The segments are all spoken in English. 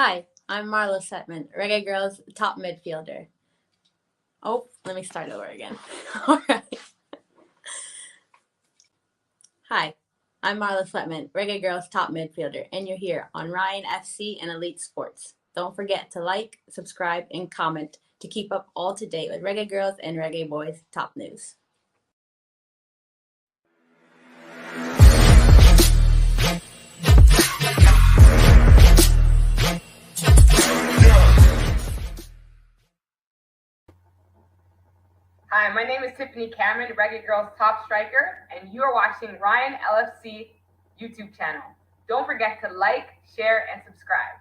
Hi, I'm Marla Setman, Reggae Girlz top midfielder. Oh, let me start over again. All right. Hi, I'm Marla Setman, Reggae Girlz top midfielder, and you're here on Ryan FC and Elite Sports. Don't forget to like, subscribe, and comment to keep up all to date with Reggae Girlz and Reggae Boyz top news. Hi, my name is Tiffany Cameron, Reggae Girlz top striker, and you are watching Ryan LFC YouTube channel. Don't forget to like, share, and subscribe.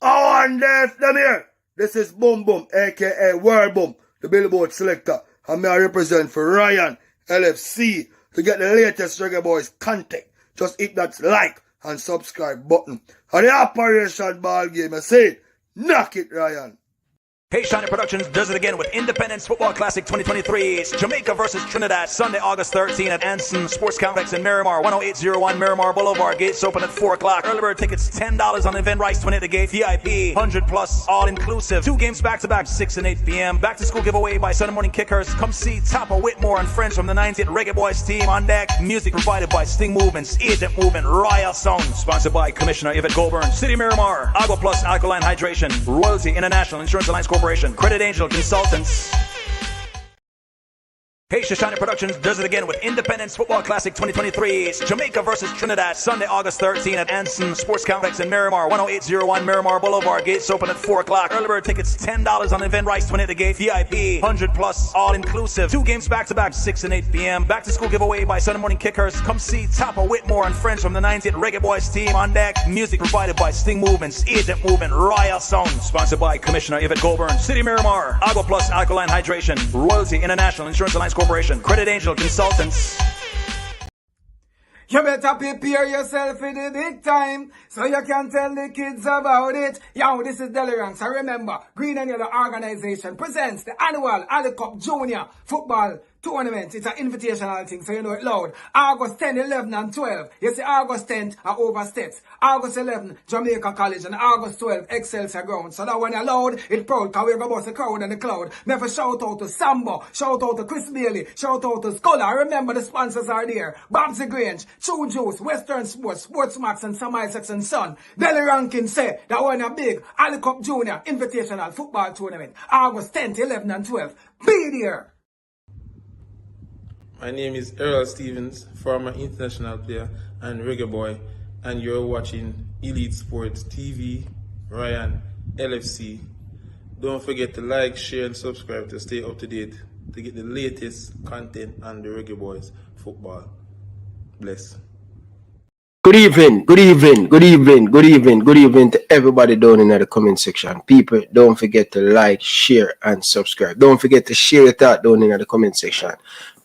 Oh, and there's Damian. This is Boom Boom, aka World Boom, the Billboard selector, and I represent for Ryan LFC. To get the latest Reggae Boyz content, just hit that like and subscribe button. And the Operation Ball Game, I say, knock it, Ryan. Hey, Shiny Productions does it again with Independence Football Classic 2023. It's Jamaica versus Trinidad, Sunday, August 13 at Anson Sports Complex in Miramar, 10801 Miramar Boulevard. Gates open at 4 o'clock. Early bird tickets $10 on event rights, 20 at the gate. VIP, 100 plus, all inclusive. 2 games back to back, 6 and 8 p.m. Back to school giveaway by Sunday Morning Kickers. Come see Topper Whitmore and friends from the 90th Reggae Boyz team on deck. Music provided by Sting Movements, Agent Movement, Royal Sound. Sponsored by Commissioner Yvette Goulburn, City Miramar, Agua Plus Alkaline Hydration, Royalty International Insurance Alliance Corporation, Credit Angel Consultants. Hey, Shoshana Productions does it again with Independence Football Classic 2023. It's Jamaica versus Trinidad, Sunday, August 13 at Anson Sports Complex in Miramar, 10801 Miramar Boulevard. Gates open at 4 o'clock. Early bird tickets $10 on event rights, 20 at the gate. VIP, 100 plus, all inclusive. 2 games back to back, 6 and 8 p.m. Back to school giveaway by Sunday Morning Kickers. Come see Topper Whitmore and friends from the 90th Reggae Boyz team on deck. Music provided by Sting Movements, Agent Movement, Royal Sound. Sponsored by Commissioner Yvette Goulburn, City Miramar, Agua Plus Alkaline Hydration, Royalty International Insurance Alliance Corporation, Credit Angel Consultants. You better prepare yourself for the big time so you can tell the kids about it. Yo, this is Deliranks. I remember Green and Yellow Organization presents the annual Ali Cup Junior Football Tournament. It's an invitational thing, so you know it loud. August 10, 11, and 12. You see, August 10th are oversteps. August 11, Jamaica College, and August 12, Excelsior Ground. So that when you're loud, it's proud, because we're going to bust the crowd and the cloud. Never shout out to Sambo, shout out to Chris Bailey, shout out to Scholar. Remember, the sponsors are there. Babsy Grange, True Juice, Western Sports, Sportsmax, and Sam Isaacs and Son. Delly Rankin say that when a big Ali Cup Junior Invitational Football Tournament, August 10th, 11, and 12. Be there. My name is Errol Stevens, former international player and reggae boy, and you're watching Elite Sports TV, Ryan LFC. Don't forget to like, share, and subscribe to stay up to date to get the latest content on the Reggae Boyz football. Bless. Good evening to everybody down in the comment section. People, don't forget to like, share, and subscribe. Don't forget to share it out down in the comment section.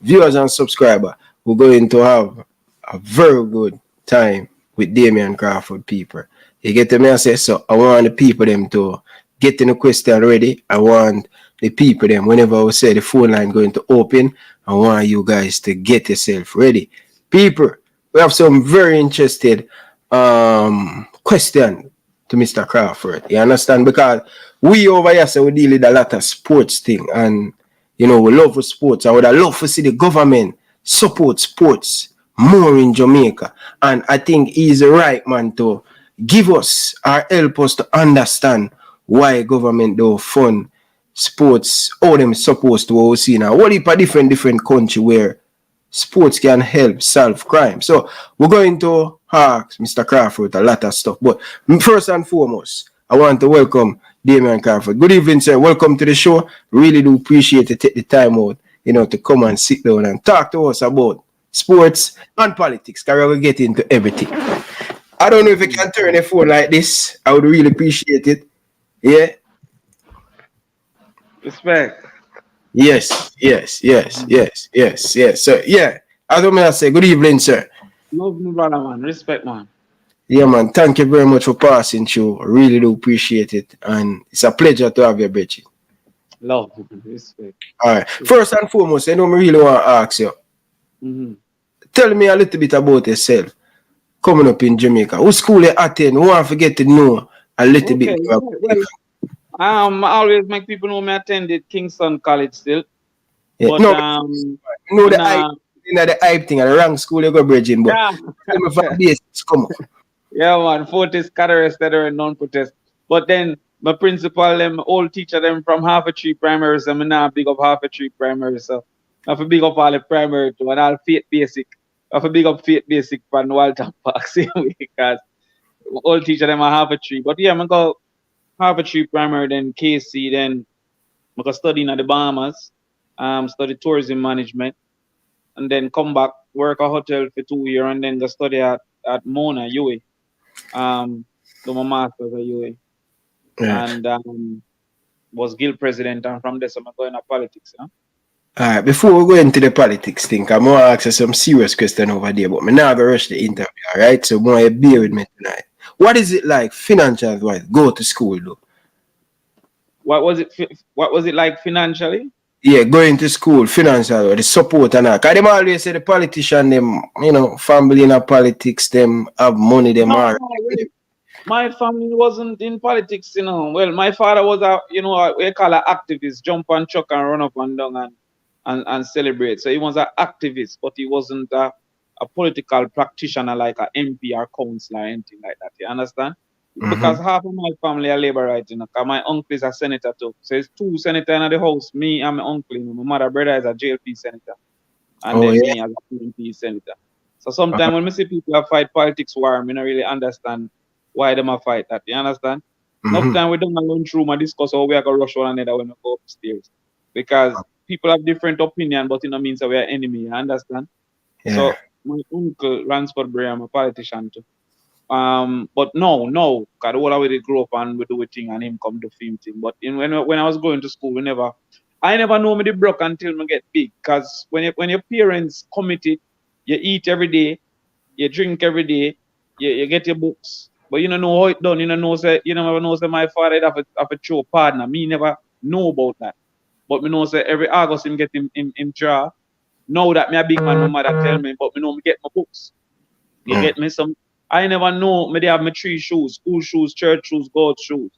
Viewers and subscribers, we're going to have a very good time with Damion Crawford, people. You get the message? So I want the people them to get in the question ready. I want the people them, whenever we say the phone line going to open, I want you guys to get yourself ready. People, we have some very interested question to Mr. Crawford. You understand? Because we over here say we deal with a lot of sports thing, and you know we love for sports. I would love to see the government support sports more in Jamaica, and I think he's the right man to give us or help us to understand why government don't fund sports, how them supposed to what we see now. What if a different country where sports can help solve crime? So we're going to ask Mr. Crawford a lot of stuff. But first and foremost, I want to welcome Damion Crawford. Good evening, sir. Welcome to the show. Really do appreciate you take the time out, you know, to come and sit down and talk to us about sports and politics, because we'll get into everything. I don't know if you can turn a phone like this. I would really appreciate it. Yeah? Respect. Yes. So, yeah, as I say, good evening, sir. Love me, brother, man. Respect, man. Yeah, man. Thank you very much for passing through. I really do appreciate it. And it's a pleasure to have you, Bridget. Love, respect. All right. First and foremost, I know I really want to ask you. Tell me a little bit about yourself. coming up in Jamaica? Who school you attend? Who want to get to know a little Okay, bit about well, I always make people know me attended Kingston College still, yeah. but No, know when, the hype, you know the hype thing, and the rank school you go bridging, but yeah, tell me from basics, come on. yeah, man, Fortis, Cataract, and non-protest. But then my principal, them old teacher, them from Half a Tree Primary, so I'm now big up Half a Tree Primary, so I have to big up all the primary too, and all Faith Basic. I have to big up Faith Basic from Walter Park, same way, because old teacher, them are Half a Tree. But yeah, I go Half a Tree Primary, then KC, then I go study in the Bahamas, study tourism management, and then come back, work a hotel for 2 years, and then go study at Mona, UA. Do my master's at UA. Yeah. And was guild president, and from there, so I'm going to politics. You know? All right, before we go into the politics thing, I'm going to ask you some serious question over there, but I'm not going to rush the interview, all right? So I'm going to bear with me tonight. What is it like financial-wise? Go to school, though. What was it like financially? Yeah, going to school, financial, the support and that. Because them always say the politician, them, you know, family in politics, them have money, them are. My family wasn't in politics, you know. Well, my father was we call an activist, jump on truck and run up and down and celebrate. So he was an activist, but he wasn't a political practitioner like an MP or councillor or anything like that. You understand? Mm-hmm. Because half of my family are Labourite, you know, because my uncle is a senator too. So it's 2 senators in the house, me and my uncle. You know, my mother brother is a JLP senator. And then me as a PNP senator. So sometimes when I see people fight politics war, I don't really understand why them a fight that. You understand? Mm-hmm. Enough time we don't lunch room and discuss how we are going to rush one another when we go upstairs. Because people have different opinion, but it no means that we are enemy. You understand? Yeah. So my uncle Ransford Bray, I'm a politician too. But no, because all the way they grow up and we do a thing and him come to film thing. But when I was going to school, I never know me the broke until I get big. Because when your parents committed, you eat every day, you drink every day, you get your books. But you don't know how it done. You never know say my father have a true partner. Me never know about that. But me know say every August him get him draw. Now that me a big man, my mother tell me, but me know me get my books. You get me some. I never know me they have my 3 shoes, school shoes, church shoes, God shoes.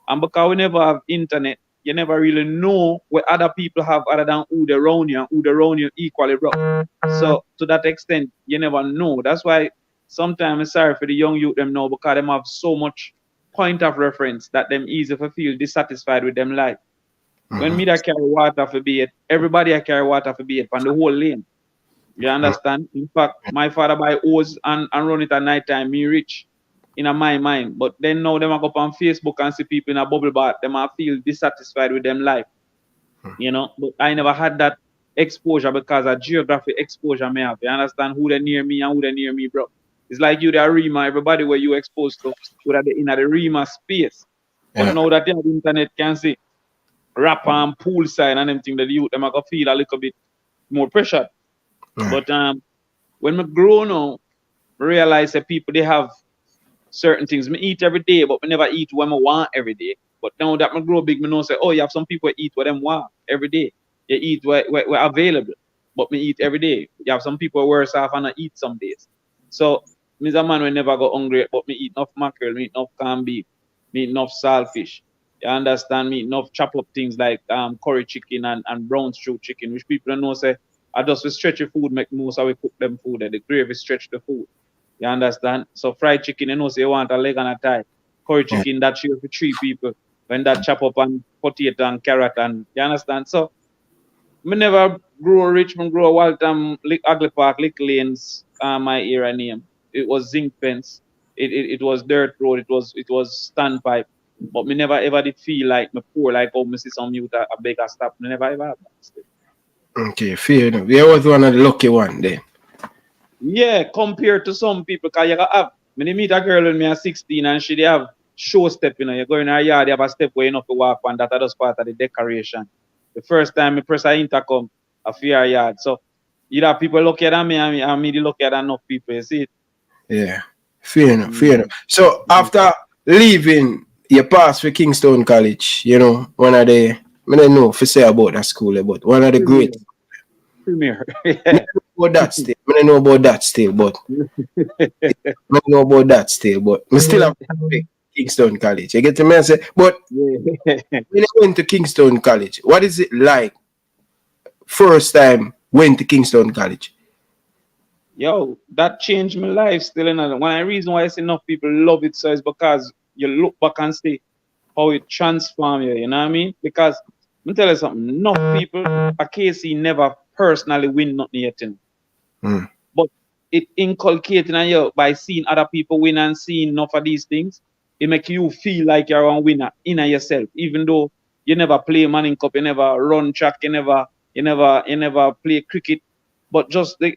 And because we never have internet, you never really know what other people have other than who they around you and who they around you equally bro. So to that extent, you never know. That's why sometimes it's sorry for the young youth them now because them have so much point of reference that them easy to feel dissatisfied with them life. Mm-hmm. When me that carry water for be it, everybody I carry water for be it from the whole lane. You understand? In fact, my father buy hose and run it at night time, me rich in my mind. But then now them I go up on Facebook and see people in a bubble bath, them I feel dissatisfied with them life. You know, but I never had that exposure because of geographic exposure me have. You understand who they near me and who they near me, bro. It's like you the Rima, everybody where you exposed to who are in the Rima space. But now that the internet can see rap and poolside and them thing that the youth them I go feel a little bit more pressure. But when I grow now, I realize that people they have certain things. I eat every day, but I never eat what I want every day. But now that I grow big, I know say, oh, you have some people eat what they want every day. You eat what available, but I eat every day. You have some people worse off and I eat some days. So me a man will never go hungry, but me eat enough mackerel, me eat enough canned beef, me eat enough saltfish. You understand? Me eat enough chop up things like curry chicken and brown stew chicken, which people don't know say. I just will stretch the food, make most how we cook them food. The gravy stretch the food. You understand? So fried chicken, you know, say you want a leg and a thigh. Curry chicken, that share for 3 people. When that chop up and potato and carrot and you understand? So me never grow rich, me grow Waltham, Ugly Park, Lick Lanes, my era name. It was zinc fence. It was dirt road, it was standpipe. But me never ever did feel like me poor, like oh me see some youth a beg a stop. Me never ever have that. Okay, fair enough. You was one of the lucky one then. Yeah, compared to some people, because you got have when you meet a girl when me at 16 and she have show step, you know, you go in her yard, you have a step where you know to walk on that just part of the decoration. The first time I press a intercom, I fear yard. So you have people luckier than me and me the luckier than enough people, you see it? Yeah. Fair enough, fair enough. So after leaving, you passed for Kingston College, you know, one of the I don't know if you say about that school, but one of the great Premier. Yeah. about that still. I don't know about that still, but I still have to pick Kingston College. You get to me? I say, but when I went to Kingston College, what is it like? First time went to Kingston College. Yo, that changed my life still. Another one of the reason why I say enough people love it so is because you look back and see how it transformed you, you know what I mean? Because let me tell you something, enough people at KC never personally win nothing yet. But it inculcating on you by seeing other people win and seeing enough of these things, it makes you feel like you're a winner in yourself, even though you never play Manning Cup, you never run track, you never play cricket. But just the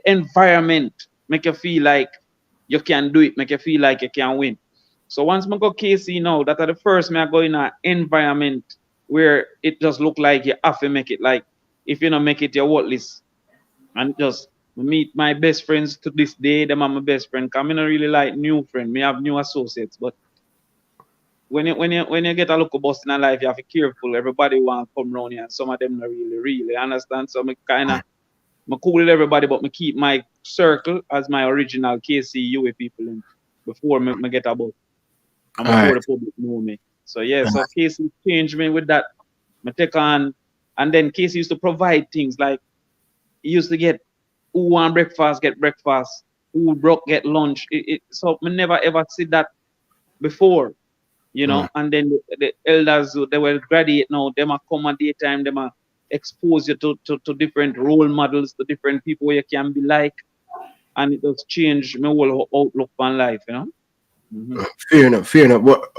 environment make you feel like you can do it, make you feel like you can win. So once I go KC now, that are the first me I go in an environment where it just look like you have to make it. Like if you don't make it, you're worthless. And just meet my best friends to this day, them are my best friend. Cause I don't really like new friends. Me have new associates. But when you get a look at bust in life, you have to be careful. Everybody want to come around here, and some of them not really understand. So I'm cool with everybody, but I keep my circle as my original KCUA people in before I get a bus. And before the public know me. So yeah, so KC changed me with that. I take on, and then KC used to provide things like he used to get who want breakfast, get breakfast, who broke, get lunch. So I never ever see that before. You know, and then the elders, they will graduate now, they might come at daytime, they might expose you to different role models, to different people you can be like, and it does change my whole outlook on life, you know. Fair enough. But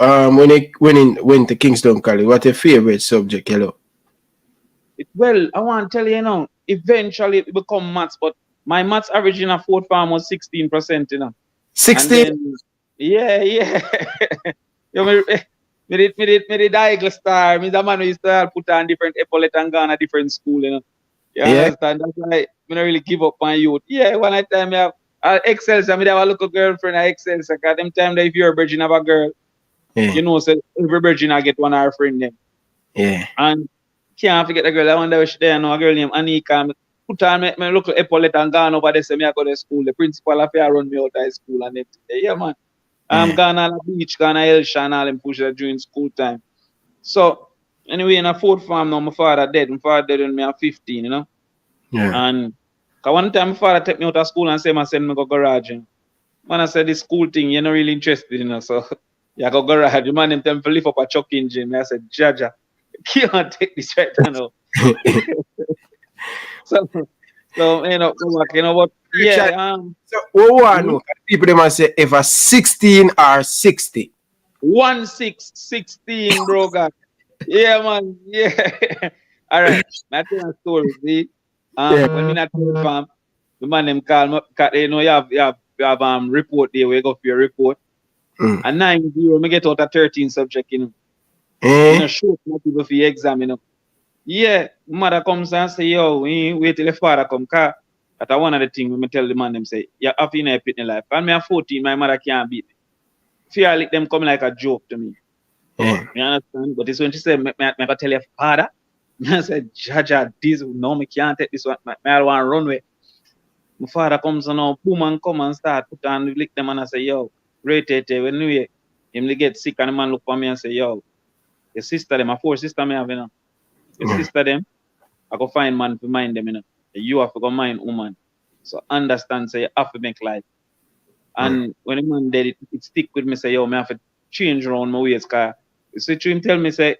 when you went to Kingston College, what's your favorite subject, hello? Well, I want to tell you now, eventually it become maths, but my maths average in a fourth form was 16%, you know. 16? Yeah. Yo, me did diagonal star. Me the man who used to put on different epaulet and go on a different school, you know. You understand? That's why I don't really give up on youth. Yeah, one time I have excel, so I have a little girlfriend at excel. So at them time that if you're a virgin have a girl, you know, so every virgin I get one of her friend them. Yeah. And can't forget the girl. I wonder if she there now, a girl named Anika. Put on my little epaulet and gone over there, so me I go to school. The principal of here run me out of school and everything. Yeah, man. I'm gone on the beach, gone to Elsha and all them push that during school time. So, anyway, in a fourth farm now, my father dead. My father dead when me at 15, you know? Yeah. And one time my father take me out of school and say, I send me go garage. Man, I said, this school thing, you're not really interested in, so yeah, go garage. The man, them tell me to lift up a truck engine. I said, Jaja, you can't take this right now. So, you know what? Yeah. So, what know? People they might say if a 16 or 60. 16, bro. God. Yeah, man. Yeah. All right. That's a story. See, when we not told farm, the man them call me. You know, you have report there. We go for your report. And 9-0, me get out a 13 subject. You know, you know, short not even for your exam. You know. Yeah, mother comes and say, yo, we wait till the father come. Cause that's one of the things when I tell the man them say, you have in a pitney life. And me at 14, my mother can't beat me. Fear like them come like a joke to me. You understand? But it's when she said, I tell your father. I said, Jaja, this no, me can't take this one. I want to run away. My father comes and now, boom, and come and start put on lick them and I say, yo, rate when we him get sick and the man look for me and say, yo, your sister them, my 4 sister me have, you know. Your sister them, I go find man to mind them, you know. You have to go mind woman. So understand, say you have to make life. And when the man did it stick with me, say, yo, I have to change around my ways. Cause you see, him tell me, say,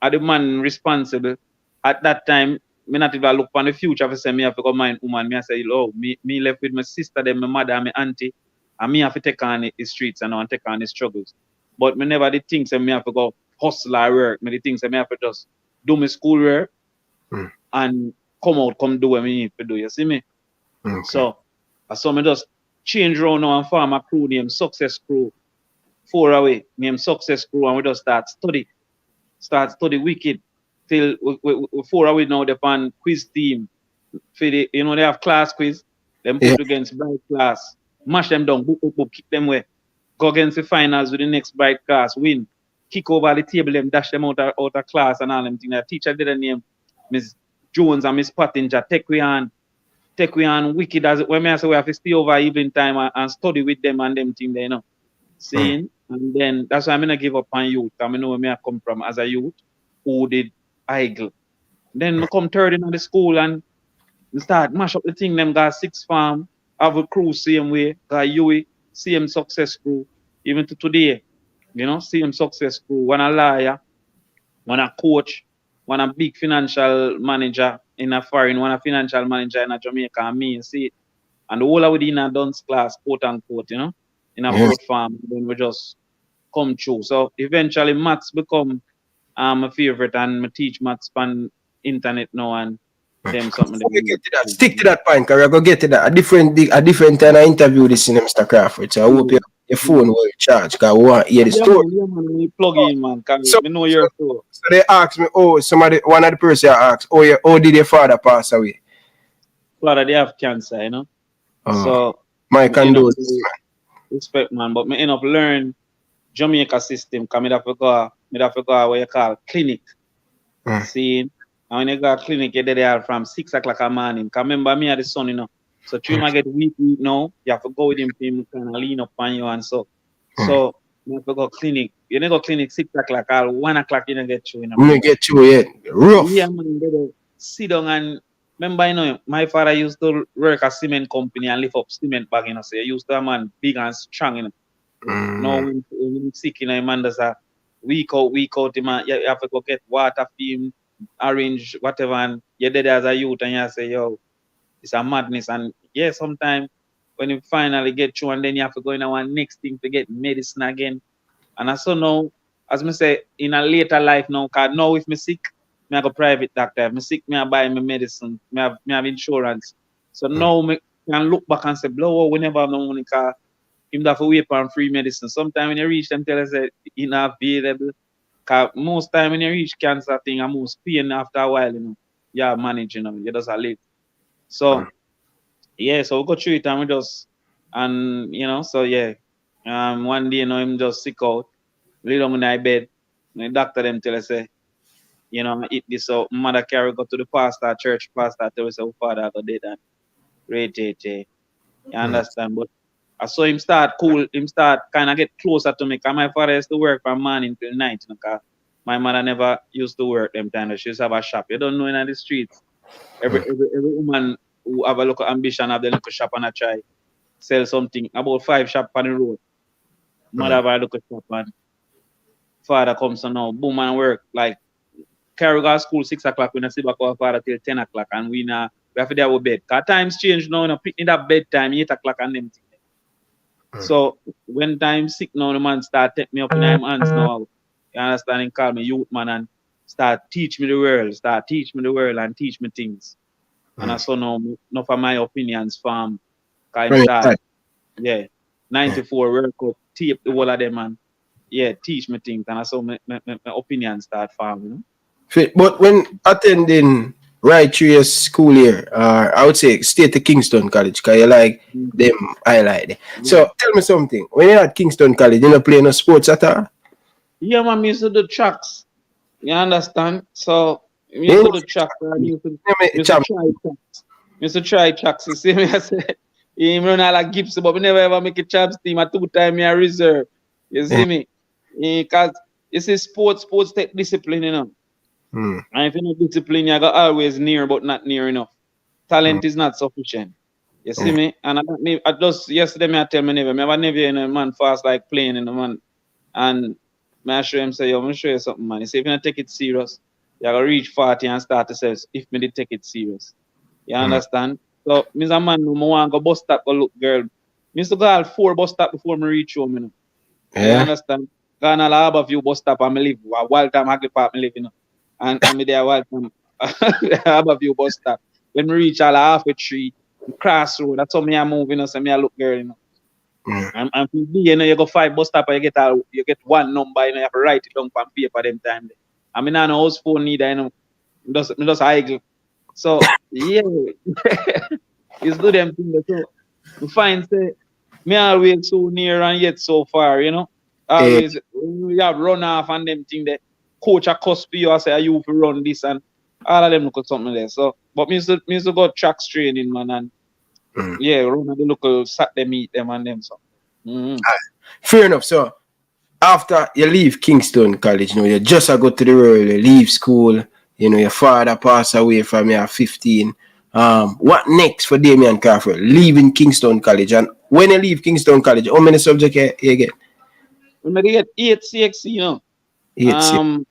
are the man responsible? At that time, me not even look on the future. I say, me have to go mind woman. Me I say, oh, me left with my sister, then my mother and my auntie. And me have to take on the streets and take on the struggles. But me never did think, say, me have to go hustle or work. Me did think, say, me have to just do my schoolwork and come do what I need to do. You see me? Okay. So me just change around now and form a crew named Success Crew. 4 away, named Success Crew, and we just start study wicked till we 4 away now. They on quiz team. For the, you know, they have class quiz. Them put against bright class, mash them down, boop, kick them away. Go against the finals with the next bright class, win. Kick over the table, them dash them out of class and all them things. The teacher did a name Miss Jones and Miss Pottinger, take we on take we on wicked as when I say we have to stay over evening time and study with them and them thing there, you know. Seeing, and then that's why I'm gonna give up on youth. I know where I come from as a youth who did idle. Then I come third in the school and start mash up the thing. Them got 6 farm, have a crew same way, got Yui, same success crew, even to today. You know, same success crew. One a lawyer, one a coach, one a big financial manager in a foreign, one a financial manager in a Jamaica, and me, see it. And the whole of within a dance class, quote unquote, you know, in a boat farm, then we just come through. So eventually maths become my favorite, and I teach maths on internet now and them something. Before we get to that, stick to that point, because we're going to get to that. A different time I interview this in Mr. Crawford. So I hope your phone will charge, because we want to hear the story. Yeah, man, you plug in, man, because we know your story. So they asked me, one of the person asked, how did your father pass away? Father, they have cancer, you know. So my condolences, man. Respect, man, but me end up learn Jamaica system, because me have to go what you call clinic. See, and when you go to clinic, you're there from 6 o'clock in the morning. Because remember, me and the son, you know. So three might get weak now, you have to go with him kind of lean up on you and so. So you have to go clinic. You don't go clinic 6 o'clock or 1 o'clock, you don't get through. You don't get through yet. Rough. Yeah, man, they sit down and remember, you know, my father used to work at cement company and lift up cement bag, you know. So he used to have a man big and strong, you know. Now when he's sick, you know, man does a week out, man, you have to go get water for him, arrange whatever, and you're there as a youth and you say, yo, it's a madness. And yeah, sometimes when you finally get through and then you have to go in our next thing to get medicine again. And I so now, as I say, in a later life now, because now if I'm sick, I go private doctor. If I'm sick, I buy my medicine. I have insurance. So now I can look back and say, blow, whenever I'm no money, because him have to wait for free medicine. Sometimes when you reach them, tell us that it's not available. Because most time when you reach cancer thing, I'm most pain after a while, you know. You manage, you know, you just live. So yeah, so we go through it and we just, and you know, so yeah. One day, you know, him just sick out, lay down in my bed. The doctor them tell us, say, you know, eat this. So mother carry go to the pastor, church pastor, tell us, oh, father go dead and rate. You understand? But I saw him start cool, him start kind of get closer to me. Because my father used to work from morning till night. You know, my mother never used to work them time. She used to have a shop. You don't know in the streets. Every woman who have a local ambition have the little shop and I try sell something. About 5 shops on the road. Mother have a local shop and father comes to now, boom and work. Like carry go to school 6 o'clock, we not see back our father till 10 o'clock and we have to there with bed. Because times change now, you know, pick that bedtime, 8 o'clock and them things. So when time sick now, the man start take me up in my hands now. You understand? And call me youth man and start teach me the world and teach me things. And I saw no for my opinions from start, yeah, 94 World Cup, tape the whole of them and yeah, teach me things. And I saw my opinions start forming. You know? But when attending right through your school year, I would say stay to Kingston College, because you like them, I like them. So tell me something. When you're at Kingston College, you not play no sports at all? Yeah, man, I used to do tracks. You understand? So I used to do tracks. I used to try tracks. You see me? I said, he run all like Gibson, but we never ever make a champs team. At 2 times I reserve. You see me? Because it's a sports take discipline, you know. And if you're not disciplined, you got always near, but not near enough. Talent is not sufficient. You see me? And I just yesterday I tell my neighbor, I have a neighbor in a man fast like playing in a man. And I show him say, yo, I'm gonna show you something, man. He say if you don't take it serious, you're gonna reach 40 and start to say, if me did take it serious. You understand? So me a man who want to go bus stop go look girl. Me used to go all 4 bus stop before me reach home, you know. You understand? Gone all Harbour View bus stop and me live a wild time Hagley Park me live, you know. And me there wild time Harbour View bus stop. When me reach all halfway tree, crossroad, that's how me I move, you know, so me I look girl, you know. And you know, you go 5 bus stop and you get 1 number, you know, you have to write it down on paper them time. I mean, I know house phone neither, you know. Me just idle. So yeah, it's do them things. So you find say me always so near and yet so far, you know. Always you have run off and them thing that coach a cuss for you and say you for run this and All of them look at something there. So, but me used to go tracks training, man, and yeah, run at the local Saturday meet them and them. So, Fair enough. So after you leave Kingston College, you know, you just go to the rural, you leave school, you know, your father passed away from you at 15. What next for Damion Crawford? Leaving Kingston College, and when you leave Kingston College, how many subjects you get? I get 8 CXC, you know. 8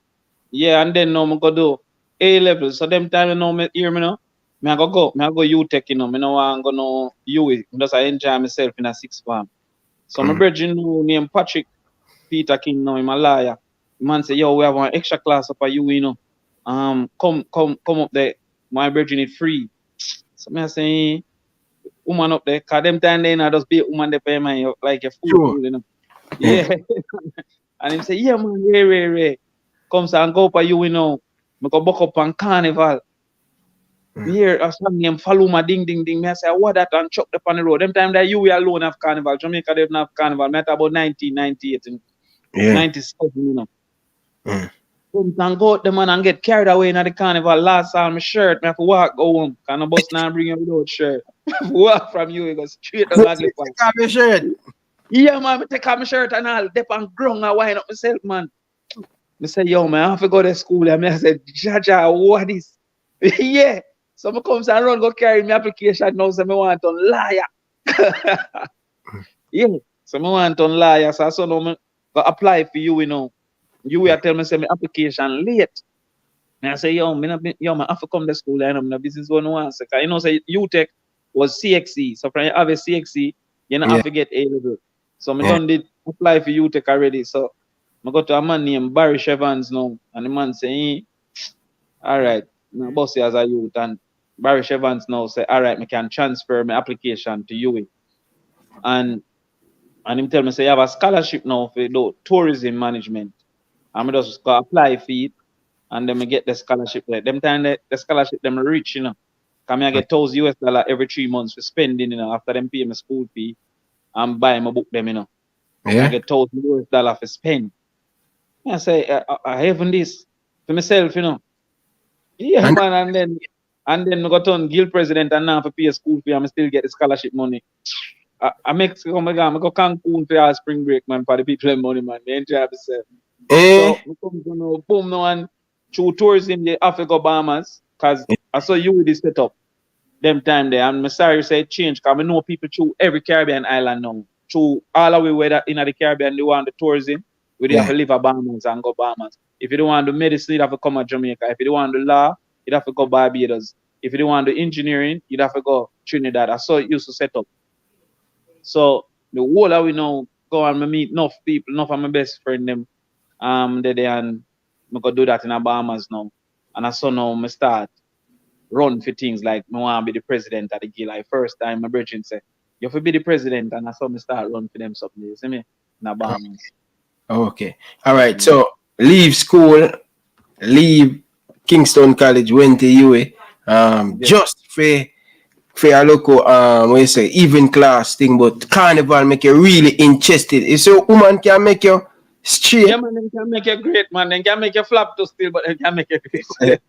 Yeah, and then now I go do A level. So them time you know me hear me now. I go UTech, you know. Me no want go no UE. Just I enjoy myself in a sixth form. So my brother named Patrick Peter King now, I'm a lawyer. The man say, yo, we have one extra class up at UE, you know. Come up there. My brother need free. So me I say, woman up there, cause them time then I just be woman there pay my like a fool, you know. Yeah. And him say, yeah man, Ray. Comes and go up at UE, you know. I go buck up on carnival. Here, a song named Faluma Ding Ding Ding. Me I say, what that and chuck up on the road. Them time that UE alone have carnival. Jamaica they don't have carnival. Me at about 1998 and 97, you know. Come and go out the man and get carried away in the carnival. Last on my shirt, me have to walk go home. Can a bus now bring you without shirt? Walk from you, go straight to Bagley Park. Take off your shirt. Yeah, man, I take off my shirt and all. Dip and grung and wind up myself, man. I say, yo, man, I have to go to school. And I said, Jaja, what is? Yeah. So I come and run, go carry my application now. So I want to liar. Yeah. So I want to liar. So I saw no man go apply for you, you know. You will tell me say my application late. And I say, yo, man, I have to come to school and I'm in business one once. Because you know, say UTech was CXC. So from you have a CXC, you don't have to get A level. So I done did apply for UTech already. So I go to a man named Barry Evans now. And the man say, hey, all right, my boss as a youth. And Barry Evans now say, all right, I can transfer my application to UE. And him tell me, say, you have a scholarship now for the tourism management. I'm just go apply for it, and then I get the scholarship there. Them time the scholarship them rich, you know. Come I get $1,000 every 3 months for spending, you know, after them pay my school fee and buy my book them, you know. Yeah. I get $1,000 for spend. I say I have this for myself, you know. Yeah, and man, and then I got on guild president and now for pay school fee, I still get the scholarship money. I Mexico, I go Cancun for our spring break, man, for the people and money, man. They enjoy themselves. So we come to know, boom, no one through tourism the Africa Bahamas, because I saw you with this setup them time there. And I'm sorry to say it changed, because I know people through every Caribbean island now. Through all the way where in the Caribbean they want the tourism, where they have to live at Bahamas and go Bahamas. If you don't want the medicine, you have to come to Jamaica. If you don't want the law, you'd have to go Barbados. If you don't want the engineering, you'd have to go Trinidad. I saw it used to set up. So the whole of we now go and meet enough people, enough of my best friend them. And I go do that in the Bahamas now. And I saw now I start run for things like I want to be the president of the guild. Like first time my brethren say, you have to be the president, and I saw me start run for them something. You see me? In the Bahamas. Okay. All right. So leave school, leave Kingston College, went to UE. Just for a local what you say, even class thing, but carnival make you really interested. You see, woman can make you straight. Yeah, man, they can make you great, man. They can make you flap to still, but they can make you great.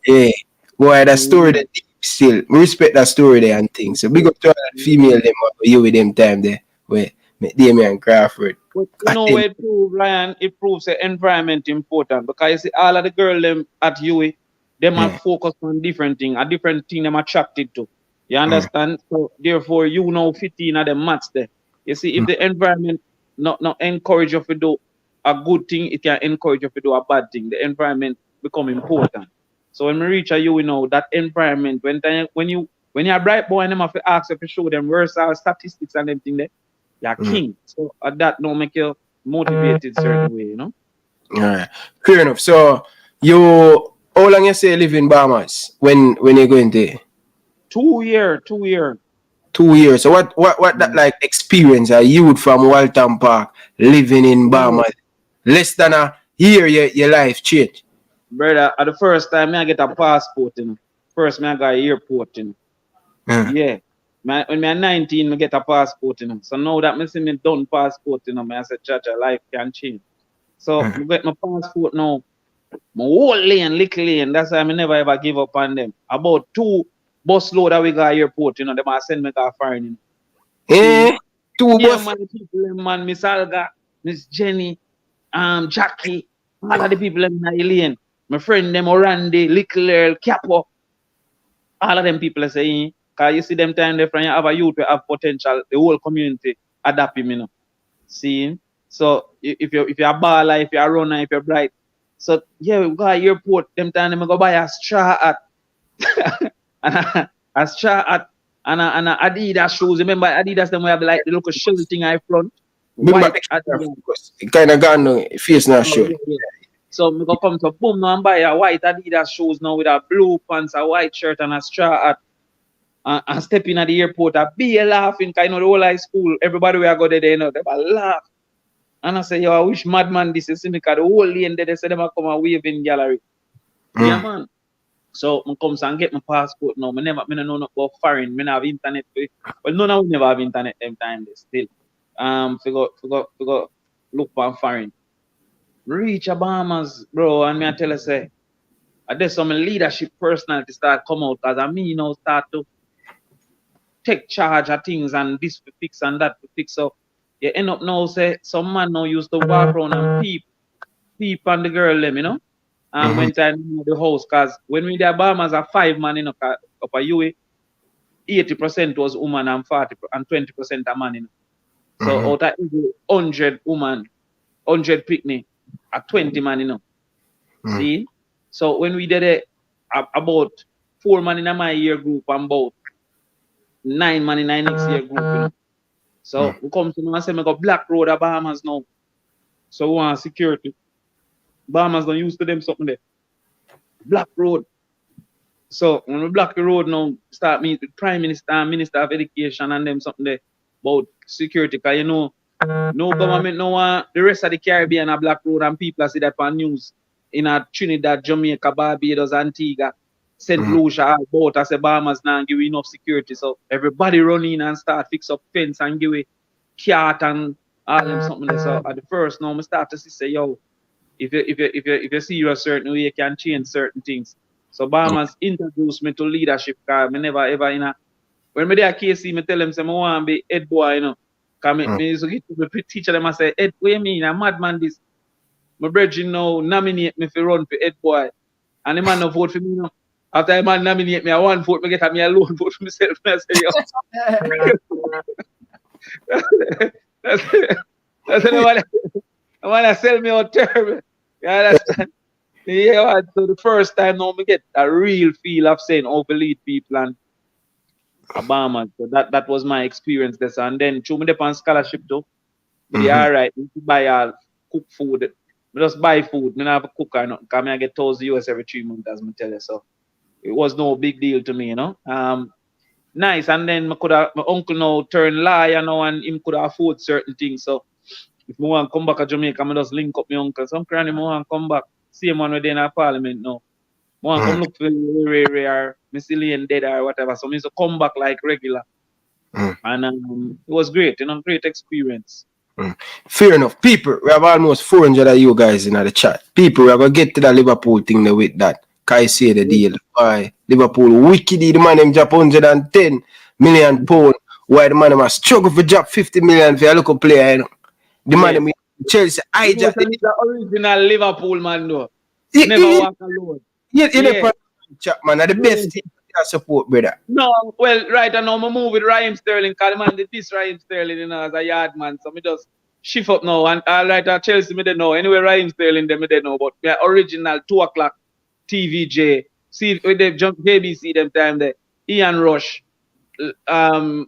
Yeah. Boy, that story that deep still. We respect that story there and things. So big up to all the female them you with them time there. Where Damion Crawford. But you know where it proves, Ryan, it proves the environment important. Because you see all of the girls them at UE, them are focused on different thing, a different thing them attracted to. You understand? So therefore you know 15 of them match there. You see, if the environment not encourage you to do a good thing, it can encourage you to do a bad thing. The environment become important. So when we reach a you know that environment, when you're a bright boy and them have to ask you to show them versatile statistics and everything there, you're king. So that don't make you motivated certain way, you know? Alright. Clear enough. So how long you say live in Bahamas when you're going there? 2 years. 2 years. So what that like experience a youth from Walton Park living in Bahamas? Less than a year your life change. Brother, at the first time I get a passport, you know. First I got an airport, you know. Yeah. When I'm 19, I get a passport, you know. So now that I see me done passport, you know, I said, Chacha, life can change. So I get my passport now. My whole lane, little lane. That's why I never ever give up on them. About 2 bus load that we got airport, you know, they might send me to foreign. Eh? 2 Yeah, bus. man, the people, them, man, Miss Alga, Miss Jenny, Jackie, all of the people in the lane. My friend them, Orandi, Little Earl, Capo, all of them people say, because you see them time there, you have a youth who have potential, the whole community adapt him, you know. See? So if you're a baller, if you're a runner, if you're bright. So yeah, we go to airport, them time them go buy a straw hat. a straw hat and a Adidas shoes. Remember Adidas them we have like the little shell thing in front. Remember, White Adidas. it kind of gone now, face now show. Yeah. So we go come to boom now and buy a white Adidas shoes now with a blue pants, a white shirt and a straw hat. And step in at the airport, I be laughing, kind of the whole high school, everybody we are go there, you know, they laugh. And I say, yo, I wish madman this is me, because the whole lane there, they say them a come and wave in gallery. Yeah, man. So I come and get my passport now. I don't know nothing about foreign. I have internet. Well, none of we never have internet them time still. Forgot look for foreign. Reach a Bahamas, bro, and me I tell you say, there's some leadership personality start come out, because I mean, you know, start to take charge of things and this to fix and that to fix. So you end up now say some man now used to walk around and peep on the girl them, you know. And when time in the house, because when we the Bahamas are 5 man, you know, up a UE, 80% was woman and 40 and 20% a man, you know. So out of 100 woman, 100 picnic, a 20 man, you know. See? So when we did it, about 4 man in my year group and about 9 man in my next year group, you know. So we come to me and say, I got Black Road at Bahamas now. So we want security. Bahamas don't used to them something there. Black Road. So when we block the road now, start meet with Prime Minister and Minister of Education and them something there about security. Because you know, no government no want the rest of the Caribbean a Black Road, and people see that on news in Trinidad, Jamaica, Barbados, Antigua, St. Lucia, both as a Bahamas now give enough security. So everybody run in and start fix up fence and give a cat and all them something there. So at the first now I start to see say, yo, if you see you a certain way, you can change certain things. So Bahamas introduced me to leadership, because I never ever in a when me there KC, me tell them say I want to be head boy, you know. Cause me used to get to the teacher them and say, Ed, what you mean? A madman this. My brethren now nominate me for run for head boy. And the man no vote for me, you know. After the man nominate me, I want vote, me get a me alone vote for myself. And I say, yo. That's I want to sell me out terrible. You understand? Yeah, so the first time now me get a real feel of saying how to lead people and Bahamas. So that was my experience there. And then through me on scholarship too. Yeah, alright. Buy all cook food. I just buy food. I don't have a cook or nothing. Because I get $1,000 every 3 months, as I tell you. So it was no big deal to me, you know. Nice. And then my uncle now turn lawyer now, and him could afford certain things. So if I want to come back to Jamaica, I just link up my uncle. Some cranny I want to come back. Same one within our parliament now. I want to come look for Ray or Miss Elaine dead or whatever. So I used to come back like regular. And it was great, you know, great experience. Fair enough. People, we have almost 400 of you guys in the chat. People, we are going to get to the Liverpool thing there with that. Kai say the deal. Why? Liverpool wicked, the man them drop 110 million pounds. Why the man them struggle for drop 50 million for a local player, you know. The man them Chelsea, I just the original Liverpool man though. Never walk alone. Yeah. Chat man, are the best team to support, brother. No, well, right, I know I move with Raheem Sterling, because the man did this Raheem Sterling, you know, as a yard man. So me just shift up now. And right at Chelsea, me don't know. Anyway, Raheem Sterling, them me don't know. But the original 2 o'clock TVJ. See with the JBC them time there. Ian Rush. Liverpool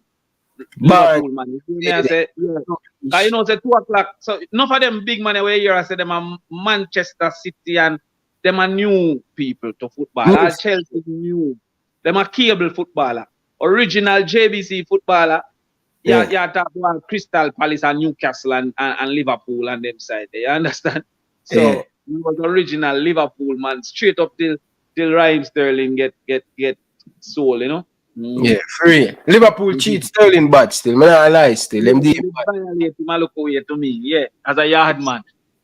man. You see me I say, yeah. You know, say 2 o'clock. So enough of them big money where here I say them are Manchester City and them are new people to football. All Chelsea new. Them are cable footballer. Original JBC footballer. Yeah, talk about Crystal Palace and Newcastle and Liverpool and them side there. You understand? So he was original Liverpool man, straight up till Raheem Sterling get sold, you know. Yeah, free. Liverpool cheat Sterling bad still. Man, I lie still. Them deep. Look away to me, yeah, as a yard man.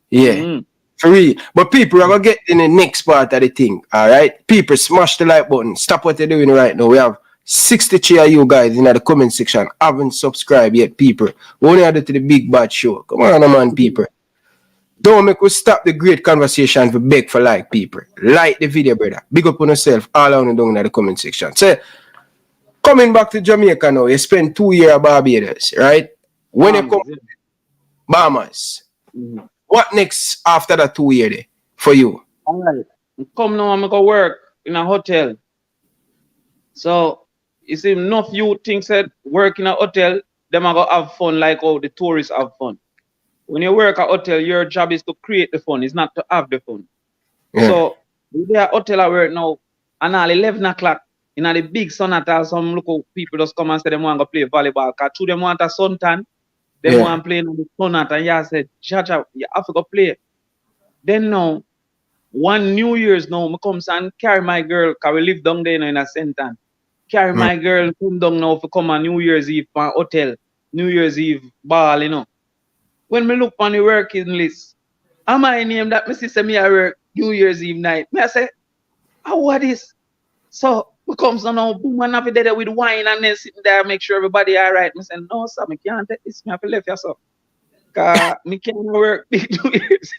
Yeah. free. But people are gonna get in the next part of the thing. Alright? People smash the like button. Stop what you're doing right now. We have 63 of you guys in the comment section haven't subscribed yet, people. We only added to the big bad show. Come on, man, people. Don't make us stop the great conversation for beg for like, people. Like the video, brother. Big up on yourself all on down in the comment section. So, coming back to Jamaica now, you spend 2 years at Barbados, right? When you come Bahamas, what next after that 2 years there for you? All right. Come now, I'm going to work in a hotel. So, you see, enough you think said work in a hotel, them are going to have fun like how the tourists have fun. When you work at hotel, your job is to create the fun, it's not to have the fun. Yeah. So, we are hotel at work now, and at 11 o'clock, in the big sun at all, some local people just come and say they want to play volleyball. Because two them want a suntan, they want to play in the sun at, and you said, Jaja, you have to go play. Then now, one New Year's now, I come and carry my girl, because we live down there in a Sentan. Carry my girl, come down now for come on New Year's Eve for hotel, New Year's Eve ball, you know. When me look on the working list, am I name that my sister me I work New Year's Eve night? Me I say, oh, what is? So we come so now, boom, and have it there with wine and then sitting there, make sure everybody all right. Me say, no, sir, me can't take this. Me have to left yourself. Because me can't work big New Year's.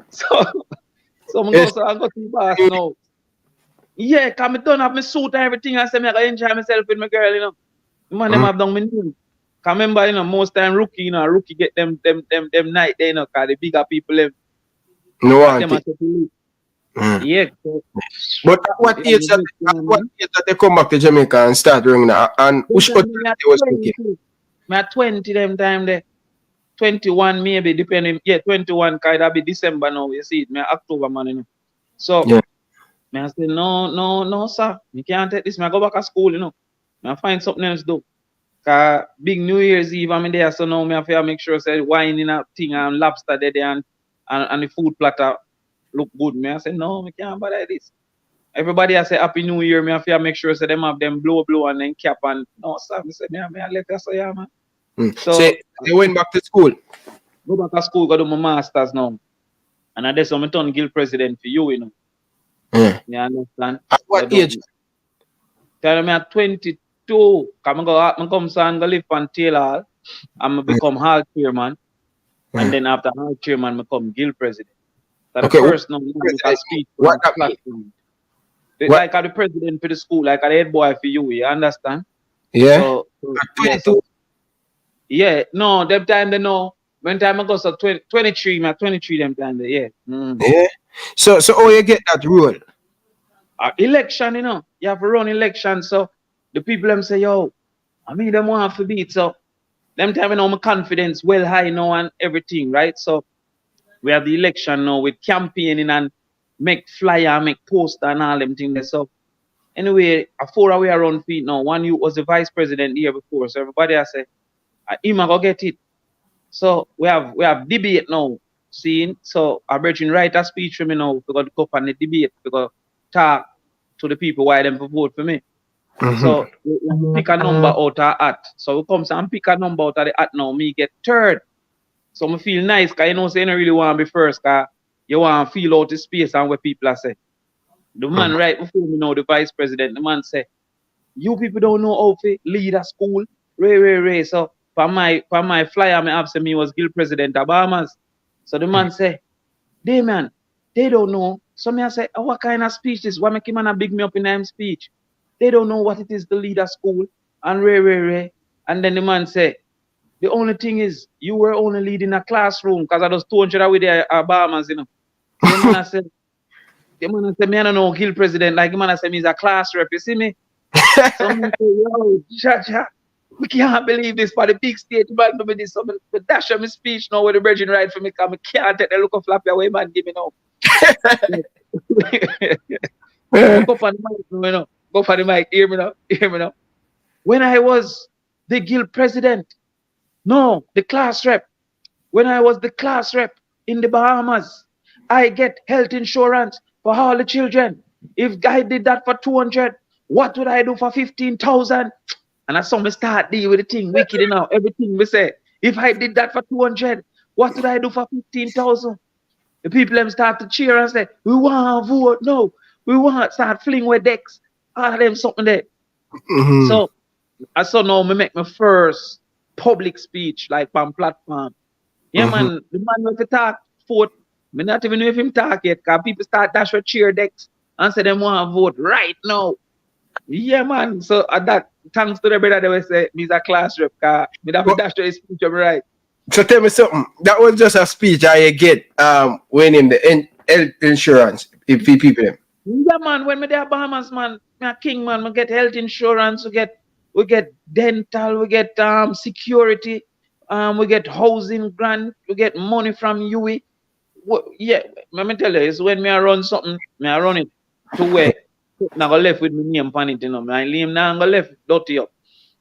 So I go to the boss now. Yeah, because I done have my suit and everything. I say, I enjoy myself with my girl, you know. Man, them have done my name. Because remember, you know, most time rookie get them night there, you know, because the bigger people them. No one. Yeah. But at what age that they come back to Jamaica and start doing that? And which country they was cooking? Me at 20 them time there. 21 maybe, depending. Yeah, 21, because it'll be December now, you see it. Me October, man, you know. So, me I say, no, sir. Me can't take this. Me I go back to school, you know. Me I find something else to do. Because big New Year's Eve, I'm there, so now me have to make sure say wine in a thing and lobster there and the food platter look good. Me I say, no, me can't buy like this. Everybody I say Happy New Year, me have to make sure say them have them blow and then cap and no, sir. Me say, me I let us say, yeah, man. So you went back to school? Go back to school, go do my masters now. And that's how I turn guild president for you, you know. You understand? At what age? Tell me at 22. Come and go live on Taylor. I'm become hall chairman. And then after hall chairman, I become guild president. So the first now, I speak. What that mean? Like the president for the school, like the head boy for you understand? Yeah. So, yeah, no, them time they know. When time I go so 23, man, 23 them time they, yeah. Yeah. So how you get that rule? Election, you know. You have to run election, so the people them say, yo, I mean them want to beat. So them time you know my confidence well high now and everything, right? So we have the election now with campaigning and make flyer, make poster and all them things. So anyway, a 4 hour around feet now. One you was the vice president the year before. So everybody I say, him I go get it. So we have debate now. Seeing so I bring write a speech for me now. We got to go up on the debate. We got to talk to the people why them vote for me. So we pick a number out of the hat. So we come and pick a number out of the hat now. Me get third. So I feel nice because you know say you don't really want to be first because you want to feel out the space and what people are say. The man right before me now, the vice president, the man say, you people don't know how to lead a school. Ray. So for my flyer, I have said me was guild president of Bahamas. So the man say, Damian, they don't know. So me I say, oh, what kind of speech this? Why make him man big me up in him speech? They don't know what it is to lead a school. And Ray. And then the man say, the only thing is, you were only leading a classroom because I just 200 with the Bahamas, you know. The man said, me I don't know guild president. Like the man I said, me is a class rep. You see me? So me say, yo, Jaja. We can't believe this for the big stage, man. But this, so me dash on my speech now with the bridging right for me, because I can't take the look of flappy away, man. Give me now. Go for the mic, you know. Go for the mic. Hear me now. When I was the guild president, no, the class rep. When I was the class rep in the Bahamas, I get health insurance for all the children. If I did that for 200, what would I do for 15,000? And I saw me start deal with the thing, wicked enough. Everything we say. If I did that for 200, what would I do for 15,000? The people them start to cheer and say, we want to vote, no. We want to start fling with decks. All of them something there. So I saw now me make my first public speech like on platform. Yeah, man, the man with the talk vote. Me not even know if him talk yet, because people start dash with cheer decks and say them want to vote right now. Yeah, man. So at that, thanks to the brother, they will say, me's a class rep, because me have to dash to his speech, I'm right. So tell me something. That was just a speech I get winning the health insurance if people them. Yeah, man. When me there Bahamas, man, me a king, man. We get health insurance, we get dental, we get security, we get housing grant, we get money from UE. Yeah, let me tell you, it's when me I run something, me I run it to where now go left with me name on it, you know. My name now go left dirty up.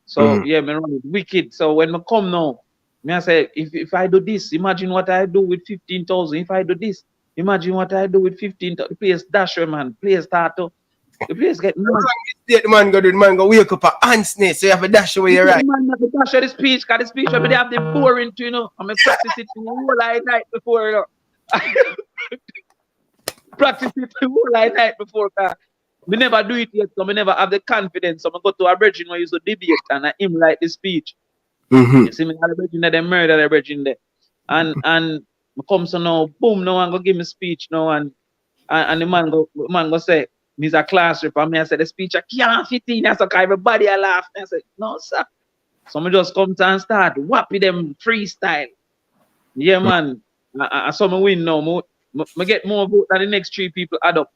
So yeah, me run it wicked. So when me come now, me I say if I do this, imagine what I do with 15,000. If I do this, imagine what I do with 15,000. The place dash man, place start to the place get mad. The man go wake up at Ansness, so you have a dash away right. The man have to dash the speech, because the speech they have the boring to, you know. I'm practice it the whole night before, you know. Practice it the whole night before, cause we never do it yet, so we never have the confidence. So I go to a virgin where you used to debate and I him like the speech. You see me at the virgin there, they murder the virgin there. And I come so now, boom, no one go give me speech now, and the man go say, me's a class rep, and me I say the speech I can't fit in, so everybody I laugh. And I say, no sir. So I just come to and start whapping them freestyle. Yeah man. I saw me win now. I get more vote than the next 3 people add up.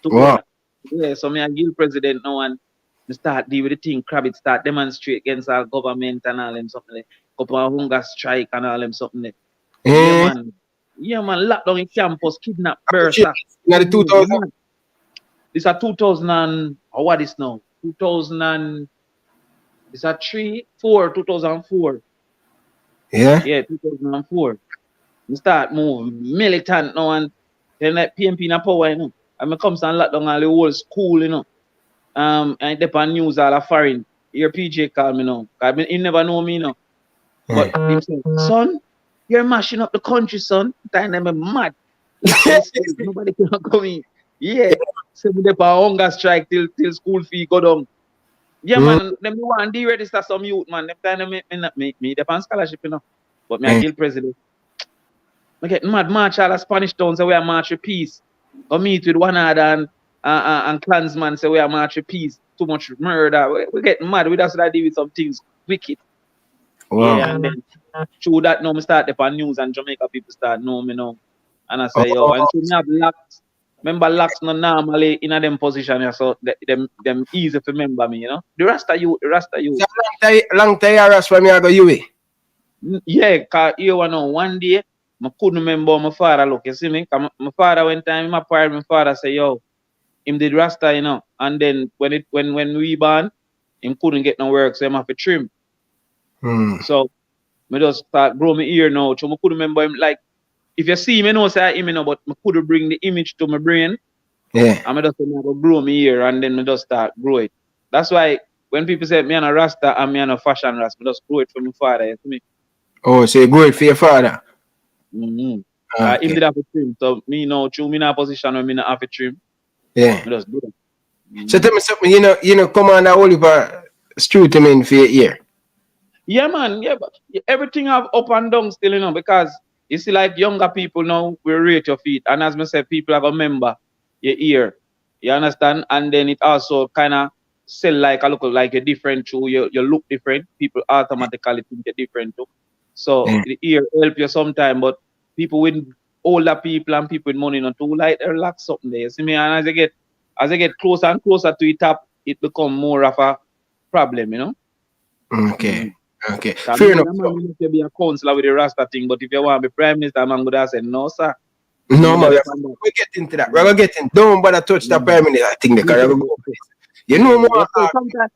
Wow. Yeah, so me a guild president now, and me start deal with the thing, Crabbit start demonstrate against our government and all them something like couple of hunger strike and all them something like. Yeah man, lockdown in campus, kidnap, burst. Now the 2000. This are 2000 and what is now? 2000 and this are 2004. Yeah. Yeah, 2004. We start move militant now, and then like PMP in a power, you know. And I come and lock down all the whole school, you know. And they on news all of foreign. Your PJ call me now. Cause he never know me, you know. But he say, son, you're mashing up the country, son. Time them mad. Nobody can come in. Yeah. So we dey on hunger strike till school fee go down. Yeah, man, them want to register some youth, man. Them time them make me they on scholarship, you know. But me a guild president. I get mad march all the Spanish towns, so we are march for peace. Go meet with one another and clansman, so we are march for peace. Too much murder. We get mad. We just deal with some things wicked. Wow. Yeah, and then through that now, me start up on news and Jamaica people start know me now. And I say, yo, and so me have locks. Remember locks not normally in a them position, yeah, so them easy to remember me, you know. The Rasta you. Long time Rasta when me I go UE. Yeah, cause you know one day I couldn't remember my father look, you see me? Cause my father one time my father say, yo, him did Rasta, you know, and then when we born, him couldn't get no work, so him have to trim. So me just start grow my ear now. So I couldn't remember him like if you see me know say him, you know, but I couldn't bring the image to my brain. Yeah. And I just go grow my ear and then I just start grow it. That's why when people say me and a Rasta and me and a fashion Rasta, I just grow it from my father, you see me? Oh, so you grow it for your father? Him Okay. did have a trim. So me now choose me in a position where me not have a trim. Yeah. I just do that. So tell me something, you know, Commander Oliver Street him in for your ear. Yeah, man. Yeah, but everything have up and down still, you know, because you see, like younger people now, we rate your feet. And as I said, people are going to remember your ear. You understand? And then it also kind of sell like a look like you're different too. You look different. People automatically think you're different too. So the ear help you sometime, but people with older people and people with money not too like they lack something there. You see me? And as I get closer and closer to it up, it become more of a problem, you know? Okay. Okay. Fair enough. You can be a counselor with the Rasta thing, but if you want to be prime minister, I'm going to say no, sir. No, man, we get into that. We're going to get in. Don't bother touch the prime minister thing because go. You know more. Sometimes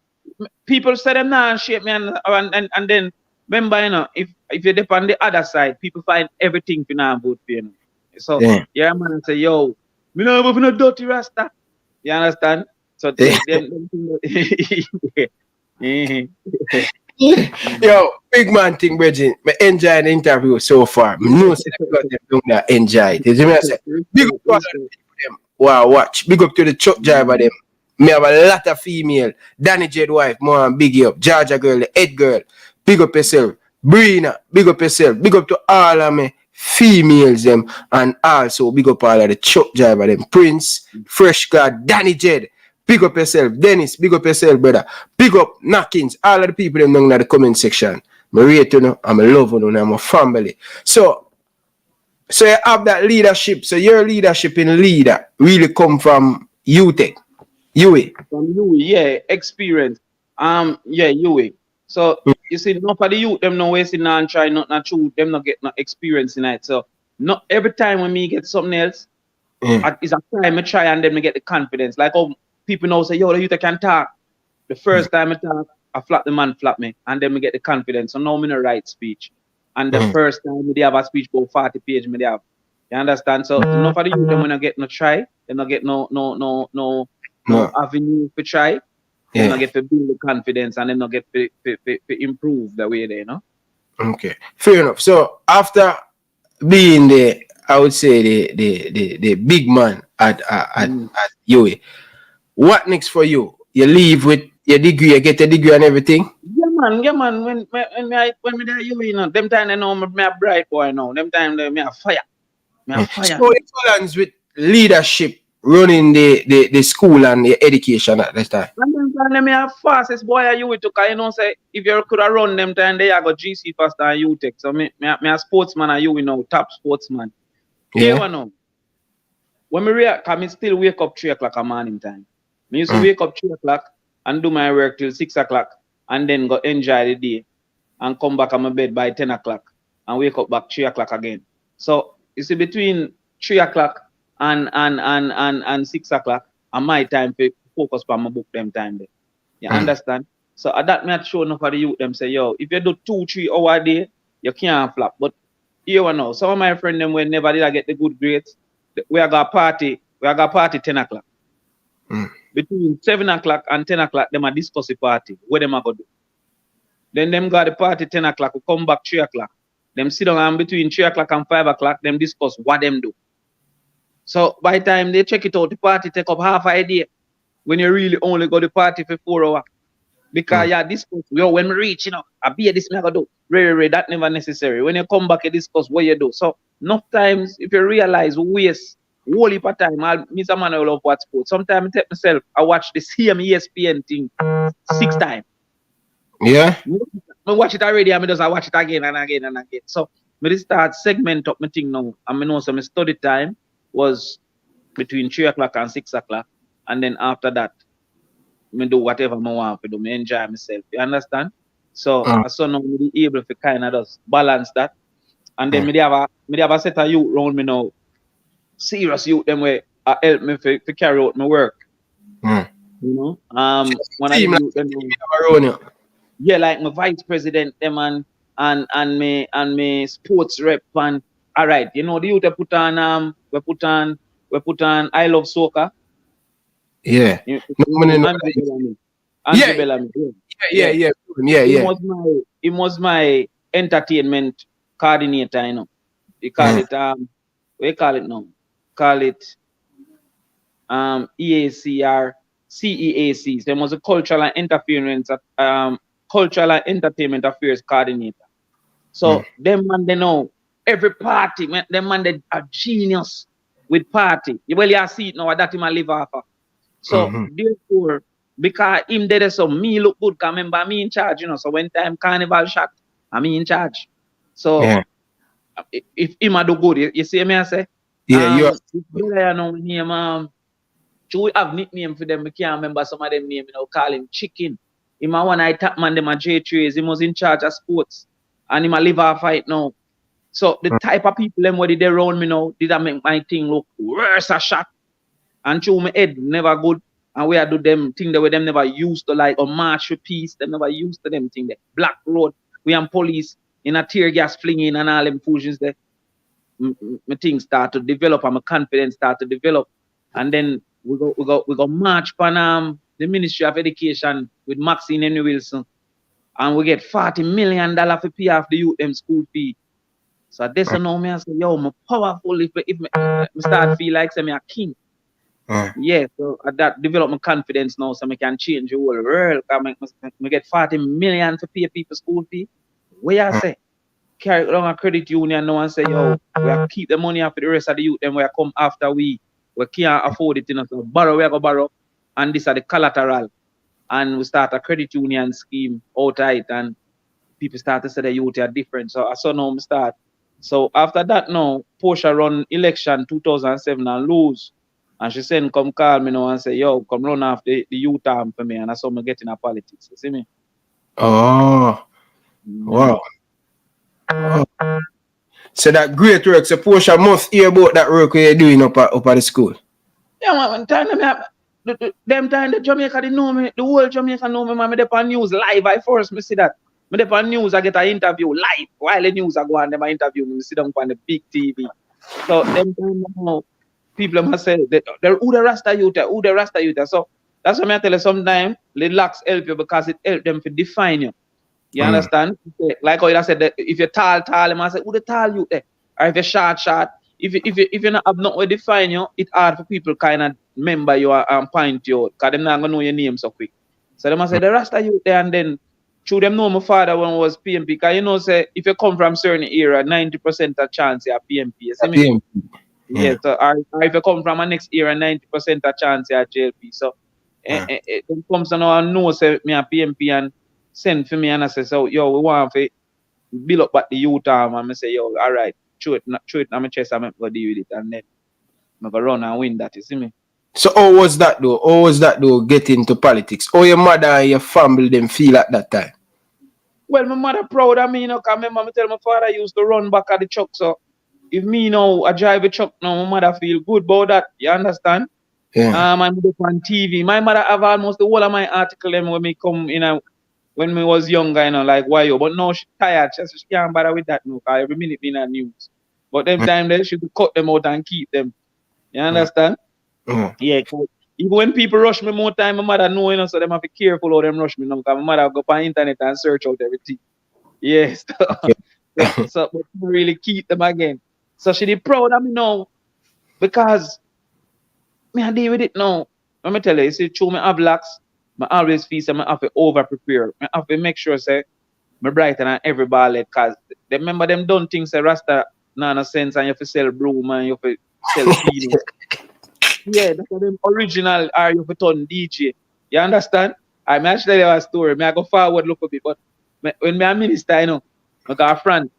people say them now shape me and then remember, you know, if you dip on the other side, people find everything for now vote for you. Know? So yeah, man, say yo, me no have no dirty Rasta. You understand? So Yo, big man thing, Bridget. Me enjoy the interview so far. Me know say the them doing that enjoy it. You see me I say? Big up to all the people them. Wow, watch. Big up to the truck driver them. Me have a lot of female. Danny Jed wife, more big you up. Georgia girl, the head girl. Big up yourself. Brina, big up yourself. Big up to all of me females them. And also big up all of the truck driver them. Prince, Fresh God, Danny Jed. Big up yourself. Dennis, big up yourself, brother. Big up Knockins. All of the people them down in the comment section. I rate you know, I'm a love you know, I'm a family. So you have that leadership. So your leadership in leader really come from UTech. UA. From UA, yeah, experience. Yeah, UA. So you see, not for the youth, them no wasting and try not true, them not get no experience in it. So not every time when me get something else, it's a time I try and then me get the confidence. Like people now say, yo, the youth can talk. The first time I talk, I flap the man flap me, and then me get the confidence. So now me no write speech. And the first time me have a speech go 40 page, me have. You understand? So not for the youth, them when I get no try, they not get no avenue to try. They not get to build the confidence and then not get to improve the way they, you know. Okay, fair enough. So after being the, I would say the big man at UA, what next for you? You leave with your degree, you get a degree and everything? Yeah man. When me there UA, you know, them time they know me a bright boy now. Them time they me a fire. So it balance with leadership, running the school and the education at that time. And them time me a fastest boy at UA to, you know, say if you could have run them time they got GC faster than UTech. So me a sportsman at UA now, top sportsman. Yeah. You know. When me still wake up 3 o'clock a morning time. Me used to wake up 3 o'clock and do my work till 6 o'clock and then go enjoy the day and come back on my bed by 10 o'clock and wake up back 3 o'clock again. So you see between 3 o'clock and 6 o'clock and my time to focus on my book them time there. You understand? So at that me I show enough for the youth them say, yo, if you do 2-3 hours a day, you can't flap. But you know, some of my friends them when never did I get the good grades, we are got party 10 o'clock. Between 7 o'clock and 10 o'clock, them a discuss the party. What them a go do? Then them got the party 10 o'clock, we come back 3 o'clock. Them sit down and between 3 o'clock and 5 o'clock, them discuss what them do. So by the time they check it out, the party take up half a day. When you really only go to the party for 4 hours. Because yeah, discuss, yo, when we reach, you know, I be this me I go do. Really, that never necessary. When you come back, you discuss what you do. So enough times, if you realize we waste whole heap of time, I'll miss a man who love watch sports. Sometimes I take myself, I watch the same ESPN thing 6 times. Yeah. I watch it already, I just I watch it again and again and again. So I just start segment up my thing now. And I know so my study time was between 3 o'clock and 6 o'clock. And then after that, I do whatever I want to do. I enjoy myself. You understand? So I saw now I be able to kind of just balance that. And then I have a set of youth around me now. Serious youth them way help me to carry out my work. You know? When I do them, yeah, like my vice president them and me sports rep and all right, you know the youth we put on I Love Soccer. Yeah. Yeah. He was my entertainment coordinator, you know. We call it we call it now. Call it EACR, CEAC. There was a cultural and entertainment affairs coordinator. So them man they know every party, them man they are genius with party. Well, you see it now that him a live off. So therefore, because him did some me look good, because remember me in charge, you know. So when time carnival shot, I'm in charge. So if him a do good, you see me I say? Yeah, you know name we have nickname for them. I can't remember some of them name, you know, call him Chicken. Him a one I top man them a J3s, he was in charge of sports. And him a live off fight now. So the type of people them what did they around me now, did I make my thing look worse a shot. And through my head never good. And we do them thing that we them never used to like or march for peace. Them never used to them thing there. Black road. We and police in a tear gas flinging and all them foolishness there. My things start to develop and my confidence start to develop. And then we go march on the Ministry of Education with Maxine Henry Wilson. and we get $40 million for pay off the youth them school fee. So this know me, I say, yo, I'm powerful if I start feel like I'm a king. Yeah, so that develop my confidence now, so I can change the whole world. I get 40 million for pay people school fee. Where I say, carry it along a credit union now and say, yo, we have to keep the money after the rest of the youth, then we come after we can't afford it, you know, so borrow, we go borrow, and this are the collateral. And we start a credit union scheme outright, and people start to say the youth are different. So I saw now we start. So after that now, Portia run election 2007 and lose. And she said, come call me now and say, yo, come run off the youth arm for me. And I saw me getting a politics. You see me? Oh, wow. So that great work, so Portia must hear about that work you're doing up at the school. Yeah, man, them time the Jamaica they know me, the whole Jamaica know me, man. Me dey on news live. I first me see that. Me dey on news, I get an interview live. While the news I go on, them I interview me, sit down on the big TV. So them time now, people must say who the Rasta youth, who the Rasta youth. So that's why I tell you sometimes the locks help you because it help them to define you. You understand? Like how you said that if you're tall, I must say, who the tall youth there? Or if you're short, if you not have not what define you, it's hard for people kind of remember you and point you out because they're not gonna know your name so quick. So they must say the Rasta youth there, and then through them know my father when I was PMP. Because you know, say if you come from certain era, 90% of chance you're PMP. You see me? PMP. Yeah. So or if you come from a next era, 90% of chance you're JLP. So it comes to now and know say me a PMP and send for me and I say, so yo, we want to build up at the youth arm, and I say, yo, all right, throw it on my chest, I'm going to deal with it, and then I'm going to run and win that, you see me? So how was that though, get into politics? How your mother and your family them feel at that time? Well, my mother proud of me, you know, because remember me tell my father used to run back at the truck, so if me now, I drive a truck now, my mother feel good about that, you understand? Yeah. I'm on TV. My mother have almost the whole of my article them when me come in when we was younger, you know, like why you, but now she tired, she can't bother with that now, because every minute be in the news. But them time there, she could cut them out and keep them. You understand? Yeah, even when people rush me more time, my mother know, you know, so them have to be careful how them rush me now, because my mother go on internet and search out everything. Yes. So but really keep them again. So she did proud of me now, because me I deal with it now. Let me tell you, see, through me have locks, I always feel say I have to over prepare. I have to make sure say me brighter than every ballet, because remember them done things say Rasta no sense and you have to sell broom and you have to sell peanuts. Yeah, that's them original are you have to turn DJ. You understand? I may actually tell you a story. I go forward look a bit, but when me a minister, you know, I got a friend.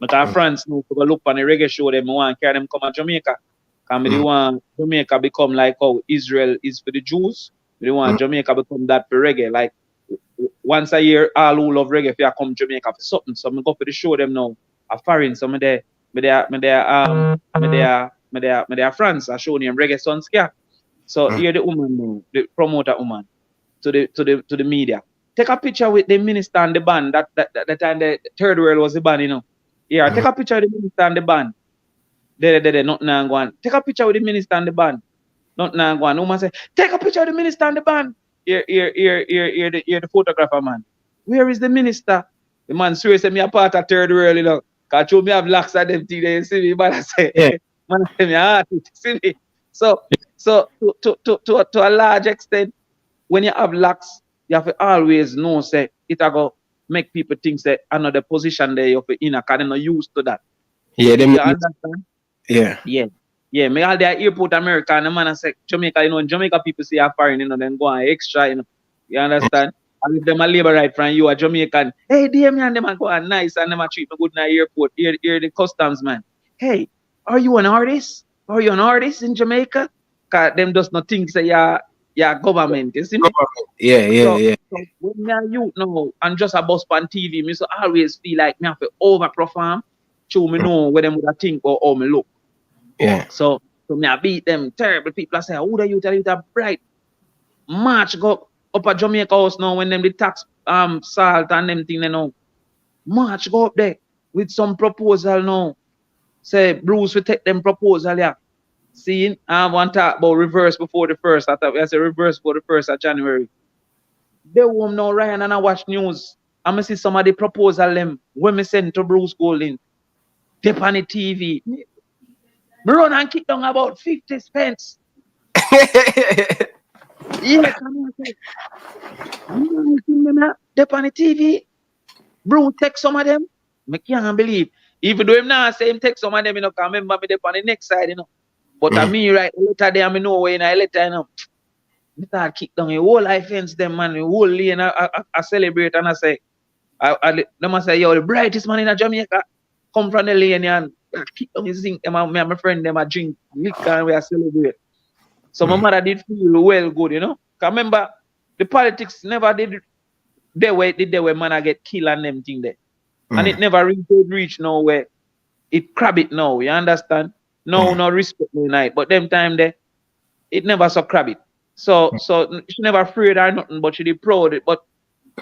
I got friends who go look on the reggae show them, I want to carry them come to Jamaica. Because they want Jamaica become like how Israel is for the Jews. They want Jamaica become that for reggae. Like once a year, all who love reggae, if you come to Jamaica for something. So I go for the show them now. A foreign, so me there friends are showing them reggae sons scare. So here the woman now, the promoter woman, to the media. Take a picture with the minister and the band. That time the third world was the band, you know. Yeah, take a picture with the minister and the band. There, nothing going on. Take a picture with the minister and the band. Nothing going on. Woman say, take a picture of the minister and the band. Here, the photographer, man. Where is the minister? The man seriously me a part of third world, you know. Cause show me have locks at them things, you see me, but I say, man, I say me heart, see me. So to a large extent, when you have locks, you have to always know, say, it go make people think say another position there you have to in, cause they're not used to that. Yeah, you understand? Yeah. Me all there airport America and the man I say Jamaica, you know, in Jamaica people say you're foreign, you know, then go on extra, you know. You understand? And if them a labor right from you, a Jamaican, hey Damian, them a go on nice and them a treat me good in the airport. Here the customs man. Hey, are you an artist? Are you an artist in Jamaica? Cause them does not think say you're government, you see me? Yeah. So when me and you know and just a bus on TV, me so always feel like me have to over perform. So me know where them would think or how me look. Yeah. So me I beat them terrible people. I say, who the youth are bright? March go up at Jamaica house now when them the tax salt and them thing, you know. March go up there with some proposal now. Say Bruce will take them proposal, yeah. See, I want to talk about reverse before the first. I thought I said reverse for the 1st of January. They won't know Ryan and I watch news. I'm see some of the proposal them when me send to Bruce Golding, tip on the TV. Me run and kick down about 50 pence. Yeah, come on. Tip on the TV. Bruce take some of them. I can't believe. Even though him now say him take some of them, you know, can remember me on the next side, you know. But I mean, right, later there, I know where in a letter, you know. I start kick down the whole life fence them, man, the whole lane. I celebrate and I say, them I say, yo, the brightest man in Jamaica come from the lane and kick down his zinc. Me and my friend, them I drink liquor and we are celebrate. So my mother did feel well good, you know. Cause remember, the politics never did the way man I get killed and them thing there. And it never reach nowhere. It crab it now, you understand? No respect no night. But them time there, it never so crab it. So she never afraid or nothing, but she did proud it. But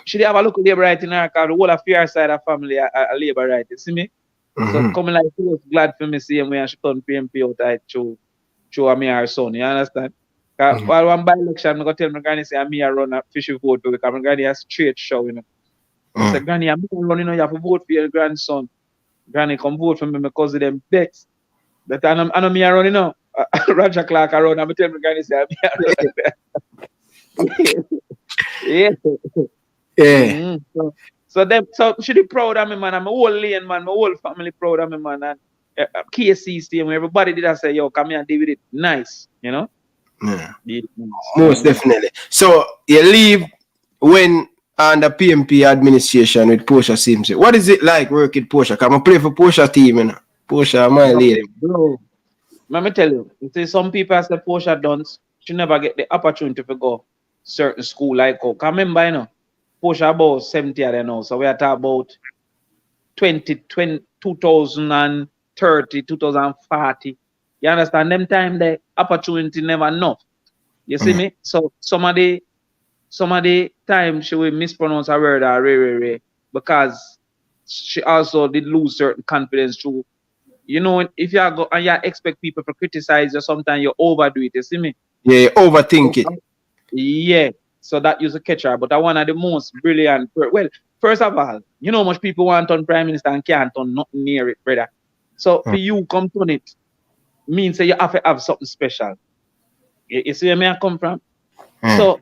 she did have a look at labor right in her car, the whole of fair side of family a labor right. You see me? So coming like she was glad for me see him when she turned PMP out I show me her son, you understand? While one by election, I'm gonna tell my granny say me I run a fishy vote because my granny has straight show, you know. I said, Granny, I'm running, you have to vote for your grandson. Granny, come vote for me because of them bets. But I know me I run, you know. Roger Clark around, I'm telling my granny say, yeah. Yeah. So she be proud of me, man. I'm a whole lane, man. My whole family proud of me, man. And KC team, everybody did I say, yo, come here and deal with it. Nice, you know? Yeah. Most definitely. So you leave when under PMP administration with Portia Simpson. What is it like working Portia? Because I play for Portia team, you know. Portia, my lady. Bro, let me tell you, see, some people say Portia don't, she never get the opportunity to go certain school like her. Because remember, you know, Portia about 70 there now. So we are talking about 2030, 2040. You understand? Them time the opportunity never enough. You see me? So some of the time she will mispronounce a word or re because she also did lose certain confidence through. You know, if you go and you expect people to criticize you, sometimes you overdo it. You see me? Yeah, you overthink it. Yeah. So that used to catch her. But I one of the most brilliant. Well, first of all, you know how much people want on Prime Minister and can't turn nothing near it, brother. So for you come to it, means that you have to have something special. You see where I come from? So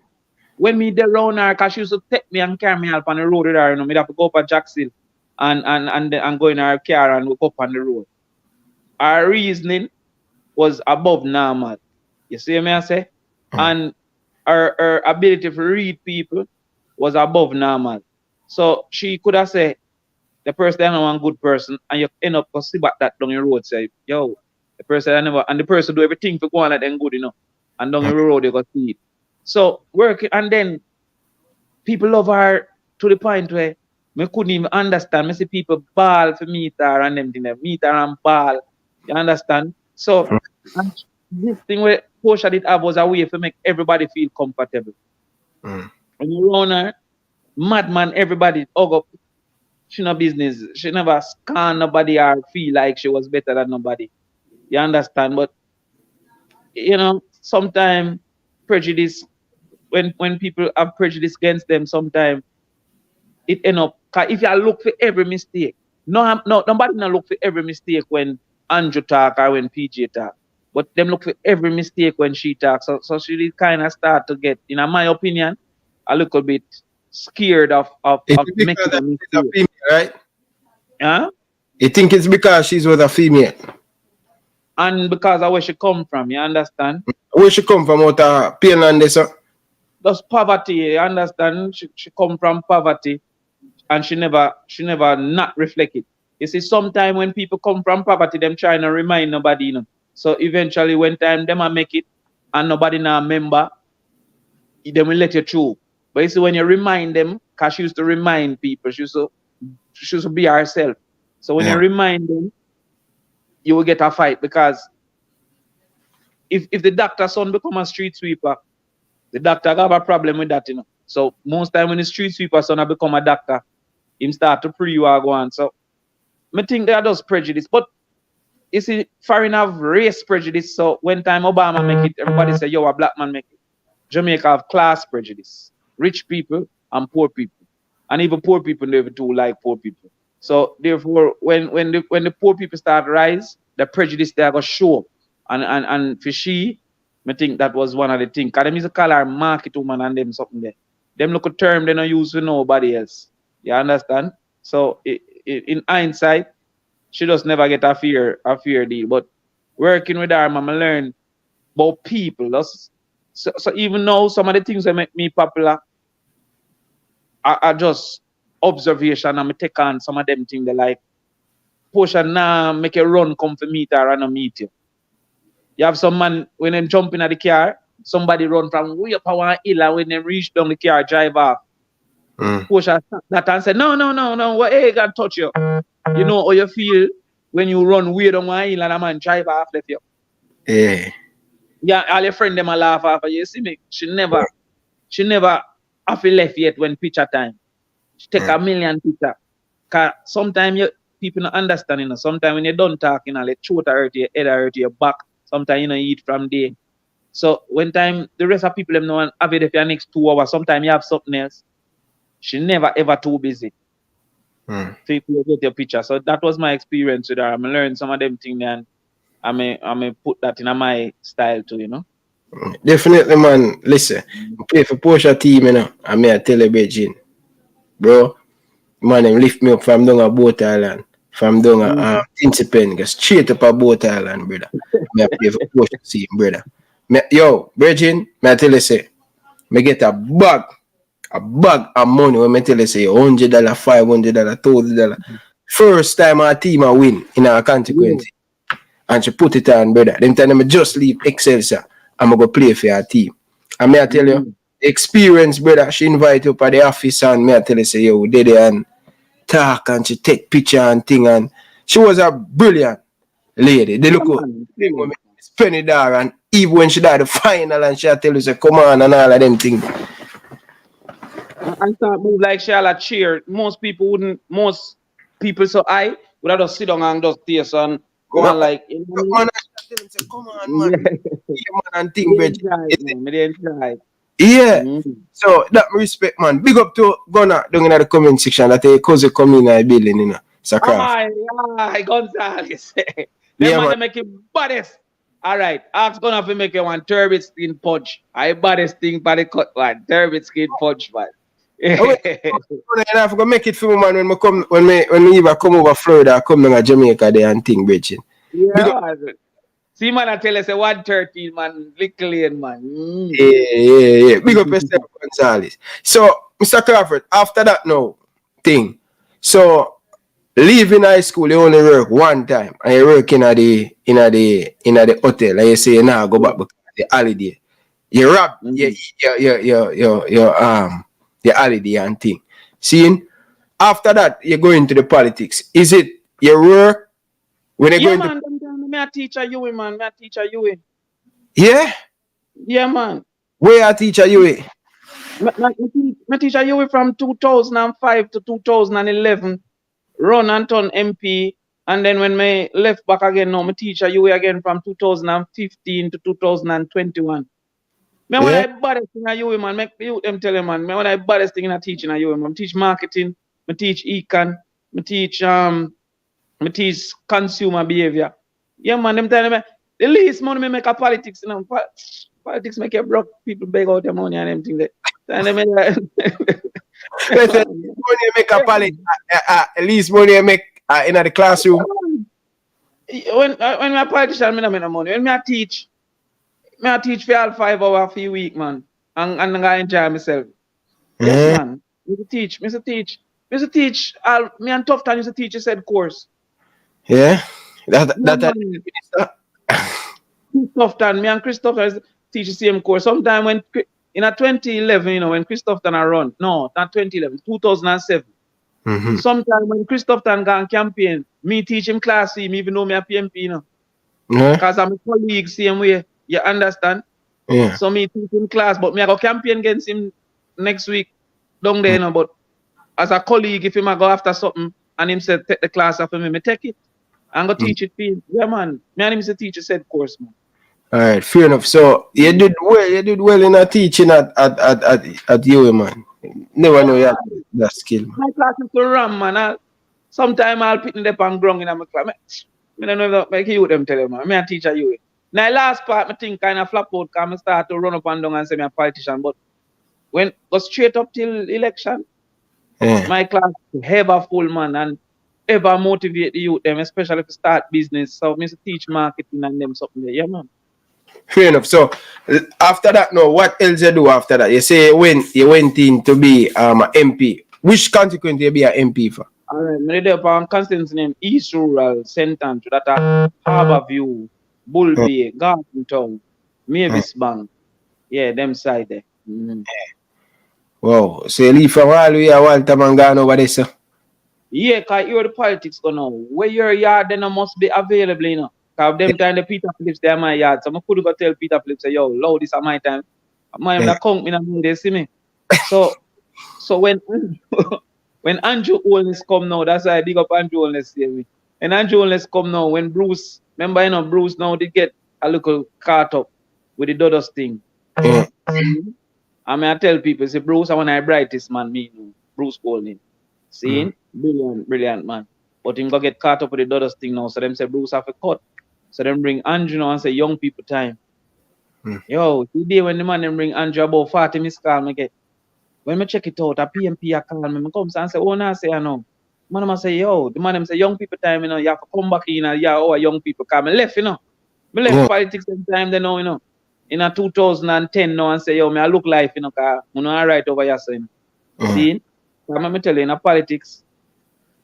when me there around her, because she used to take me and carry me up on the road with her, you know, me have to go up at Jackson and go in her car and walk up on the road. Her reasoning was above normal. You see what I say? And her ability to read people was above normal. So she could have said, the person I know one good person, and you end up to see back that down the road, say, yo, the person I never, and the person do everything for going like them good, you know. And down the road they got see it. So work, and then people love her to the point where me couldn't even understand. Me see people ball for meet her and them thing, meet her and ball. You understand? So and this thing where Portia did have was a way to make everybody feel comfortable. When you run her, madman, everybody hug up. She no business. She never scan nobody or feel like she was better than nobody. You understand? But you know, sometimes prejudice, when people have prejudice against them, sometimes it end up. If you look for every mistake, nobody not look for every mistake when Andrew talk or when PJ talk, but them look for every mistake when she talks. So she did kind of start to get, in my opinion, a little bit scared of making a mistake. Female, right? Huh? You think it's because she's with a female? And because of where she come from, you understand? Where she come from, out of pain and this? That's poverty, you understand? She come from poverty, and she never not reflect it. You see, sometimes when people come from poverty, them trying to remind nobody, you know. So eventually, when time them a make it, and nobody now remember, they will let you through. But you see, when you remind them, because she used to remind people, she used to be herself. So when you remind them, you will get a fight, because if the doctor's son become a street sweeper, the doctor have a problem with that, you know. So most time when the street sweeper son become a doctor, him start to pre you or go on. So I think that does prejudice. But you see, foreign have race prejudice. So when time Obama make it, everybody say, yo, a black man make it. Jamaica have class prejudice. Rich people and poor people. And even poor people never do like poor people. So therefore, when the poor people start rise, the prejudice they are gonna show up. And for she, I think that was one of the things. Cause them used to call her market woman and them something there. Them look a term they don't use for nobody else. You understand? So in hindsight, she just never get a fair deal. But working with her, I learn about people. So even though some of the things that make me popular are just observation, and I take on some of them things they like. Portia now make a run come for meet her and I meet you. You have some man when they jump in the car, somebody run from way up one hill, and when they reach down the car, drive off. Portia that and said, no, what hey, God touch you. You know how you feel when you run way down one hill and a man drive off left you. Yeah, all your friends them a laugh after you see me. She never have left yet when picture time. She take a million picture. Cause sometimes people not understand, you know. Sometimes when you done talking, you know, like throat hurt your head hurt your back. Sometimes you know you eat from there. So when time the rest of people them know and have it for your next 2 hours, sometimes you have something else. She never ever too busy. To get your picture. So that was my experience with her. I learned some of them things and I may put that in my style too, you know. Definitely, man. Listen, I play for Portia team, you know. I may tell you, Beijing, bro. Man, them lift me up from down a boat island, from down a Tinsipen, go straight up a boat island, brother. Me play for Portia team, brother. Yo, Beijing, I tell you, say, me get a bag of money when me tell you, say, $100, $500, $1,000. First time our team a win in our constituency. And she put it on, brother. Them time I just leave Excelsior. I'm going to go play for her team. And I tell you, experience, brother, she invite you up at the office and I tell you, say, yo, we did it and talk and she take picture and thing. And she was a brilliant lady. They look up, spend it there. And even when she died the final and she tell you, say, come on and all of them things. And start move like Charlotte cheer. Most people so I would have just sit down and just tears and go on like come on, man. Yeah, man, and think, yeah. So that respect, man. Big up to Gunnar down in the comment section that they cause come in the building, you know. It's a craft. Gonzalez. They make it baddest. All right, ask Gunnar to make you one turbid skin punch. I baddest thing by the cut one. Turbid skin punch, man. I have to make it for me, man, when we even come over Florida, come down to Jamaica there and thing, Bridget. Yeah. See, man, I tell you, say 113, man, little lane, man. Yeah. Big up yourself, Gonzalez. So, Mr. Crawford, after that now, thing. So, leaving high school, you only work one time, and you work in the hotel, and you say you now go back because the holiday. You rap, your holiday and thing. See, after that, you go into the politics. Is it your work? When you go into... Me a teacher you, man. Me a teacher you. Yeah? Yeah, man. Where a teacher you? Me teacher you from 2005 to 2011. Run and turn MP. And then when me left back again now, me teacher you again from 2015 to 2021. Me when I baddest thing at you, man. Make you them tell you, man. Me when I baddest thing in a teaching at you, man. I teach marketing. I teach econ. I teach consumer behavior. Yeah, man, them telling me the least money me make a politics, you know. Politics make you broke people beg out their money and them things. Money you make a politics, at least money you make in the classroom. When I'm a politician, I don't make no money. When I teach for all 5 hours for a week, man, and I enjoy myself. Yes, man. Me teach. Me and Tough Time used to teach a said course. Yeah. Christoph Tan, me and Christoph teach the same course. Sometime when in 2011, you know, when Christoph Tan run, no, not 2011, 2007. Sometime when Christoph Tan gone campaign, me teach him class, him even though me a PMP, you know. Because I'm a colleague, same way. You understand? Yeah. So me teach him class, but me I go campaign against him next week down there, you know. But as a colleague, if him I go after something and him said take the class off of me take it. I'm going to teach it for you. Yeah, man. Me and him is a teacher said course, man. All right, fair enough. So you did well in a teaching at you, man. Never know you have that skill, man. My class is to ram, man. Sometimes I'll put in the pan ground in my class. I don't know if make you them tell you, man. Me a teacher you. Now last part, I think kind of flap out because I start to run up and down and say me a politician. But when go straight up till election, Yeah. my class ever full, man, and ever motivate the youth them, especially if you start business. So me to teach marketing and them something there. Yeah, man. Fair enough. So after that, now what else you do after that? You say you went in to be a MP. Which constituency you be a MP for? All right, me there upon constituency name East Rural, Sentan, that are Harbour View, Bull Bay, Garden Town, Mavis Bank. Yeah, them side there. Mm-hmm. Wow. So you leave from all the way a Walter man gone over there, sir? Yeah, because you're the politics go now. Where your yard then must be available, you know. Because them time the Peter Phillips, they're my yard. So I could go tell Peter Phillips, say, yo, Lord, this is my time. My Yeah. count me and they see me. So when when Andrew Holness come now, that's why I big up Andrew Holness here. When Andrew Holness come now, when Bruce, remember, you know, Bruce now they get a little caught up with the Dodos thing. Yeah. I mean, I tell people, say, Bruce, I want the brightest man, me, you know, Bruce Holness. See? Brilliant, man. But him go get caught up with the Dodos thing now. So them say Bruce have a cut. So them bring Andrew now and say young people time. Yo, today when the man them bring Andrew about 40 missed call me get. When me check it out, a PMP a call me. Me come and say, oh no, I say I know. Man them say, yo, the man them say young people time, you know, you have to come back in and yeah, oh young people come. Me left, you know. Me left politics some time then now, you know. In a 2010 now and say, yo, me I look life, you know, cause you know alright over here, so you know. See? I'm tell you in a politics,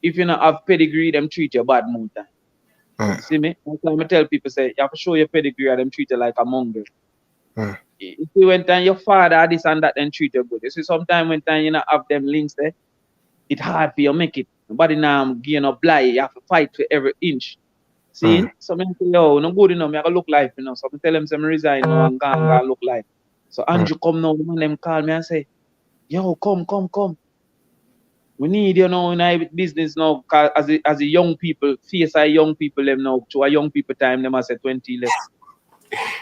if you not have pedigree, them treat you bad more time. See me? That's why I tell people say you have to show your pedigree and them treat you like a mongrel. If you went and your father this and that, then treat you good. You see, sometimes when time you not have them links there, it's hard for you make it. Nobody now gain up lie, you have to fight for every inch. See? So I say, yo, no good enough, I gotta look life, you know. So I tell them some resign now and go look life. So Andrew come now, the man them call me and say, yo, come. We need, you know, in our business now, cause as a young people, face our young people them now, to our young people time, them as a 20 less.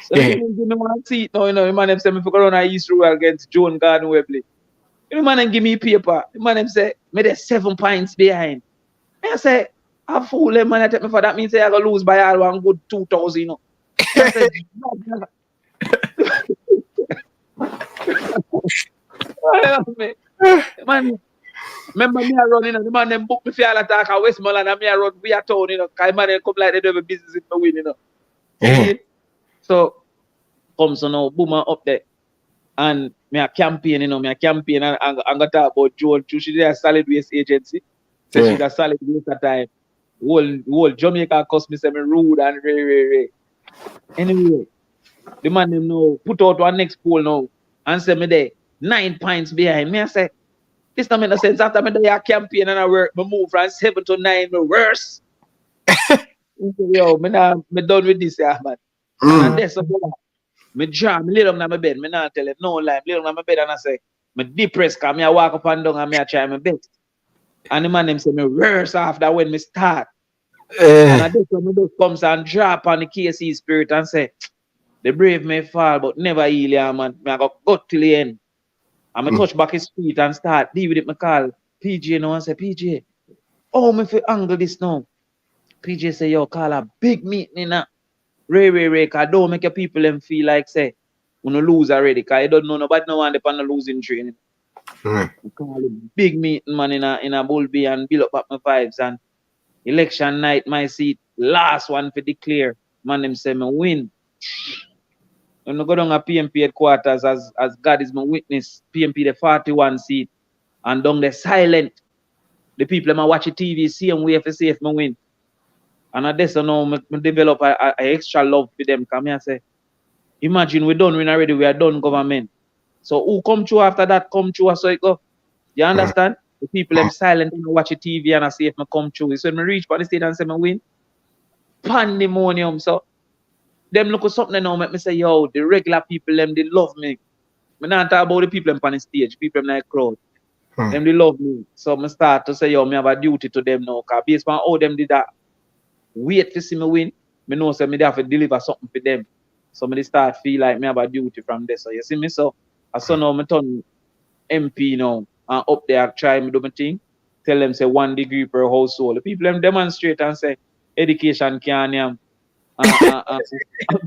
So you know, one seat now, you know, the man them say, me for go run East Rural against Joan Garden Webley. You know, man them give me paper. The man them say, me there 7 points behind. I say, I fool them, man, I take me for that means say I go lose by all one good 2,000, you know. I say, man, remember me a run, you know, the man them book me for all attack at Westmoreland and me a run we a town, you know, because man them come like they do have a business in the win, you know. So come so now, Boomer up there. And me a campaign, you know, and got talk about Joan. She did a solid waste agency. So she's a solid waste at time. Whole Jamaica cost me some rude and very. Anyway, the man them now put out one next poll now and say me there 9 points behind me. I say, this don't make no sense. After me there a campaign and I work, me move from 7 to 9, me worse. Yo, me done with this, yeah, man. And that's about me jam, me lay down on my bed, me not tell it no lie. Me lay down on my bed and I say, me depressed because me I walk up and down and me I try my best. And the man them say me worse after when me start. And I just comes and drop on the KC spirit and say, the brave may fall, but never heal ya, man. Me I go till the end. And me touch back his feet and start deal with it. Me call PJ now and say, PJ, oh, me fi angle this now. PJ say, yo, call a big meeting now. Ray, cause don't make your people them feel like say, we no lose already, cause you don't know nobody no want on the losing train. Call a big meeting, man, in a Bull Bay and build up my vibes. And election night, my seat, last one for declare. Man, them say me win. When I go down a PMP headquarters, as God is my witness, PMP the 41 seat, and down there silent. The people them watch the TV, see and wait for say if me win. And at this, you know, I develop a extra love for them. Come here and say, imagine we done win already, we are done government. So who come through after that, come through, so it go. You understand? The people them silent, you know, watch the TV and I see if I come through. So when I reach for the state and say I win, pandemonium. So them look at something now, make me say, yo, the regular people them, they love me. I not talk about the people them on the stage, people them like crowd. Them they love me. So I start to say, yo, me have a duty to them now. Because based on how them did that, wait to see me win, me know say me have to deliver something for them. So me start feel like me have a duty from this. So you see me, so I saw now me turn MP now, and up there try me do my thing. Tell them say 1 degree per household. The people them demonstrate and say education can't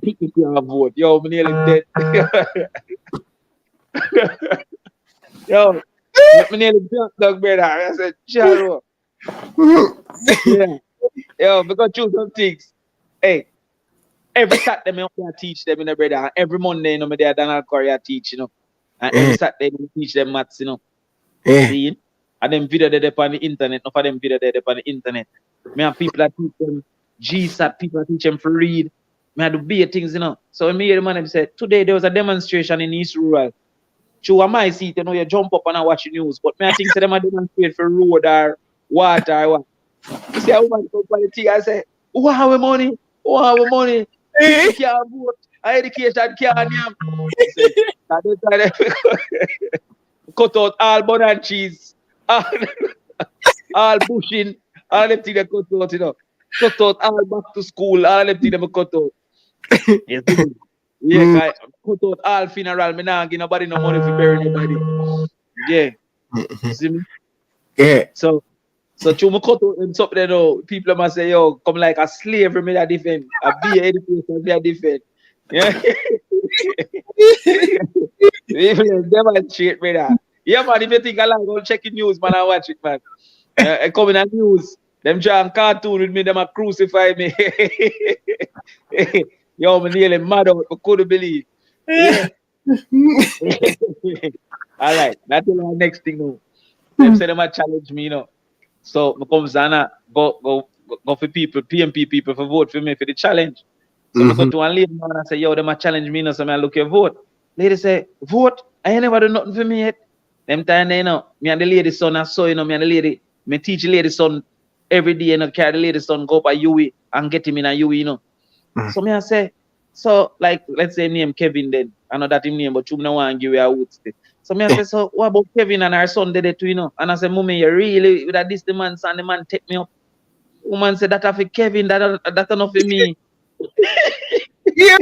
people can't vote. Yo, me nearly dead. Yo, me nearly drunk, dog, brother. I said, Charo. Yeah. Yo, because choose some things. Hey, every Saturday me I teach them, you know, brother. And every Monday, you know, me there Donald Corey I teach, you know. And every Saturday me teach them maths, you know. See? And them video they on the internet, not for them video they on the internet. Me have people that teach them GSAT, people that teach them for read. Me have to be things, you know. So when me hear the man said, today there was a demonstration in East Rural. True, I might see it, you know, you jump up and I watch the news. But me I think say them a demonstrate for road or water or what. You see a woman come for the tea, I say, who have money? Who have money? You can't vote. Education can't name. Cut out all bun and cheese, all bushing, all them things they cut out, you know. Cut out all back to school, all them things they cut out. Yes, yeah, guy, cut out all funeral. Me nah give nobody no money for bury nobody. Yeah, you see me? Yeah. So to me cut out and something there, know, people must say, yo, come like a slavery, me that defend. A be education, me that defend. Yeah. People demonstrate, brother. Yeah, man, if you think I like, go check the news, man, I watch it, man. I come in the news, them drawing cartoon with me, them a crucify me. Yo, me nearly mad out, I couldn't believe. Yeah. All right, that's the next thing now. Them say them a challenge me, you know. So I come Zana, go for people, PMP people for vote for me for the challenge. So I go to one lady man and say, yo, them a challenge me, you know, so I look your vote. Lady say, vote? I ain't never do nothing for me yet. Them time, you know, me and the lady son, I saw, you know, me and the lady, me teach the lady son every day, you know, carry the lady son, go by UE and get him in a UE, you know. So me I say, so like, let's say name Kevin then. I know that him name, but you don't want to give you a wood stick. So me I say, so what about Kevin and our son did it too, you know? And I say, mommy, you really, that this the man son, the man take me up. Woman said that for Kevin, that enough for me. Yeah.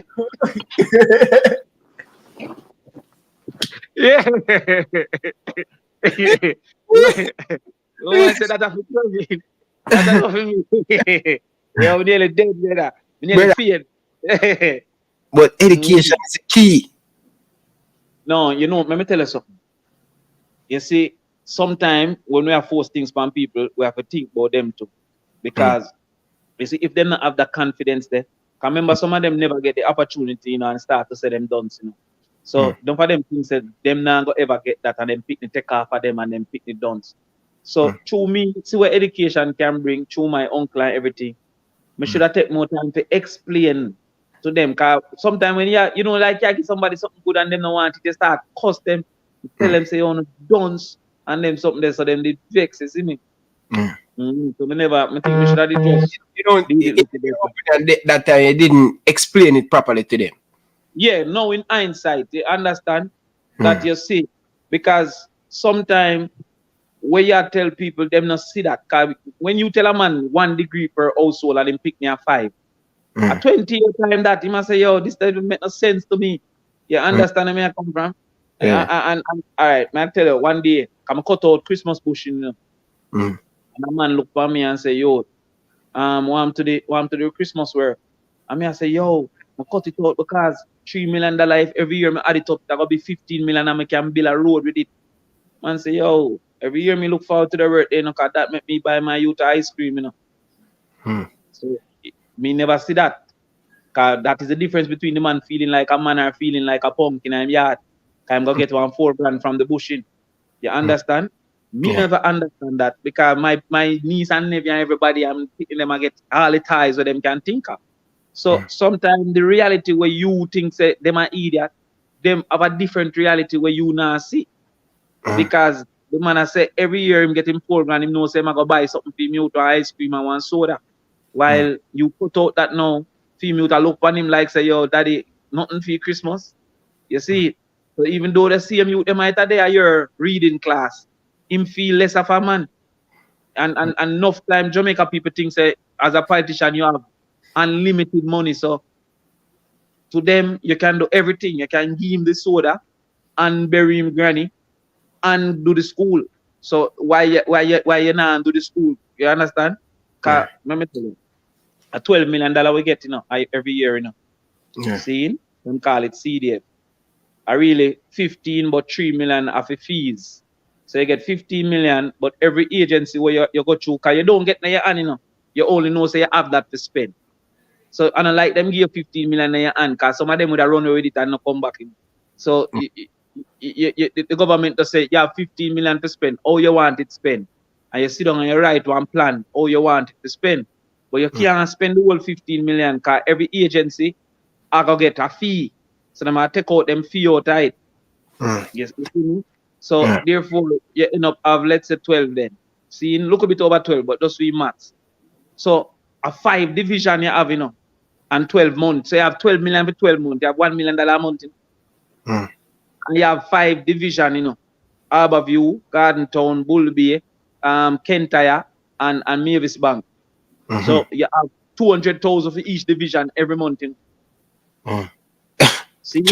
Yeah. Woman said that for Kevin. That's enough for me. Yeah, I'm nearly dead, brother. I'm nearly feared. But education is the key. No, you know, let me tell you something. You see, sometimes when we have forced things from people, we have to think about them too. Because, you see, if they don't have that confidence there, I remember some of them never get the opportunity, you know, and start to say them done, you know. So, don't for them things that them not go ever get that and then pick the take off of them and then pick the dons. So, through me, see what education can bring, through my uncle and everything, I should have take more time to explain to them. Because sometimes when you know, like you give somebody something good and them don't want it, they start cuss them, tell them say, oh, no, dons, and them something there, so them they vex, you see me? So I think we should have just, you know, that time you didn't explain it properly to them. Yeah, no, in hindsight, you understand that you see, because sometimes when you tell people, them not see that. When you tell a man 1 degree per household and him pick me a 5, at 20-year time that he must say, yo, this doesn't make no sense to me. You understand where I come from? Yeah. And all right, man, I tell you, one day, I'm cut out Christmas bush, you know. And a man look for me and say, yo, want to do Christmas work. And me I say, yo, I cut it out because $3 million every year, I add it up, that will be 15 million and I can build a road with it. Man say, yo, every year me look forward to the birthday, you know, because that make me buy my youth ice cream, you know. So me never see that. Because that is the difference between the man feeling like a man or feeling like a pumpkin in yard. I'm going to get 1 4 grand from the bushing. You understand? Me never understand that because my niece and nephew and everybody, I'm thinking them I get all the ties where them can think of. So sometimes the reality where you think say them are idiot, them have a different reality where you now see. Because the man I say every year him getting 4 grand, him know say I'm going to buy something for me to ice cream and 1 soda. While you put out that now, female to look on him like say, yo, daddy, nothing for Christmas. You see? So even though the same youth, they might have their year reading class, him feel less of a man. And enough time Jamaica people think say as a politician you have unlimited money. So to them you can do everything. You can give him the soda and bury him granny and do the school. So why you not do the school? You understand? Cause let me tell you, a $12 million we get, every year, See? Them call it CDF. I really 15 but 3 million of the fees. So you get 15 million, but every agency where you go through, cause you don't get in your hand, you only know say you have that to spend. So I don't like them give you 15 million in your hand, cause some of them would have run away with it and not come back in. So the government does say you have 15 million to spend, how you want it spent. And you sit down and you write one plan, how you want it to spend. But you can't spend the whole 15 million, cause every agency I go get a fee. So they might take out them fee out of it. Yes, you see me? So therefore you end up have, let's say, 12 then. See, look a bit over 12, but just we maths. So a 5 division you have, and 12 months. So you have 12 million for 12 months. You have $1 million a month. And you have 5 division, Harborview, Garden Town, Bull Bay, Kentire, and Mavis Bank. So you have 200,000 for each division every month. See?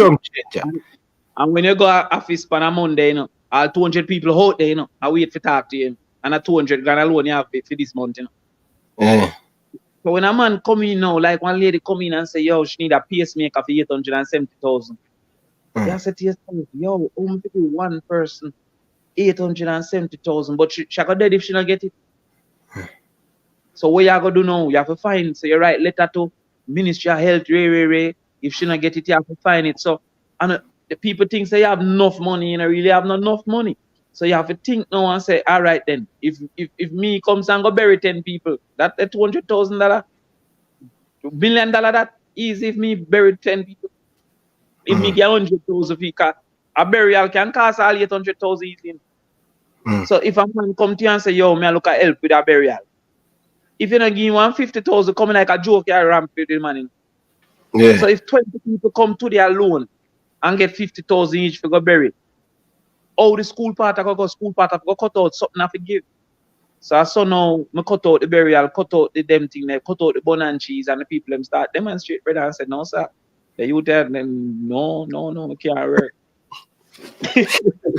And when you go to office on a Monday, all 200 people out there, I wait for talk to you. And a 200 grand alone you have for this month, So when a man come in now, like one lady come in and say, yo, she need a pacemaker for 870,000. You say to yourself, yo, only one person, 870,000, but she got dead if she not get it. So what you have to do now? You have to find, so you write letter to Ministry of Health, if she not get it, you have to find it. So, and the people think say you have enough money, really have not enough money. So you have to think now and say, all right then, if me comes and go bury 10 people, that $200,000, $1 million, that easy if me bury 10 people. If me get 100,000 because a burial can cost all 800,000 easy. So if a man come to you and say, yo, me I look at help with a burial. If you not give 150,000, coming like a joke, you ramp with the money. So if 20 people come to their loan and get 50,000 each for go bury, the school part I go school part I go cut out something I forgive. So I saw now I cut out the burial, cut out the them thing, cut out the bun and cheese, and the people them start demonstrate, brother, and said, no, sir. The youth tell them, no, I can't work.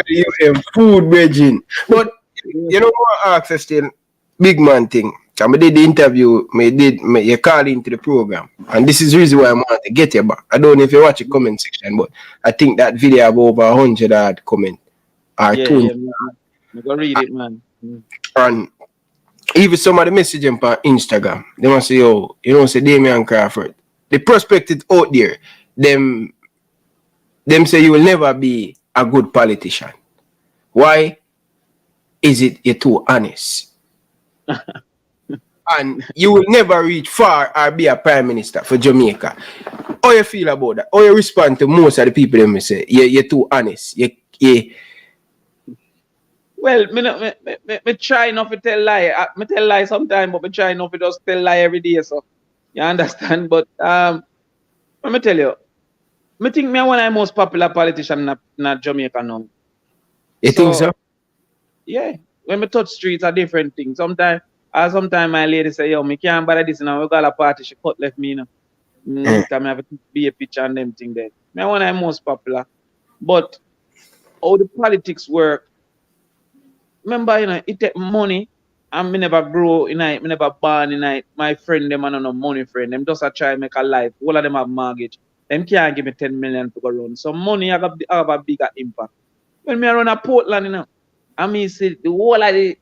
You have food, Virgin. But you know what I ask still big man thing. I did the interview, you call into the program. And this is the reason why I want to get you back. I don't know if you watch the comment section, but I think that video have over 100 odd comment. I'm gonna read it, man. And even some of the messaging on Instagram, they must say, oh, say Damion Crawford. The prospective out there, them say you will never be a good politician. Why is it you're too honest? And you will never reach far or be a prime minister for Jamaica. How you feel about that? How you respond to most of the people that say you're too honest? Well, me try not to tell lie. Me tell lie sometimes, but me try not to just tell lie every day. So you understand? But let me tell you, me think me one of the most popular politician in Jamaica now. You think so? Yeah. When me touch streets are different things. Sometimes my lady say, yo, me can't bother this now. We got a party, she cut left me, Next time I have to be a picture and them thing there. Me one of the most popular. But how the politics work, remember, it take money, and me never grow in it, me never born in it. My friend, them are no money friend. Them just a try to make a life. All of them have mortgage. Them can't give me 10 million to go run. So money have a bigger impact. When me run a Portland, I mean, see the whole of the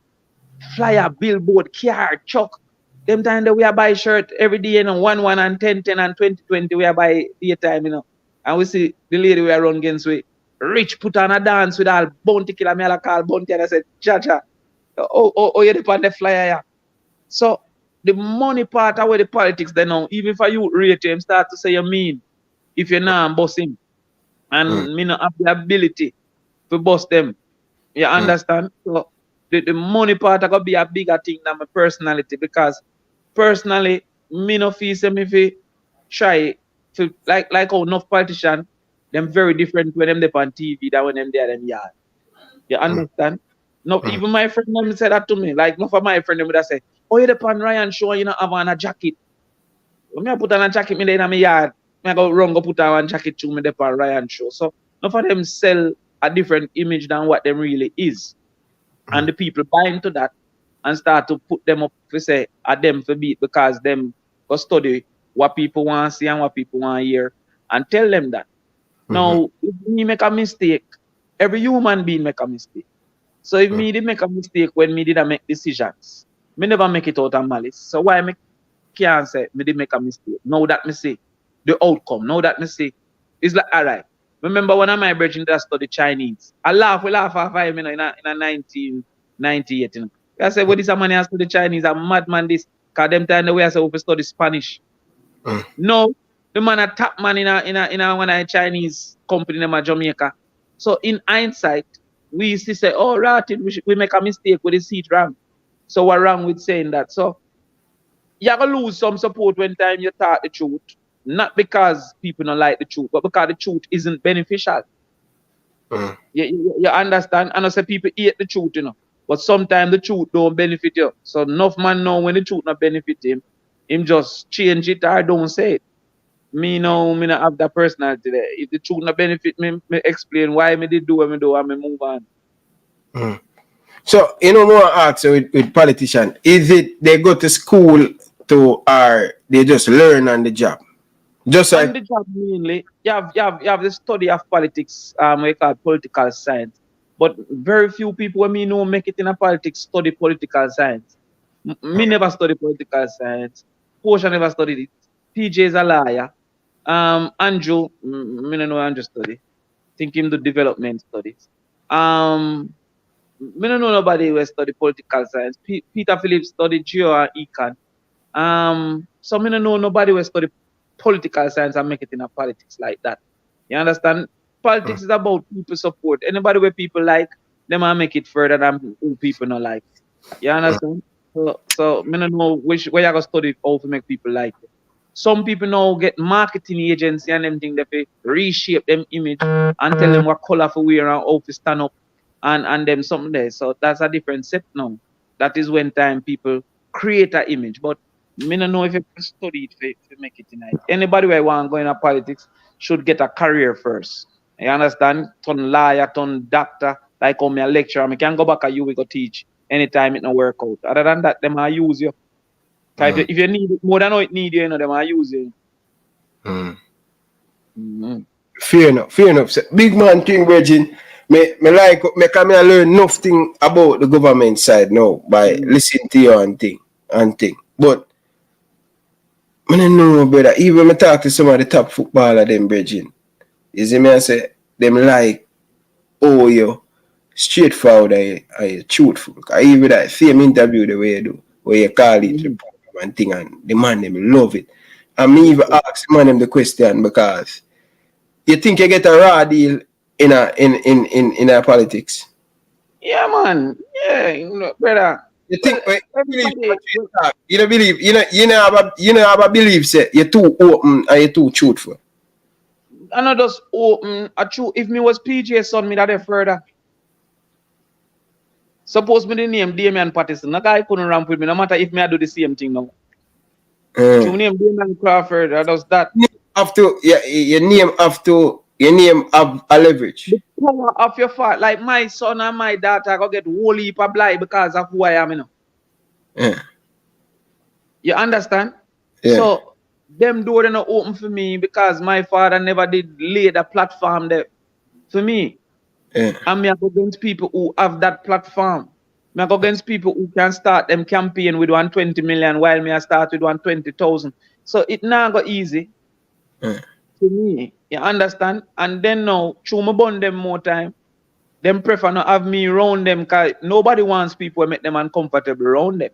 flyer, billboard, car, truck. Them time that we are buy shirt every day, 1 and 10 and 20 we are buy daytime, And we see the lady we are run against we rich put on a dance with all bounty killer, me call bounty, and I said, Chacha, you're the on the flyer, yeah. So the money part of where the politics they know, even for you rate him, start to say you mean if you're not boss him. And me not have the ability to boss them. You understand? So the money part are gonna be a bigger thing than my personality, because personally, me no feel say me fi try to like how enough politician, them very different when them they on TV than when them there them yard. You understand? No, even my friend them said that to me. Like enough of my friend them would have say, oh, you depend Ryan show you not have on a jacket. When I put on a jacket, me there in my yard, I go run go put on one jacket to me depend Ryan show. So enough of them sell a different image than what them really is. And the people buy into that and start to put them up to say are them for beat because them go study what people want to see and what people want to hear and tell them that. Now, if me make a mistake, every human being make a mistake. So if me did make a mistake when me did make decisions, me never make it out of malice. So why me can't say me did make a mistake? Now that me see the outcome, now that me see, it's like, all right. Remember when my brethren that study Chinese, we laugh at 5 minutes in 1998. You know. I said, what is a man has study Chinese? A madman this, because them time the way I said we study Spanish. No, the man a top man in a Chinese company in Jamaica. So in hindsight, we used to say, oh, right, we make a mistake with the seat wrong. So what wrong with saying that? So you're going to lose some support when time you talk the truth. Not because people don't like the truth, but because the truth isn't beneficial. You understand? And I say people hate the truth, you know. But sometimes the truth don't benefit you. So enough man know when the truth not benefit him just change it or don't say it. Me know, me not have that personality there. If the truth not benefit me, me explain why me did do what me do and me move on. So, you know, more ask with politicians, is it they go to school to or they just learn on the job? Just on like the job mainly, you have the study of politics, we call political science. But very few people when me know make it in a politics study political science. Me never study political science. Portia never studied it. PJ is a liar. Andrew, me don't know Andrew study. Think him do development studies. Me don't know nobody who study political science. Peter Phillips studied geo and econ. So me don't know nobody who study political science and make it in a politics like that. You understand? Politics is about people support. Anybody where people like, them will make it further than who people not like. You understand? So me don't know where you gonna study how to make people like it. Some people now get marketing agency and them thing they reshape them image and tell them what color for wear and how to stand up and them something there. So that's a different set now. That is when time people create an image. But me don't know if you can study it to make it tonight. Anybody who want to go into politics should get a career first. You understand? Turn lawyer, turn doctor, like how me a lecturer. I can go back at you, we go teach anytime it no work out. Other than that, them I use you. If you need it more than how it need you, them I use you. Fair enough. So, big man thing, Virgin. Me like me come here learn nothing about the government side now by listening to you and thing. But I don't know, brother. Even when I talk to some of the top footballer, them Virgin, you see me I say them like, oh you straightforward and truthful. Cause even that same interview the way you do, where you call it the program and thing, and the man them love it. And me even ask the man them the question because you think you get a raw deal in a politics? Yeah, man. Yeah, you know, brother. You think you don't believe you know have a belief say you're too open and you're too truthful. I know just open a truth. If me was PJ son, me that further. Suppose me the name Damion Patterson, that guy couldn't ramp with me, no matter if me I do the same thing now. To name Damion Crawford, that does that. Your name have a leverage. The power of your father, like my son and my daughter, go get whole heap of blind because of who I am, you know. Yeah. You understand? Yeah. So them door not open for me because my father never did lay the platform there for me. Yeah. And me I go against people who have that platform. Me I go against people who can start them campaign with 120 million while me I start with 120,000. So it now go easy. Yeah. To me, you understand? And then now, through me bond them more time, them prefer not have me around them because nobody wants people who make them uncomfortable around them.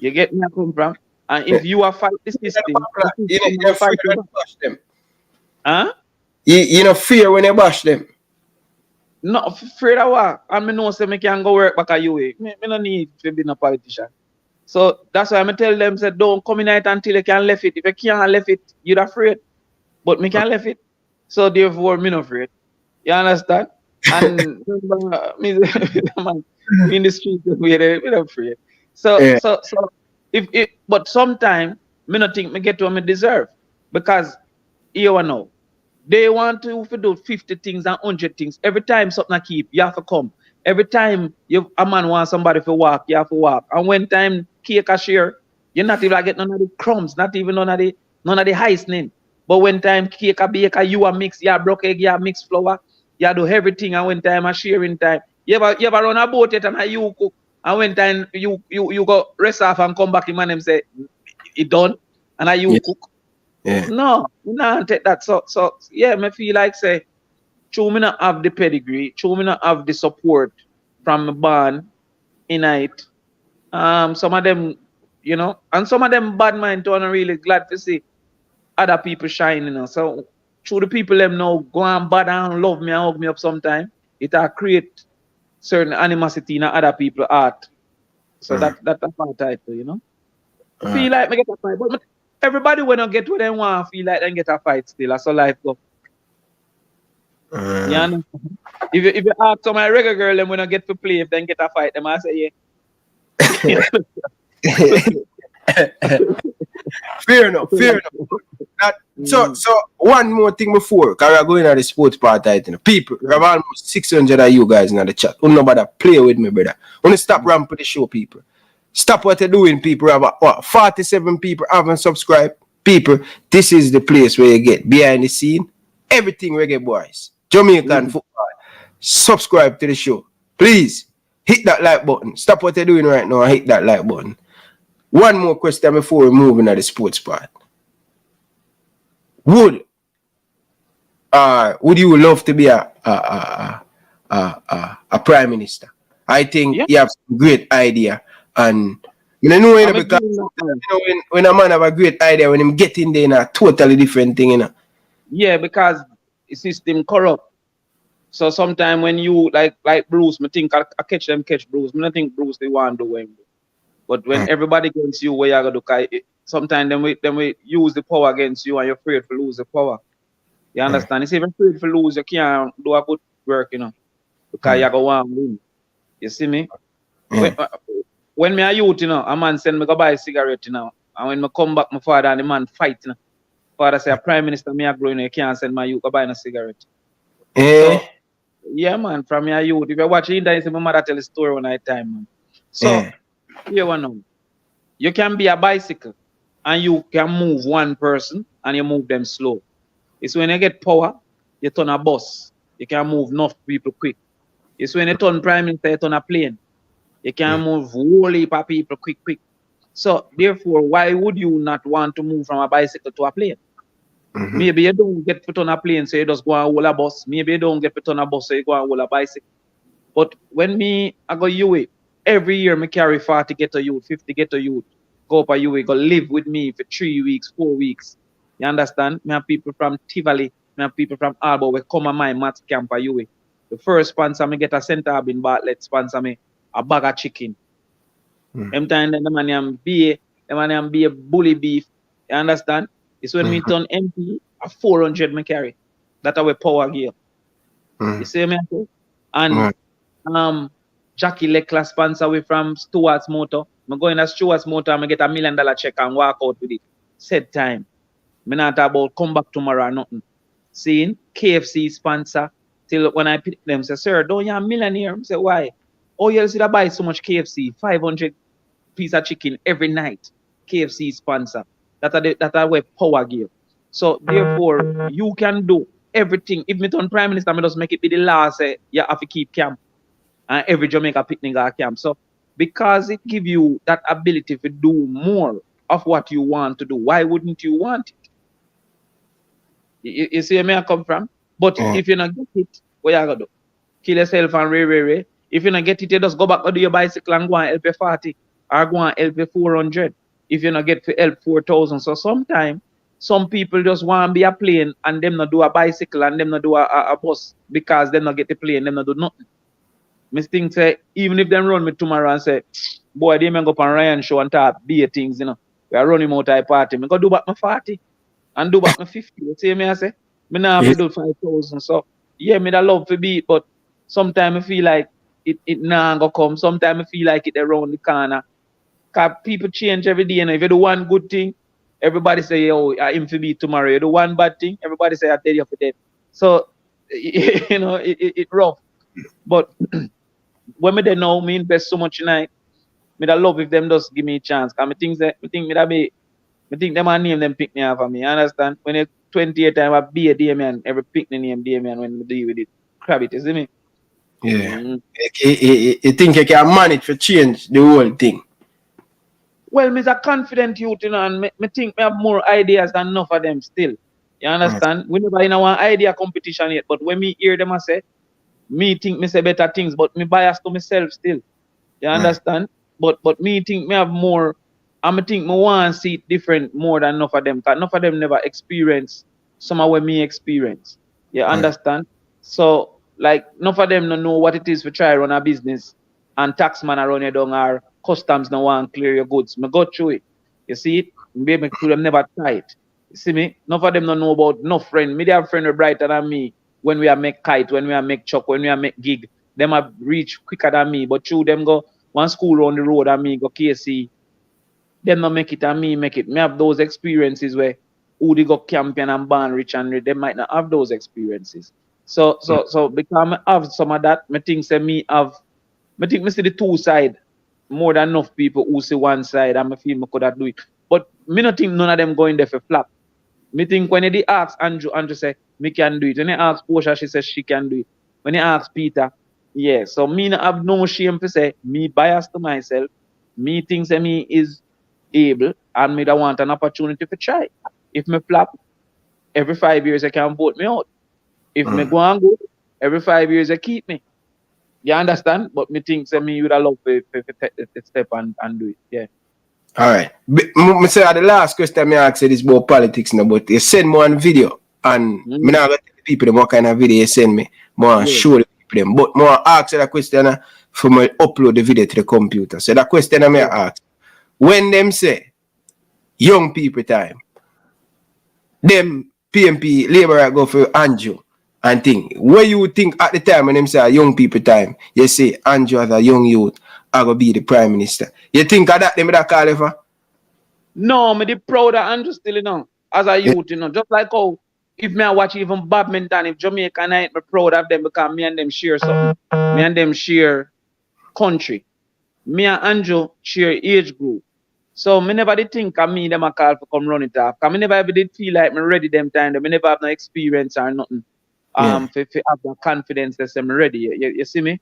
You get me I come from? And if you are fight the system, you fight when you bash them. Huh? You know fear when you bash them. Not afraid of what? And me know say me can go work back at you. Me no need to be a politician. So that's why I tell them say don't come in it until you can left it. If you can't left it, you're afraid. But me can left it. So therefore me not afraid. You understand? And me in the street we're not afraid. So but sometimes me not think me get what me deserve. Because you know They want to do 50 things and 100 things. Every time something keep, you have to come. Every time a man wants somebody to walk, you have to walk. And when time cake a share, you're not even get none of the crumbs, not even none of the hastening. But when time cake a bake, you a mix, you broke egg, you mix flour, you do everything. And when time a sharing time, you ever run a boat it and you cook. And when time you go rest off and come back, the man them say it done, and you cook. Yeah. No, take that. So yeah, me feel like say, true me not have the pedigree, true me not have the support from my band in it. Some of them, and some of them bad mind too, and I'm really glad to see other people shining. So true the people them know go and bad and love me and hug me up sometime. It create certain animosity in other people's heart. So that's a part title, I feel like me get a fight, but everybody when I get what they want, feel like they get a fight still. That's how life go. Yeah. If you ask some my reggae girl them when I get to play, if they get a fight, them I say yeah. Fair enough. So one more thing before, because we're going to the sports part, people, we have almost 600 of you guys in the chat. Don't nobody play with me, brother. Want to stop ramping the show, people. Stop what you're doing, people. We have 47 people haven't subscribed. People, this is the place where you get behind the scene, everything Reggae Boyz, Jamaican football. Subscribe to the show. Please, hit that like button. Stop what you're doing right now and hit that like button. One more question before we move into the sports part. Would you love to be a prime minister? I think you have some great idea, and because when a man have a great idea, when him get in there in a totally different thing, Yeah, because the system corrupt. So sometimes when you like Bruce, I think I catch Bruce. I don't think Bruce they want to do him. But when everybody against you, where you gonna do? Sometimes then we use the power against you, and you're afraid to lose the power. You understand? It's even afraid to lose, you can't do a good work, because you go want win. You see me? When me a youth, a man send me go buy a cigarette, and when me come back, my father and the man fight, Father say, a prime minister, me a grow, you can't send my youth go buy a cigarette. So, yeah, man, from your youth, if you watch it, you see my mother tell a story one night time, man. So, you can be a bicycle, and you can move one person, and you move them slow. It's when you get power, you turn a bus. You can move enough people quick. It's when you turn prime minister, you turn a plane. You can move whole heap of people quick. So, therefore, why would you not want to move from a bicycle to a plane? Maybe you don't get put on a plane, so you just go and hold a bus. Maybe you don't get put on a bus, so you go and hold a bicycle. But when I go UA, every year I carry 40 get a youth, 50 get a youth, go up a UA, go live with me for 3 weeks, 4 weeks. You understand? I have people from Tivoli, I have people from Alba, we come on my mat camp at UA. The first sponsor, I get a Center Abin Bartlett sponsor me a bag of chicken. Every time the man be a bully beef. You understand? It's when we turn MP, a 400 me carry. That's our power gear. You see me? And Jackie Leclerc sponsor we from Stewart's Motor. I go in a Stewart's Motor and I get $1 million check and walk out with it. Said time. I not talk about come back tomorrow or nothing. Seeing KFC sponsor till when I pick them say, sir, don't you a millionaire? I say, why? Oh, you see that buy so much KFC, 500 piece of chicken every night. KFC sponsor. That's our power gear. So therefore, you can do everything. If me turn prime minister, I just make it be the law say you have to keep camp. And every Jamaica picnic got camp. So because it give you that ability to do more of what you want to do, why wouldn't you want it? You see where I come from? But if you not get it, what you gonna do? Kill yourself and ray. If you not get it, you just go back to do your bicycle and go and help your 40 or go and help your 400. If you not get to help 4,000. So sometimes some people just want to be a plane and them not do a bicycle and them not do a bus because them not get the plane, them not do nothing. I think say even if them run me tomorrow and say, boy, they may go up on Ryan show and talk be things, we are running out of party. I go do back my 40 and do back my 50. You see me I say? Me now have to do 5,000. So yeah, me that love to beat, but sometimes I feel like it nah go come. Sometimes I feel like it around the corner. Cause people change every day, and if you do one good thing, everybody say, yo, him to be tomorrow. You do one bad thing, everybody say, I tell you for dead. So, you know, it rough. But when me they know, me invest so much tonight, me that love if them just give me a chance. Cause me think them a name them pick me off of me. You understand? When you 28 time I be a Damian, every pick the name Damian when we deal with it. Crab it, you see me? Yeah. You think you can manage to change the whole thing? Well, me's a confident youth, you know, and me think me have more ideas than enough of them still. You understand? We never in one idea competition yet, but when me hear them I say, me think me say better things, but me bias to myself still. You understand? But me think me have more, and me think me want to see it different more than enough of them, because enough of them never experience some of what me experience. You understand? So, like, enough of them don't know what it is to try run a business and taxman around you down or customs no want clear your goods. Me go through it. You see it? Maybe them never try it. You see me? Enough of them don't know about no friend. Me they have friend who brighter than me when we are make kite, when we are make chuck, when we are make gig. Them have reach quicker than me, but through them go one school on the road and me go KC. Them not make it and me make it. Me have those experiences where who they go champion and born rich and they might not have those experiences. So because I have some of that, me think say me think me see the two side more than enough people who see one side and me feel me could have do it. But me not think none of them going there for flap. Me think when they ask Andrew say me can do it. When they ask Portia, she says she can do it. When they ask Peter, yeah. So me not have no shame to say me biased to myself. Me think say me is able and me that want an opportunity to try. If me flap, every 5 years they can vote me out. If me go and go, every 5 years they keep me. You understand? But me think say me would have loved to step and do it. Yeah. All right. Me say the last question me ask is about politics now, but you send me one video and me not gonna tell the people them what kind of video you send me. More show the people them. But more ask that question for me upload the video to the computer. So that question I may ask. When them say young people time, them PMP labor go for Andrew and think. What you think at the time when them say young people time, you say Andrew as a young youth I go be the prime minister. You think of that them that call it for? No, me the proud of Andrew still, you know, as a youth, you know, just like how if me I watch even badminton, if Jamaica night, me proud of them because me and them share something. Me and them share country. Me and Andrew share age group. So me never did think of me them a call for come run it off. Cause me never ever did feel like me ready them time. Me never have no experience or nothing. For have the confidence that I'm ready. You see me?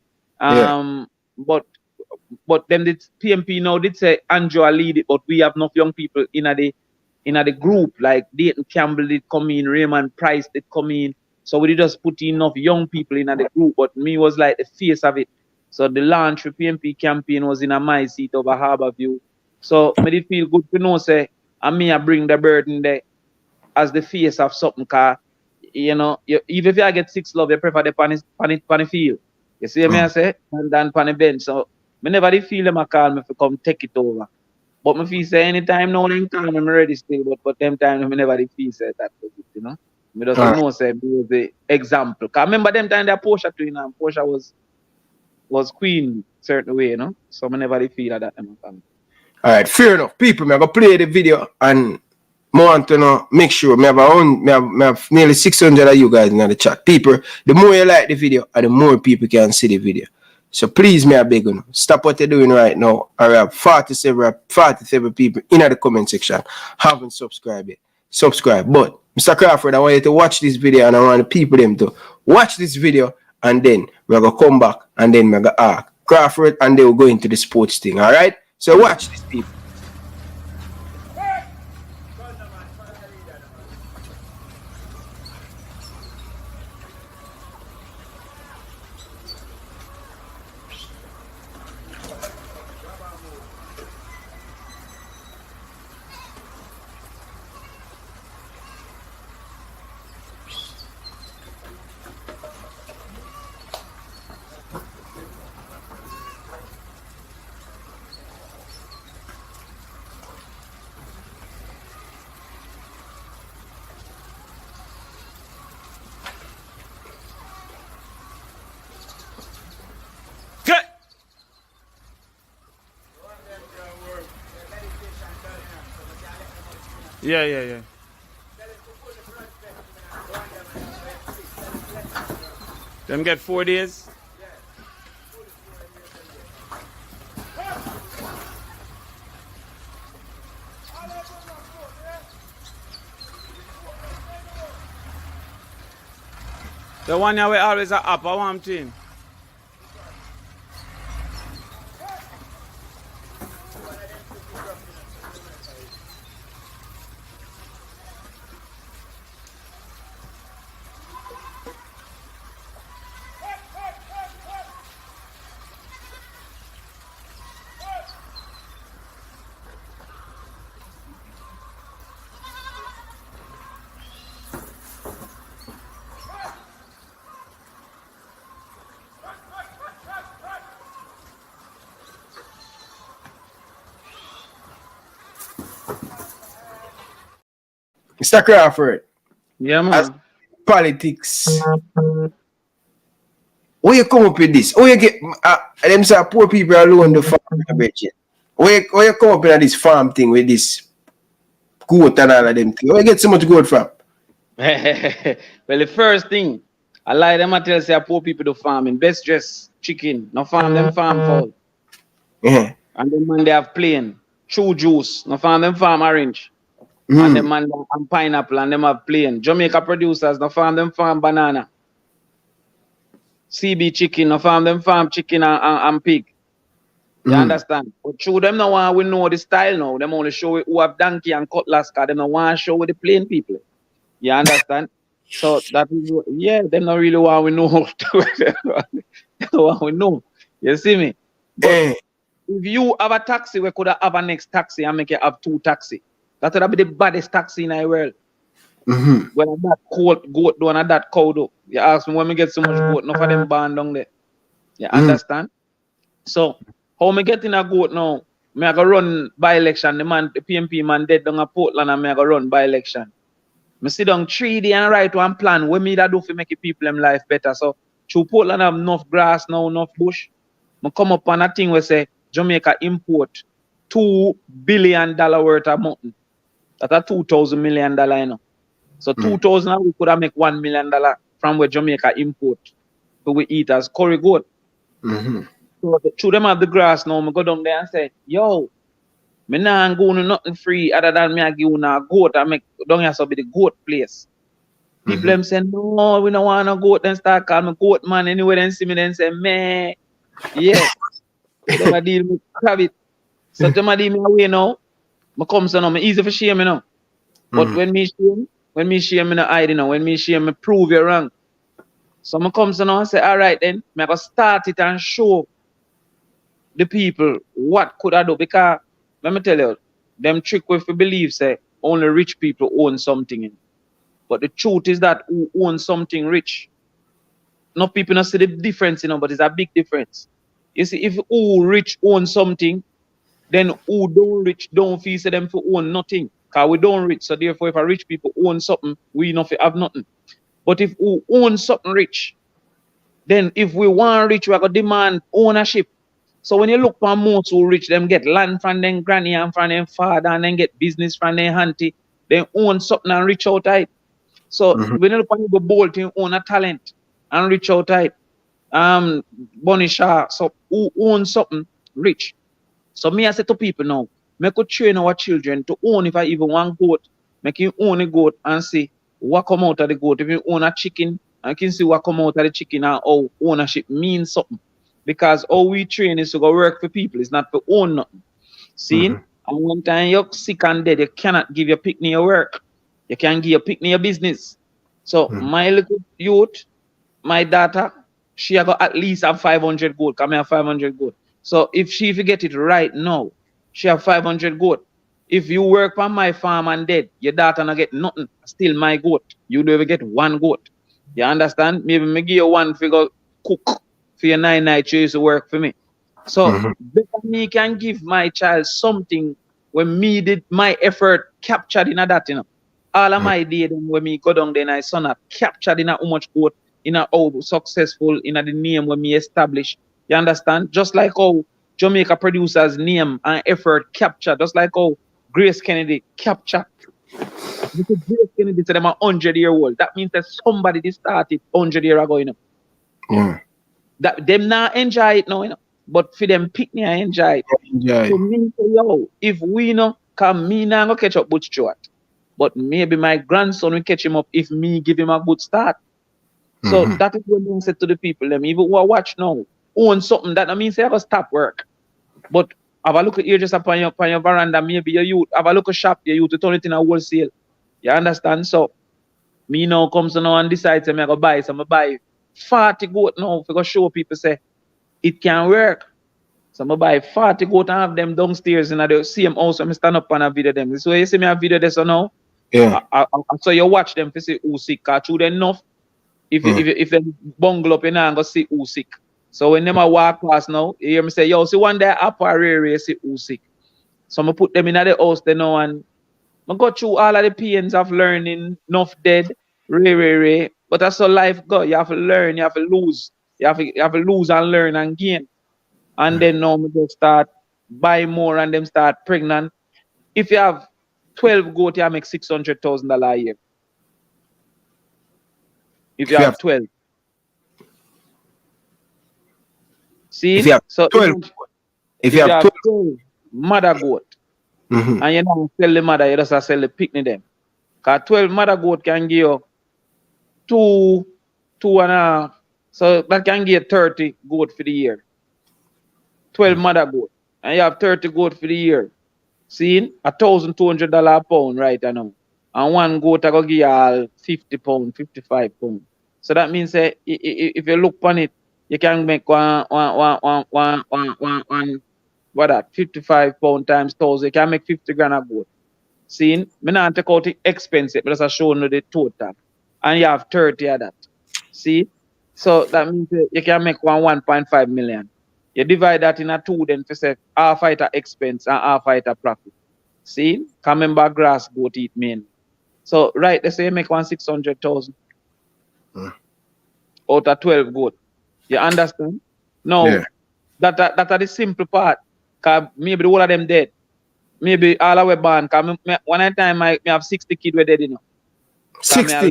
But them the PMP now did say Andrew lead it, but we have enough young people in the group. Like Dayton Campbell did come in, Raymond Price did come in. So we did just put enough young people in the group, but me was like the face of it. So the launch for PMP campaign was in my seat over Harborview. So me did feel good to know say and me I bring the burden there as the face of something, car. You know, even if I get 6 love, you prefer the pan the field. You see me I say? And then pan the bench. So me never did feel them a call me to come take it over. But me feel say anytime now them call me, I'm ready still, but them time me never did feel say that was it, you know. Me just know say me was the example. Cause I remember them time that Portia too, you know, and Portia was queen certain way, you know. So me never did feel that them call me. Alright, fair enough. People, me go play the video and more want to know, make sure me have nearly 600 of you guys in the chat. People, the more you like the video and the more people can see the video. So please, me I beg you, stop what you're doing right now. I have 47 people in the comment section haven't subscribed yet. Subscribe. But Mr. Crawford, I want you to watch this video and I want the people them to watch this video and then we're gonna come back and then we're gonna ask Crawford and they will go into the sports thing. Alright? So watch this, people. Yeah. Them get 4 days? The one that we always are up, I want team. Mr. Crawford, Yeah, as man. politics, where you come up with this? Where you get them say poor people alone the farm budget? Where you come up with this farm thing with this goat and all of them things? Where you get so much goat from? Well, the first thing, I lie them I tell say poor people do farming. Best dress chicken. No farm them farm fowl. Yeah. And then man they have plain. True juice. No farm them farm orange. And them man they have pineapple and them have plain. Jamaica producers, no farm them farm banana. CB chicken, no farm them farm chicken and pig. You understand? But true them no want we know the style now. Them only show it who have donkey and cutlass cause them no want to show with the plain people. You understand? So that is yeah, them not really want we know. They don't want we know. You see me? But if you have a taxi, we could have a next taxi and make it have 2 taxi. That would be the baddest taxi in the world. When that goat do and that cow do. You ask me when we get so much goat, enough of them born down there. You understand? So how me get in a goat now? Me I go run by election. The PMP man dead down a Portland and me I go run by election. Me sit down 3 days and write one plan. What me that do for make the people them life better. So through Portland have enough grass now, enough bush. Me come up on a thing where say Jamaica import $2 billion worth of mutton. That's a $2,000 million, you know. So 2,000 we could have make $1 million from where Jamaica import. So we eat as curry goat. So through them have the grass now, I go down there and say, yo, me nah go no nothing free other than me I give you a goat. I make down here so be the goat place. People them say, no, we don't want no goat. Then start calling me goat man. Anyway, then see me then say, meh. Yeah. Them a deal with rabbit. So them a deal me away now. I come so now, me easy for shame you know. But when me shame, me no hide you know. When me shame, me prove you wrong. So I come so now and say, all right then, I go start it and show the people what could I do. Because let me tell you, them trick with you believe say only rich people own something. But the truth is that who owns something rich. No people not see the difference, you know, but it's a big difference. You see, if who rich own something, then who don't rich don't feel say them for own nothing. Because we don't rich. So therefore, if a rich people own something, we not have nothing. But if we own something rich, then if we want rich, we are going to demand ownership. So when you look for most who rich, them get land from them granny and from them father, and then get business from them auntie, they own something and rich outside. So when you look for the bold thing, own a talent and rich outside. Bunny Shaw, so who own something rich. So me I say to people now, make could train our children to own if I even want goat, make you own a goat and see what come out of the goat. If you own a chicken, I can see what come out of the chicken and how ownership means something. Because all we train is to go work for people, it's not to own nothing. See? And one time you're sick and dead, you cannot give your picnic your work. You can give your picnic your business. So my little youth, my daughter, she got at least have 500 goat. Come here, 500 goat. So if she get it right now, she have 500 goat. If you work on my farm and dead, your daughter not get nothing. Still my goat. You don't even get 1 goat. You understand? Maybe me give you 1 figure cook for your 9 nights you used to work for me. So better me can give my child something when me did my effort captured in that, you know. All of my day then when me go down there and I son up captured in how much goat, in how successful in the name when me establish. You understand? Just like how Jamaica producers name and effort captured, just like how Grace Kennedy captured Because Grace Kennedy said them 100-year-old. That means that somebody they started 100 years ago, you know. Yeah. That them not enjoy it now, you know. But for them pick me, I enjoy it. Enjoy. So me say, yo, if we know, come me now go catch up Butch Stewart. But maybe my grandson will catch him up if me give him a good start. So that is what I said to the people, them even who are watch now, own something that I mean say I go stop work. But have a look at here just upon your veranda, maybe your youth, have a look at shop, your youth to turn it in a wholesale. You understand? So me now comes to now and decides I'm gonna buy some, I buy 40 goat now if I go show people say it can work. So I buy 40 goat and have them downstairs in the same house and I stand up on a video them. So you see me a video this or now? Yeah. So you watch them to see who sick, cause through enough. If they bungle up in and go see who sick. So when them a walk past now, you hear me say, yo, see one day up a rare see who sick. So I put them in the house they know and I go through all of the pains of learning, enough dead, rare. But that's how life go. You have to learn, you have to lose. You have to lose and learn and gain. And then now we just start buy more and them start pregnant. If you have 12 goat, you make $600,000 a year. If you have 12. See? If you have so 12. If you have 12 mother goat, and you don't sell the mother, you just sell the picnic them. Because 12 mother goat can give you 2.5. So that can give you 30 goat for the year. 12 mother goat. And you have 30 goat for the year. See? $1,200 a pound right now. And one goat I go give you all 50 pound, 55 pound. So that means if you look on it, you can make one 55 pound times 1,000. You can make 50 grand a goat. See, me not take out the expensive, but just show you the total. And you have 30 of that. See? So that means you can make 1.5 million. You divide that in a two, then for say half it a expense and half it a profit. See? Come remember grass goat eat main. So right, they say you make 600,000 out of 12 goat. You understand? No, that are the simple part. Cause maybe the whole of them dead. Maybe all our born. Cause one time I have 60 kids were dead, you know. 60?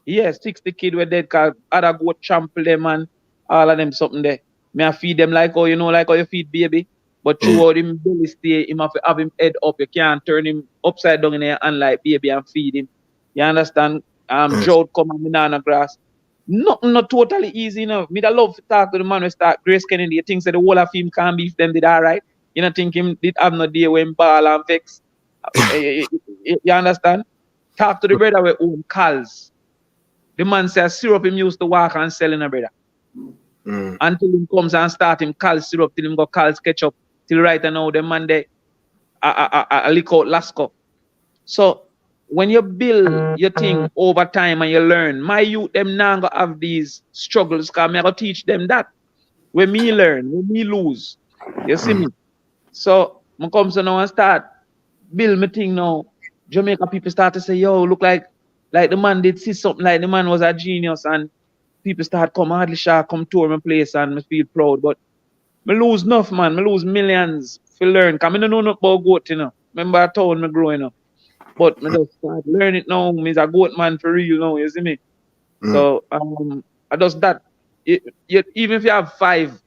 Yeah, 60 kids were dead because other goat trample them and all of them something there. Me I feed them like how you know, like how you feed baby. But throughout him belly stay, him have to have him head up. You can't turn him upside down in there and like baby and feed him. You understand? Drought come and banana grass. Nothing not totally easy, you know. Me that love to talk to the man who start Grace Kennedy. You think that the whole of him can't be if them did all right. You know, think him did have no day when ball and vex. You understand? Talk to the brother with own calls. The man says syrup him used to walk and sell in a brother. Until him comes and start him call syrup till him go call ketchup till right now the man they lick out Lasco. So when you build your thing over time and you learn, my youth them now go have these struggles because I go teach them that. When me learn, when me lose. You see me? So I come to now and start build my thing now. Jamaica people start to say, yo, look like the man did see something like the man was a genius and people start come hardly sure come tour my place and I feel proud. But I lose enough, man. I lose millions to learn. Because I don't know about goat, you know. Remember a town I growing up. But I just start learning it now. I'm a goat man for real now, you see me? So I just that. Even if you have 5,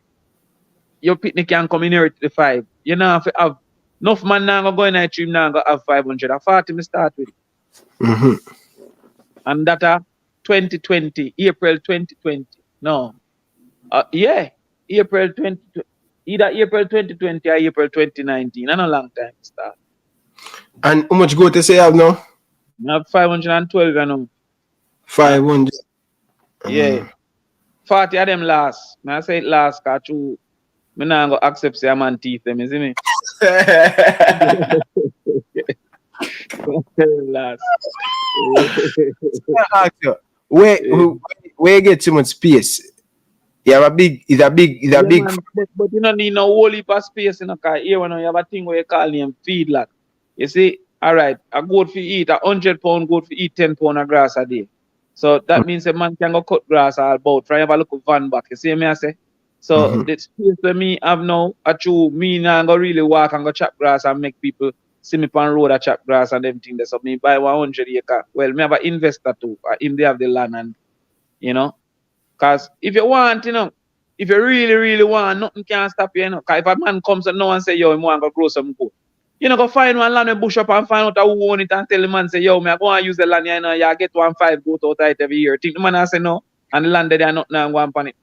your picnic can come in here to the 5. You know, if you have enough man now go in a dream now go have 500. I 40 me start with. And that 2020, April 2020. No. April 2020. Either April 2020 or April 2019. And a long time start. And how much goat you say you have now? I have 512, you know. 500? Yeah. 40 of them last. I say it last because I not going to accept say I'm on teeth them, you see me? Last. I ask you, where you get too much space? You have a big, big. Man, but you don't need no whole heap of space, you know, because here when you have a thing where you call them feedlot. You see, all right, a goat for eat, 100 pound goat for eat 10 pound of grass a day. So that means a man can go cut grass all about, try have a look at van back, you see me I say? So the space where me have now, me now go really walk and go chop grass and make people see me on road a chop grass and them things. So me buy 100 acre. Well, me have an investor too. Him they have the land and you know. Cause if you want, you know, if you really, really want, nothing can stop you, you know. Cause if a man comes and no one say, yo, he want to grow some goat. You know, go find one land and bush up and find out who own it and tell the man say, yo, me I go and use the land, you know, you get 1.5 goat out of it every year. Think the man I say no, and the land there not now go on it.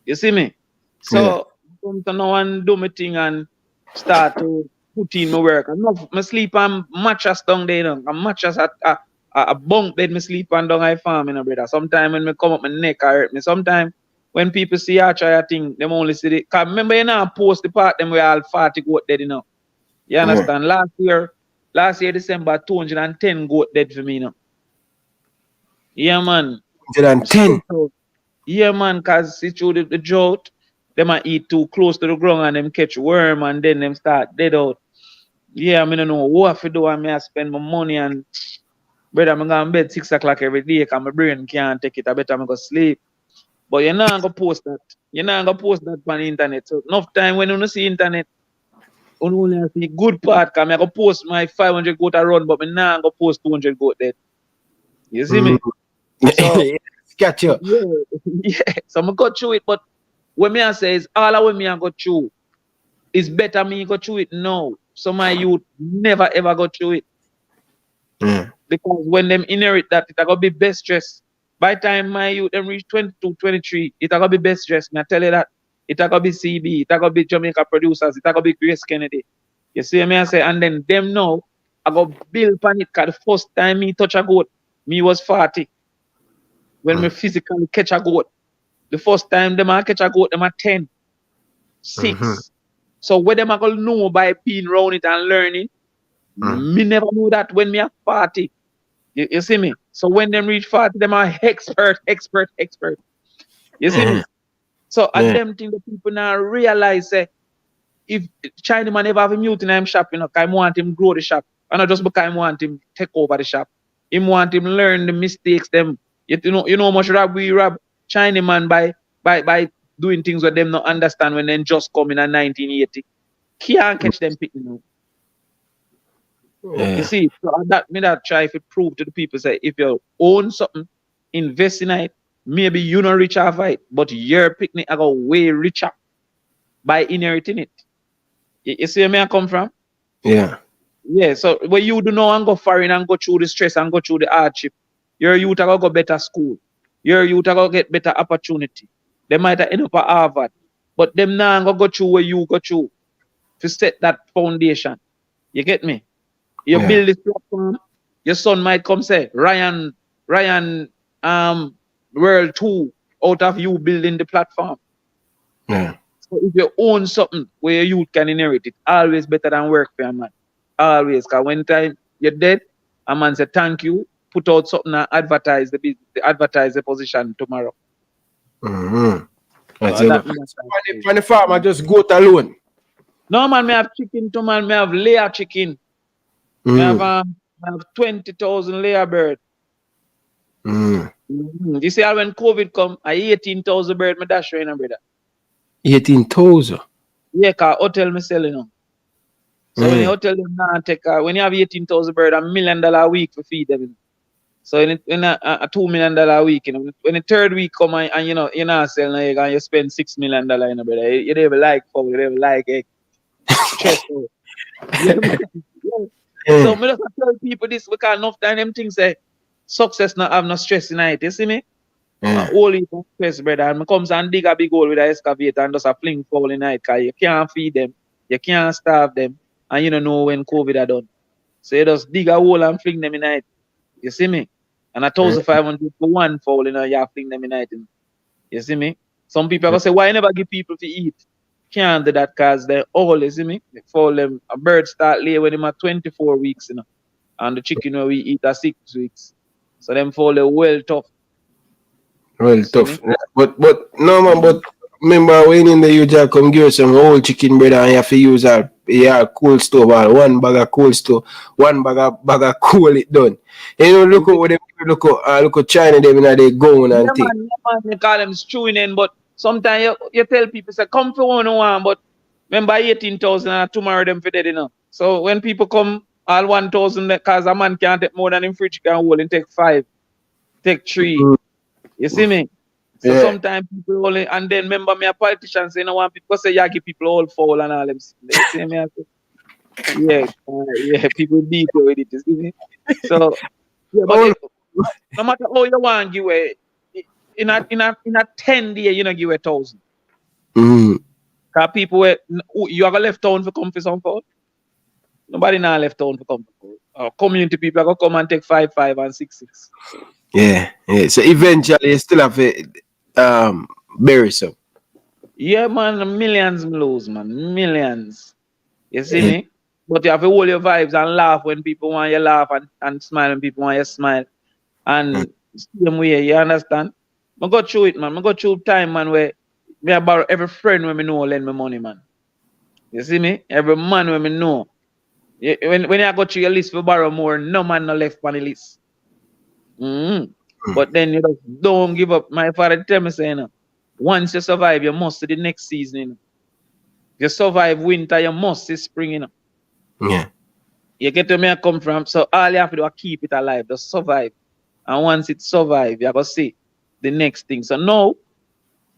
You see me? So come to now and do my thing and start to put in my work. I sleep on mattress down there, you know. A mattress at a bunk bed me sleep on down I farm, you know, brother. Sometimes when me come up my neck I hurt me. Sometimes when people see I try a thing, them only see it. Cause remember you know post the part them where all 40 goat dead, you know. You understand? Last year December 210 goat dead for me, you know. Yeah man. 110. Yeah man, cause see through the drought, them might eat too close to the ground and them catch worm and then them start dead out. Yeah, I mean, I don't know what to do. I mean, I spend my money and brother, I'm going to bed 6 o'clock every day because my brain can't take it. I better go sleep. But you're not going to post that. You're not going to post that on the internet. So enough time when you see internet, you only see good part because I'm going to post my 500 goat run, but I'm not going to post 200 goat dead. You see me? So, Catch you. yeah. So I'm going to go through it. But what me I say is all of what me I go through, it's better me go through it now. So my youth never ever go through it. Because when them inherit that, it's going to be best dressed. By the time my youth them reach 22, 23, it's going to be best dressed. I tell you that. It's going to be CB, it's going to be Jamaica producers, it's going to be Grace Kennedy. You see me I say, and then them now, I go build on it because the first time me touch a goat, me was 40. When me physically catch a goat. The first time them I catch a goat, them are 10, 6. So what them I gonna know by being around it and learning? Me never knew that when me a 40. You see me? So when them reach 40, them are expert. You see me? So and them thing the people now realize if China man ever have a mute in him shop, you know, I want him grow the shop. And not just because I want him take over the shop. I want him learn the mistakes them. You know how much we rob China man by doing things that them not understand when they just come in 1980. Can't catch them picking now. You see, so that me that try to prove to the people say if you own something, invest in it, maybe you not rich off it, but your picnic I go way richer by inheriting it. You see where I come from? Yeah. Yeah, so when you do know and go foreign and go through the stress and go through the hardship, your youth are going to go better school. Your youth are going to get better opportunity. They might end up at Harvard. But them now going to go through where you go through to set that foundation. You get me? You build this platform, your son might come say, Ryan, World 2 out of you building the platform. Yeah. So if you own something where your youth can inherit it, always better than work for a man. Always. Because when time you're dead, a man say thank you, put out something and advertise the position tomorrow. On the farm, I just goat alone. No man, me have chicken too, man. Me have layer chicken. Me have 20,000 layer bird. You see how when COVID come, I 18,000 bird me dash right now, brother. 18,000? Yeah, cause hotel me sell, you know. So when the hotel them now take when you have 18,000 bird, $1 million a week for feed them. So in a $2 million a week, you know. When the third week come and you know you're not selling egg and you spend $6 million, you know, brother. You never like fowl, you never like egg. Stressful. So me just tell people this because enough time them things say success not have no stress in it. You see me? Only stress, brother. And me comes and dig a big hole with an excavator and just a fling fowl in it because you can't feed them, you can't starve them, and you don't know when COVID are done. So you just dig a hole and fling them in it. You see me? And 1,500 for one fowl, you know, you fling them in it. You see me? Some people are gonna say, why you never give people to eat? Can't do that because they're all, you see me? For them, a bird start lay when them are 24 weeks, you know. And the chicken where we eat are 6 weeks. So them fall well tough. Well tough. But no man, but remember when in the usual come give some whole chicken bread and you have to use a cold stove or one bag of cold stove, one bag of cool it done. You know, look at what they look at China them in they going and things. Man, they call them stewing in, but sometimes you tell people say come for one, but Remember 18,000 and tomorrow them for dead, you know. So when people come all 1,000 because a man can't take more than him fridge can hold and take 5, take 3. You see me? So sometimes people only, and then remember me a politician say, you know, want people say you give people all foul and all them. They say me, I say, yeah, people deep with it, you see me? So, yeah, but no matter how you want give away, in a 10 day, you know, give away 1,000. Because people, you are going to left town for come for some food? Nobody now left town for come for food. Community people are going to come and take 5, 5 and 6, 6. Yeah. So eventually you still have to bury some. Yeah, man, millions lose, man. Millions. You see me? But you have to hold your vibes and laugh when people want you laugh and smile when people want you smile. And same way, you understand? I go through it, man. I go through time, man, where me I borrow every friend when me know lend me money, man. You see me? Every man when me know. When I go through your list for borrow more, no man no left on the list. But then you just don't give up. My father tell me saying, once you survive, you must to the next season. You know? If you survive winter, you must see spring. You know? Yeah. You get to me I come from. So all you have to do is keep it alive. Just survive. And once it survive, you go see the next thing. So now,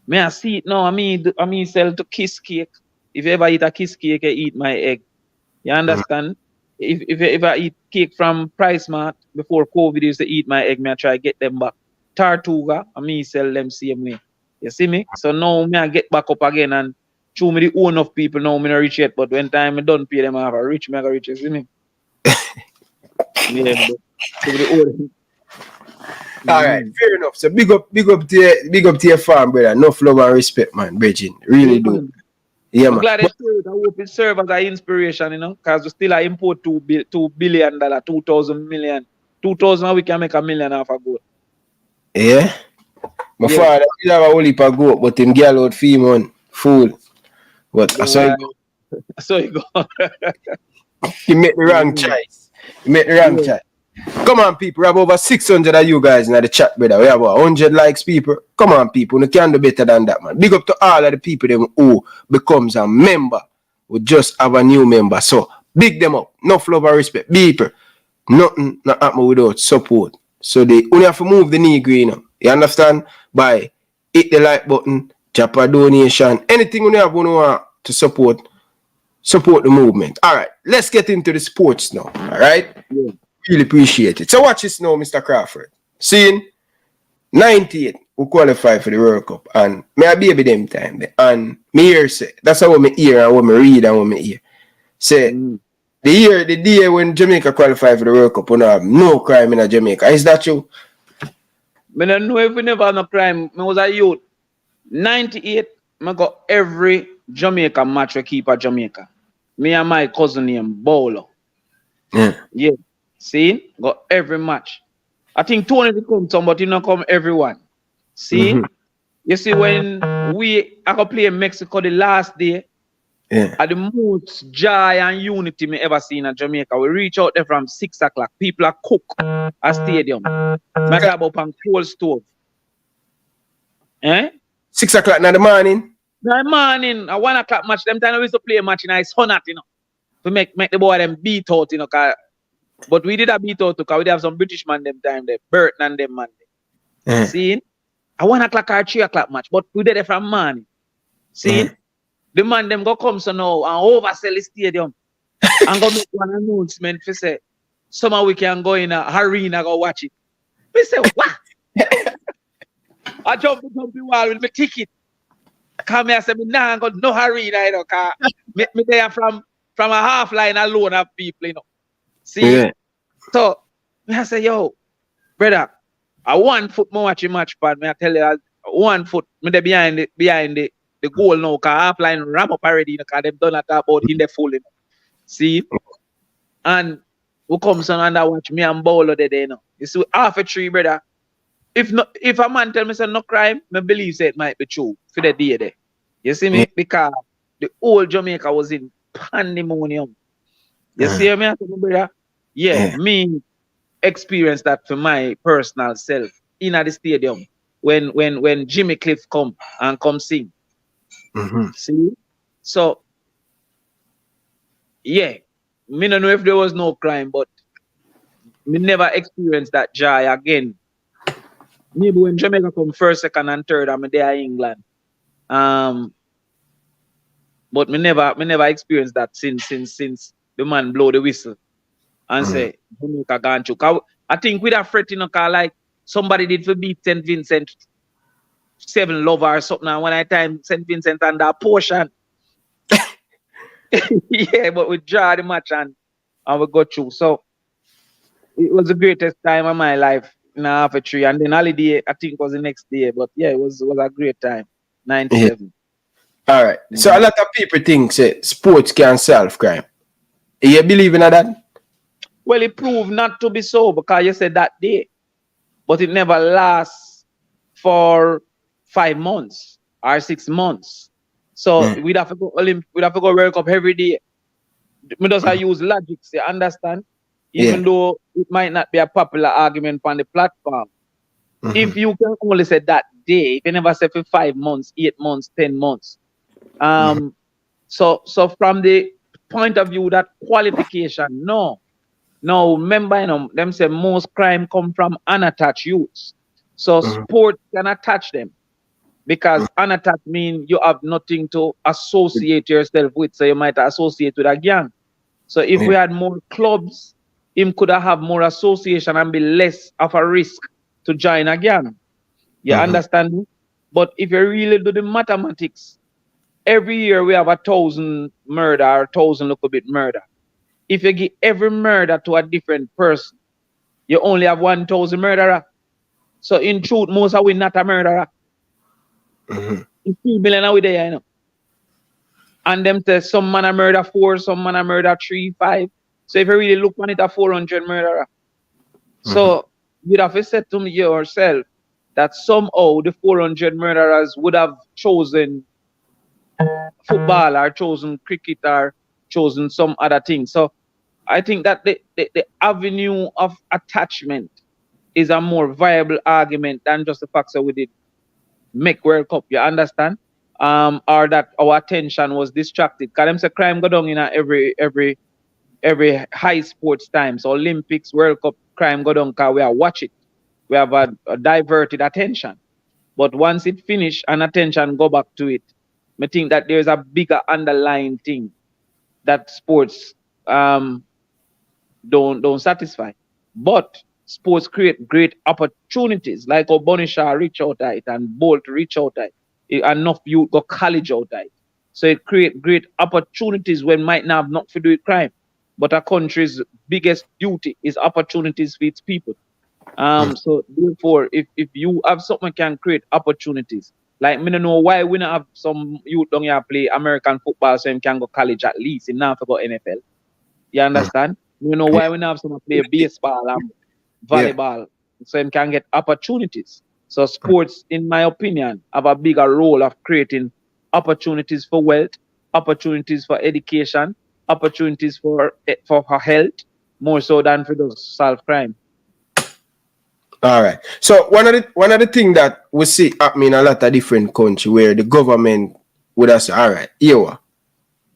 me I see it now. I mean sell to kiss cake. If you ever eat a kiss cake, you eat my egg. You understand? If I eat cake from Price Mart before COVID used to eat my egg, me I try to get them back. Tartuga, I me sell them same way. You see me? So now me I get back up again and show me the own of people now me not rich yet, but when time I don't pay them I have a rich, me I go rich, you see me? Yeah, but the own. All right, fair enough. So big up to your farm, brother. Enough love and respect, man, Bridget. Really do. Yeah, I'm man. glad it served. I hope it serves as an inspiration, you know, because we still import $2 billion, 2,000 million. 2,000 we can make $1 million off a goat. Yeah. My father still have a whole heap of goat, but him girl out feed man fool. But I saw you go. He made the wrong choice. Come on, people. We have over 600 of you guys in the chat, brother. We have 100 likes, people. Come on, people. You can do better than that, man. Big up to all of the people them who becomes a member. We just have a new member. So, big them up. Enough love and respect. People, nothing not happen without support. So, they only have to move the knee green. You understand? By hit the like button, drop a donation. Anything you have want to support the movement. All right. Let's get into the sports now. All right? Yeah. Really appreciate it. So watch this now, Mr. Crawford. Seeing 98 who qualify for the World Cup, and me a baby them time. And me hear say that's how me hear and what me read and what me hear. Say the day when Jamaica qualify for the World Cup, we don't have no crime in Jamaica. Is that true? I don't know if we never have no crime. I was a youth. 98, I got every Jamaica match we keep at Jamaica. Me and my cousin named Bowler. Yeah. See, got every match. I think Tony will come some, but he not come everyone. See, you see when I go play in Mexico the last day, at the most joy and unity me ever seen in Jamaica. We reach out there from 6 o'clock. People are cook at stadium. I grab up on cold stove. 6 o'clock in the morning. The morning, at 1 o'clock match. Them time we used to play a match in ice hot, you know, to make the boy them beat out, you know. But we did a beat out because we have some British man them time there, Burton and them man. See, at 1 o'clock or 3 o'clock match, but we did it from morning. See, the man them go come so now and oversell the stadium and go make one announcement for say, summer we can go in a arena go watch it. We say, what? I jump the wall with my ticket. Come here, say me nah go no arena, you know, cause me there from a half line alone of people, you know. See, so I say, yo, brother, I 1 foot more watching match, but me I tell you, 1 foot, me there behind the goal now, cause half line ram up already, you know, cause them done at about in the full, you know. See, and who comes on and I watch me and Bowler there, you know. You see, half a tree, brother. If a man tell me say no crime, me believe say it might be true for the day there. You see me, because the whole Jamaica was in pandemonium. You see me, brother. Yeah, me experienced that for my personal self in at the stadium when Jimmy Cliff come and come sing. See? So yeah, me don't know if there was no crime, but me never experienced that joy again. Maybe when Jamaica come first, second, and third, I'm there in England. But me never experienced that since the man blow the whistle and say Jamaica gone through. 'Cause I think with a fret, like somebody did for beat St. Vincent 7 Lover or something, and when I time St. Vincent and that portion. Yeah, but we draw the match and we go through. So it was the greatest time of my life in half a tree. And then holiday, I think, was the next day. But yeah, it was a great time. 97. All right. So a lot of people think say sports can solve crime. You believe in that? Well, it proved not to be so because you said that day. But it never lasts for 5 months or 6 months. So we'd have to go World Cup every day. We just use logic, you understand? Even though it might not be a popular argument on the platform. If you can only say that day, if you never say for 5 months, 8 months, 10 months. So from the point of view that qualification, no. Now remember, them say most crime come from unattached youths. So sport can attach them. Because unattached means you have nothing to associate yourself with, so you might associate with a gang. So if we had more clubs, him could have more association and be less of a risk to join a gang. You understand me? But if you really do the mathematics, every year we have 1,000 murder or 1,000 little bit murder. If you give every murder to a different person, you only have 1,000 murderer. So in truth, most of we not a murderer. 3 million are we there, And them say some man a murder 4, some man a murder 3, 5. So if you really look on it, a 400 murderer. So you'd have to say to me yourself that somehow the 400 murderers would have chosen football or chosen cricket or chosen some other thing. So I think that the avenue of attachment is a more viable argument than just the fact that we did make World Cup, you understand? Or that our attention was distracted. Because them say crime go down in every high sports time. So Olympics, World Cup, crime go down because we are watch it. We have a diverted attention. But once it finish and attention go back to it, I think that there's a bigger underlying thing that sports don't satisfy. But sports create great opportunities, like Obonisha reach out at it and Bolt reach out at it. Enough youth go college out at it. So it create great opportunities when might not have not to do with crime. But a country's biggest duty is opportunities for its people. So therefore, if you have something can create opportunities, like me don't know why we don't have some youth down here play American football so him can go college at least, and now go NFL. You understand? You know why we don't have someone play baseball and volleyball so him can get opportunities. So sports, in my opinion, have a bigger role of creating opportunities for wealth, opportunities for education, opportunities for health, more so than for those solve crime. All right. So one of the things that we see happening in a lot of different countries where the government would have said, all right, here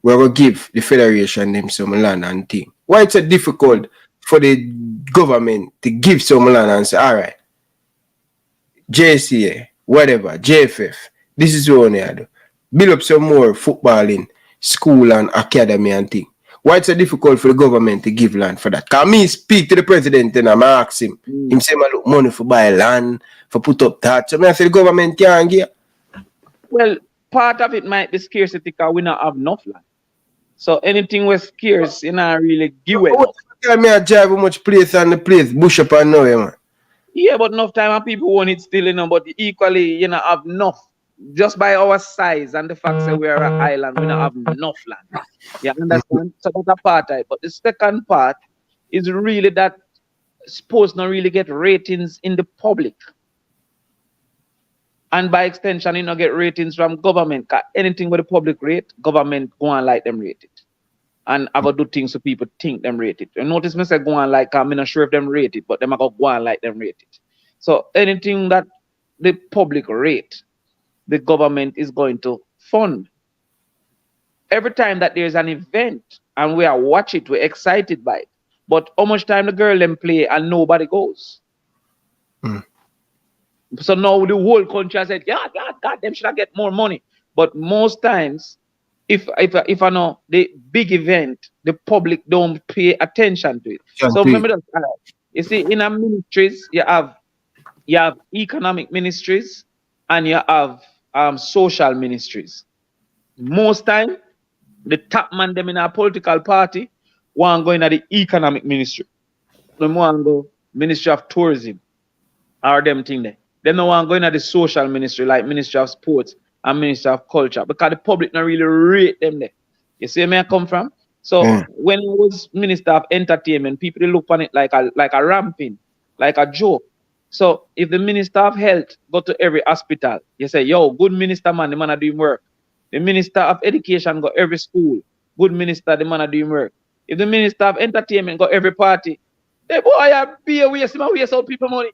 we're gonna give the federation them some land and thing. Why it's so difficult for the government to give some land and say, all right, JCA, whatever, JFF, this is what we do. Build up some more footballing school and academy and thing. Why it's so difficult for the government to give land for that? Because me speak to the president and I ask him, him say, I look money for buy land, for put up that. So I say the government can't give. Well, part of it might be scarcity because we don't have enough land. So anything was scarce, you know, really give it. Tell me I drive how much place on the place, bush up and nowhere, man. Yeah, but enough time and people want it still, but equally, you know, have enough. Just by our size and the fact that we are an island, we don't have enough land. You understand? So that's a part of it. But the second part is really that sports don't really get ratings in the public. And by extension, you don't get ratings from government. Because anything with the public rate, government go and like them rate it. And I go do things so people think them rate it. You notice me say go and like, I'm not sure if them rate it, but them I go and like them rate it. So anything that the public rate, the government is going to fund. Every time that there's an event and we are watch it, we're excited by it. But how much time the girl them play and nobody goes? So now the whole country has said, yeah, God, them should get more money. But most times, if I know the big event, the public don't pay attention to it. So remember that, you see, in our ministries, you have economic ministries and you have social ministries. Most time, the top man them in our political party want go into the economic ministry. They want go Ministry of Tourism or them thing there. They don't want to go into the social ministry like Ministry of Sports and Ministry of Culture because the public not really rate them there. You see where I come from? So when I was Minister of Entertainment, people look on it like a ramping, like a joke. So if the Minister of Health go to every hospital, you say, yo, good minister man, the man are doing work. The Minister of Education go every school, good minister, the man are doing work. If the Minister of Entertainment go every party, the boy are be a waste out people money.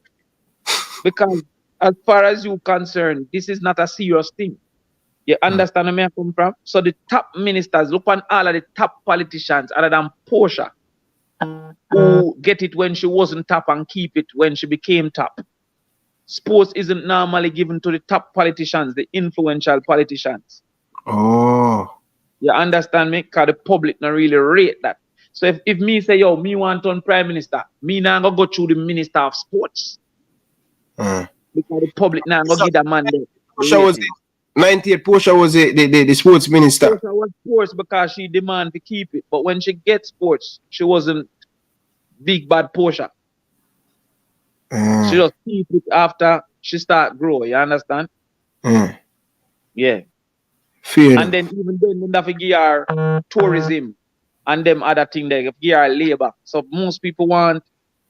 Because as far as you're concerned, this is not a serious thing. You understand where I come from? So the top ministers, look on all of the top politicians other than Portia, who get it when she wasn't top and keep it when she became top. Sports isn't normally given to the top politicians, the influential politicians. Oh. You understand me? Because the public not really rate that. So if me say, yo, me want to turn prime minister, me now go through the minister of sports. Because the public now go give that man there. Portia was 98. Portia was the sports minister. Portia was sports because she demanded to keep it. But when she gets sports, she wasn't big bad Portia. She just keep it after she start grow. You understand? Yeah. Fair. And then even then they have to give her tourism and them other thing they give her labor. So most people want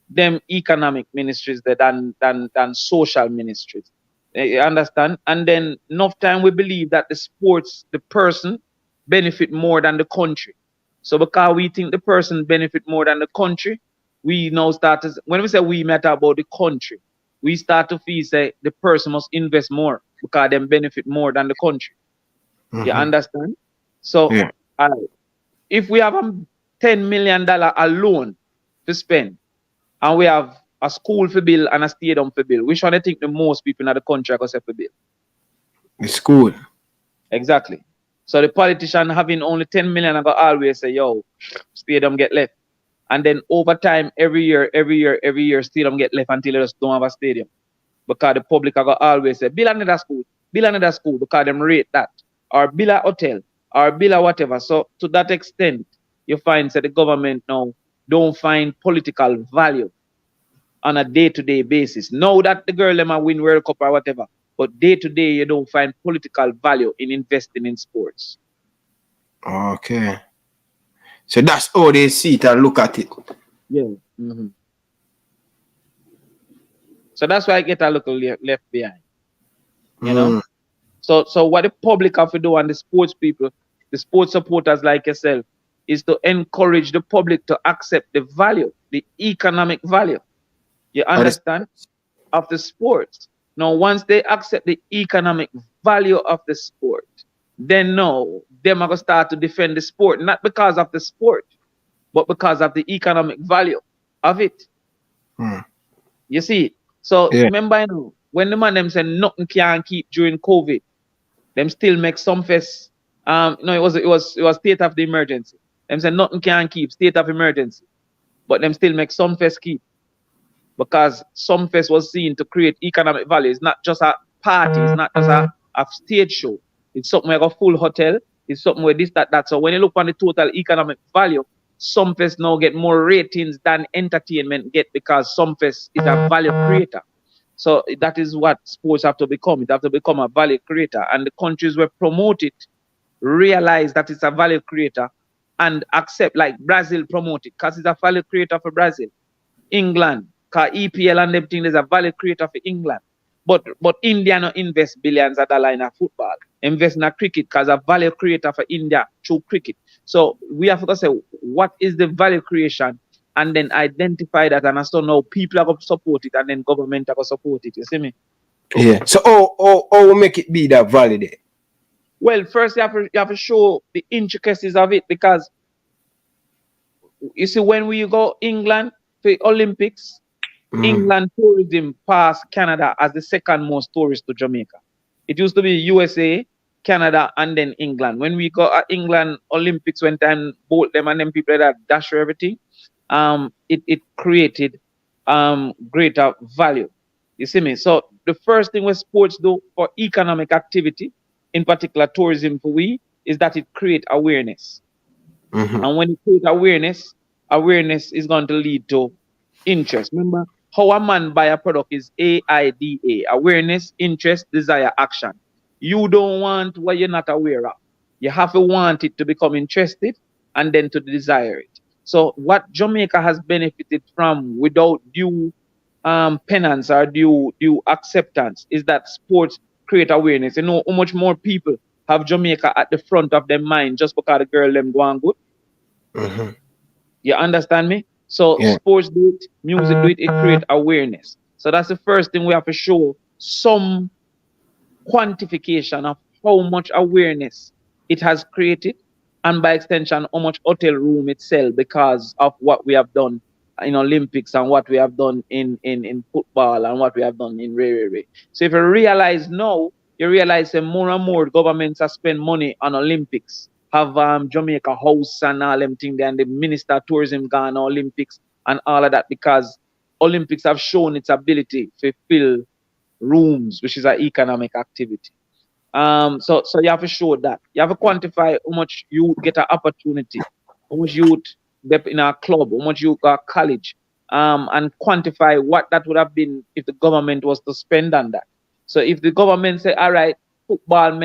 them economic ministries than social ministries. You understand? And then enough time we believe that the sports, the person benefit more than the country. So because we think the person benefit more than the country, we now start to, when we say we matter about the country, we start to feel say the person must invest more because them benefit more than the country. You understand? So if we have $10 million alone to spend, and we have a school for bill and a stadium for bill, which one I think the most people in the country are going to say for bill? The school. Exactly. So the politician having only 10 million are going to always say, yo, stadium get left. And then over time, every year, stadium get left until they just don't have a stadium. Because the public are going to always say, bill another school, because them rate that. Or bill a hotel, or bill a whatever. So to that extent, you find that the government now don't find political value on a day-to-day basis. Know that the girl them win World Cup or whatever, but day-to-day you don't find political value in investing in sports. Okay. So that's how they see it and look at it. Yeah. So that's why I get a little left behind. You know? So what the public have to do and the sports people, the sports supporters like yourself, is to encourage the public to accept the value, the economic value. You understand? Of the sports. Now, once they accept the economic value of the sport, then no, them are going to start to defend the sport, not because of the sport, but because of the economic value of it. You see? So remember, you know, when the man them said nothing can keep during COVID, them still make some fest. No, it was state of the emergency. Them said nothing can keep, state of emergency. But them still make some fest keep. Because some fest was seen to create economic value. It's not just a party, it's not just a stage show. It's something like a full hotel, it's something where this, that. So when you look on the total economic value, some fest now get more ratings than entertainment get because some fest is a value creator. So that is what sports have to become. It have to become a value creator. And the countries where promote it realize that it's a value creator and accept, like Brazil promote it because it's a value creator for Brazil. England, because EPL and everything is a value creator for England. But India no invest billions of dollars in a football. Invest in a cricket because a value creator for India through cricket. So we have to say, what is the value creation? And then identify that, and so now people are going to support it, and then government are going to support it. You see me? Yeah. So how make it be that value there? Well, first you have to show the intricacies of it, because you see, when we go England for Olympics, England tourism passed Canada as the second most tourist to Jamaica. It used to be USA, Canada, and then England. When we got England Olympics, when time both them and them people that dash for everything, it created greater value. You see me? So the first thing what sports do for economic activity, in particular tourism for we, is that it create awareness. And when it create awareness, awareness is going to lead to interest. Remember, how a man buy a product is AIDA: awareness, interest, desire, action. You don't want what you're not aware of. You have to want it to become interested and then to desire it. So what Jamaica has benefited from without due penance or due acceptance is that sports create awareness. You know how much more people have Jamaica at the front of their mind just because the girl them go on good? You understand me? So sports do it, music do it, it create awareness. So that's the first thing we have to show, some quantification of how much awareness it has created, and by extension, how much hotel room it sells because of what we have done in Olympics and what we have done in football and what we have done in Ray. So if you realize now, you realize that more and more governments have spent money on Olympics, have Jamaica House and all them things, and the Minister of Tourism gone Olympics and all of that, because Olympics have shown its ability to fill rooms, which is an economic activity. So you have to show that. You have to quantify how much you get an opportunity, how much youth in a club, how much you got college, and quantify what that would have been if the government was to spend on that. So if the government say, all right, football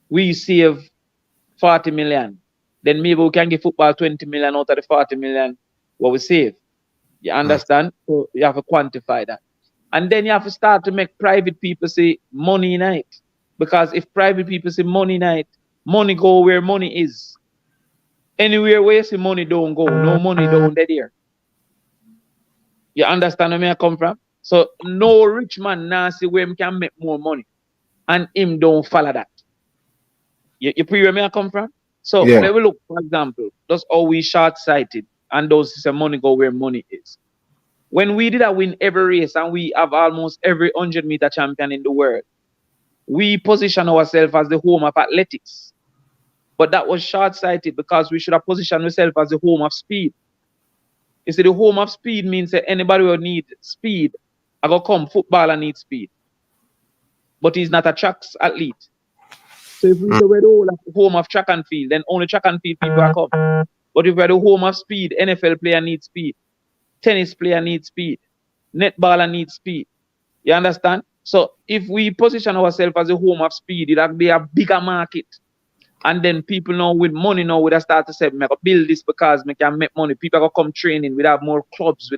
we save 40 million, then maybe we can give football 20 million out of the 40 million what we save. You understand? So you have to quantify that. And then you have to start to make private people say money night. Because if private people say money night, money go where money is. Anywhere where you see money don't go, no money don't there. You understand where I come from? So no rich man now see where he can make more money, and him don't follow that. You see where I come from? So let me look, for example, that's how we short-sighted, and those say money go where money is. When we did win every race and we have almost every 100-meter champion in the world, we position ourselves as the home of athletics. But that was short-sighted, because we should have positioned ourselves as the home of speed. You see, the home of speed means that anybody who need speed, I go come, footballer needs speed. But he's not a track athlete. So if we say we're the home of track and field, then only track and field people are come. But if we're the home of speed, NFL player needs speed, tennis player needs speed, netballer needs speed. You understand? So if we position ourselves as a home of speed, it'll be a bigger market. And then people now with money now would have started to say, I can build this because I can make money. People are come training, we have more clubs,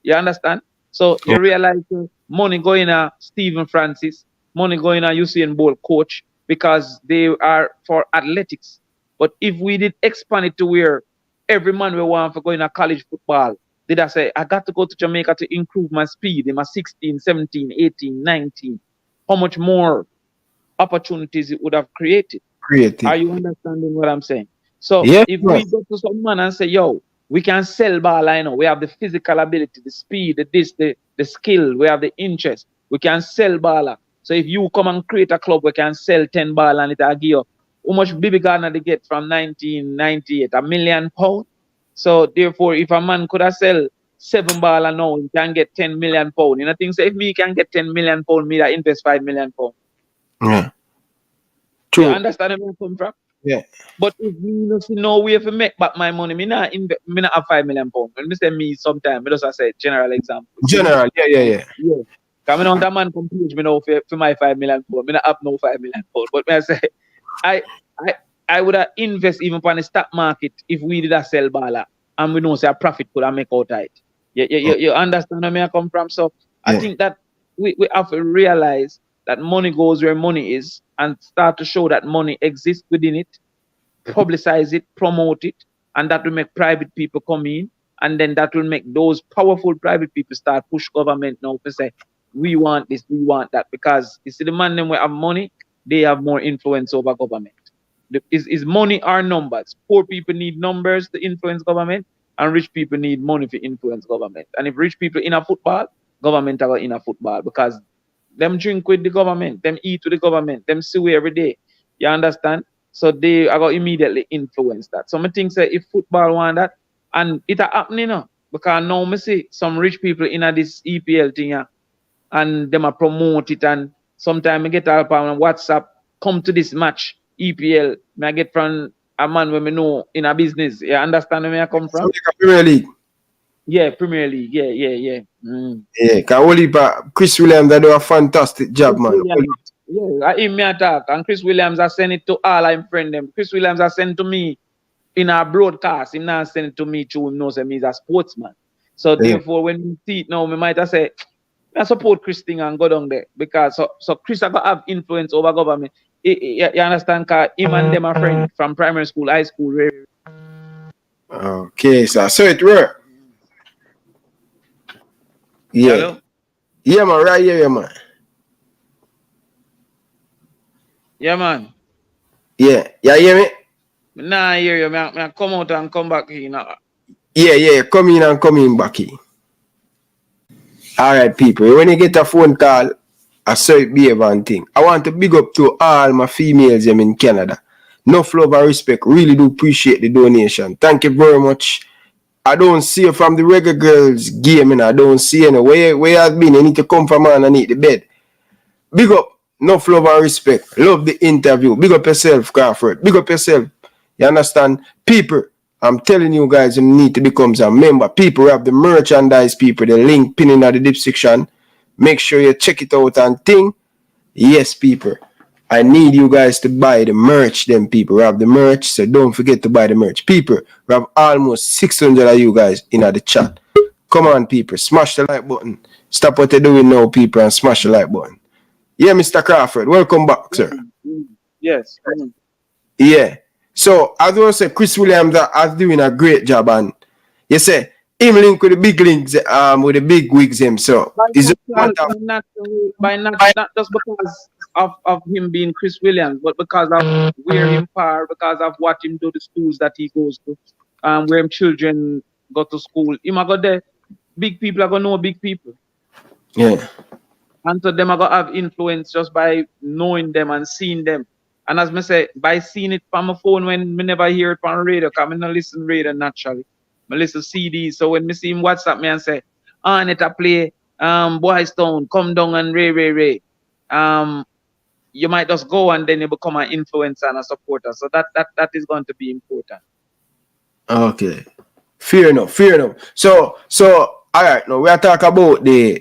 you understand? So you realize money going to Stephen Francis, money going to Usain Bolt coach, because they are for athletics. But if we did expand it to where every man we want for going to college football, did I say, I got to go to Jamaica to improve my speed in my 16, 17, 18, 19. How much more opportunities it would have created? Are you understanding what I'm saying? So if we go to some man and say, yo, we can sell ball, I know, we have the physical ability, the speed, the skill, we have the interest, we can sell baller. So if you come and create a club, we can sell 10 ball and it'll give you how much Bibi Gardner they get from 1998, £1 million. So therefore, if a man could have sell 7 ball and now he can get 10 million pounds. You know, things if me can get 10 million pounds, me that invest 5 million pounds. Yeah. True. You understand where I come from? Yeah. But if me no see no way to make back my money, me not have 5 million pounds. When me say me sometime, me just say general example. General, yeah. Because I know that man come page me now for my 5 million pounds. Me not have no 5 million pounds. But me I say I would have invest even on the stock market if we did a sell baller and we know say a profit could have make out of it. You understand where I come from? So I think that we have to realize that money goes where money is and start to show that money exists within it, publicize it, promote it, and that will make private people come in, and then that will make those powerful private people start push government now to say, we want this, we want that, because you see the man them will have money, they have more influence over government. Is money or numbers? Poor people need numbers to influence government, and rich people need money to influence government. And if rich people in a football, government are in a football because them drink with the government, them eat with the government, them sue every day. You understand? So they are going to immediately influence that. So I think say if football want that, and it happening now, because now I see some rich people in this EPL thing here, and them are promote it, and sometimes I get up on WhatsApp, come to this match, EPL, I get from a man when I know in a business. You understand where I come from? Premier League. Yeah, Premier League. Yeah. Yeah, can Chris Williams do a fantastic job, man. Yeah, I hear me attack, and Chris Williams I send it to all I'm friend them. Chris Williams I send to me in our broadcast. Him not send it to me through him knows me as a sportsman. So therefore, when you see it now, we might have say, I support Chris thing and go down there because so Chris I got have influence over government. You understand? Cause him and them are friends from primary school, high school. Okay, so it work. Yeah. Hello? Yeah, man, right here, man. Yeah, man. Yeah. You hear me? Nah, I hear you. I come out and come back here now. Yeah. Come in and come in back here. All right, people. When you get a phone call, I saw it behave and thing. I want to big up to all my females in Canada. Enough love and respect. Really do appreciate the donation. Thank you very much. I don't see you from the Reggae Girlz game, and I don't see you. Where you have been? You need to come from underneath the bed. Big up. Enough love and respect. Love the interview. Big up yourself, Crawford. Big up yourself. You understand? People, I'm telling you guys, you need to become a member. People have the merchandise, people, the link pinned in the description. Make sure you check it out and think. Yes, people. I need you guys to buy the merch. Them people have the merch, so don't forget to buy the merch. People, we have almost 600 of you guys in the chat. Come on, people. Smash the like button. Stop what you're doing now, people, and smash the like button. Yeah, Mr. Crawford. Welcome back, sir. Yes. Yeah. So, as I say, Chris Williams is doing a great job, and you say him link with the big links, with the big wigs him. So, not just because of him being Chris Williams, but because of where him par, because of what him do the schools that he goes to, where him children go to school. Him I got there, big people are gonna know big people. Yeah. And so them are gonna have influence just by knowing them and seeing them. And as I say, by seeing it from my phone when me never hear it on radio, because I don't listen to radio naturally. I listen to CDs. So when me see him WhatsApp me and say, it a play Boyz Town, come down and Ray. You might just go and then you become an influencer and a supporter. So that is going to be important. Okay. Fair enough. So all right, now we are talking about the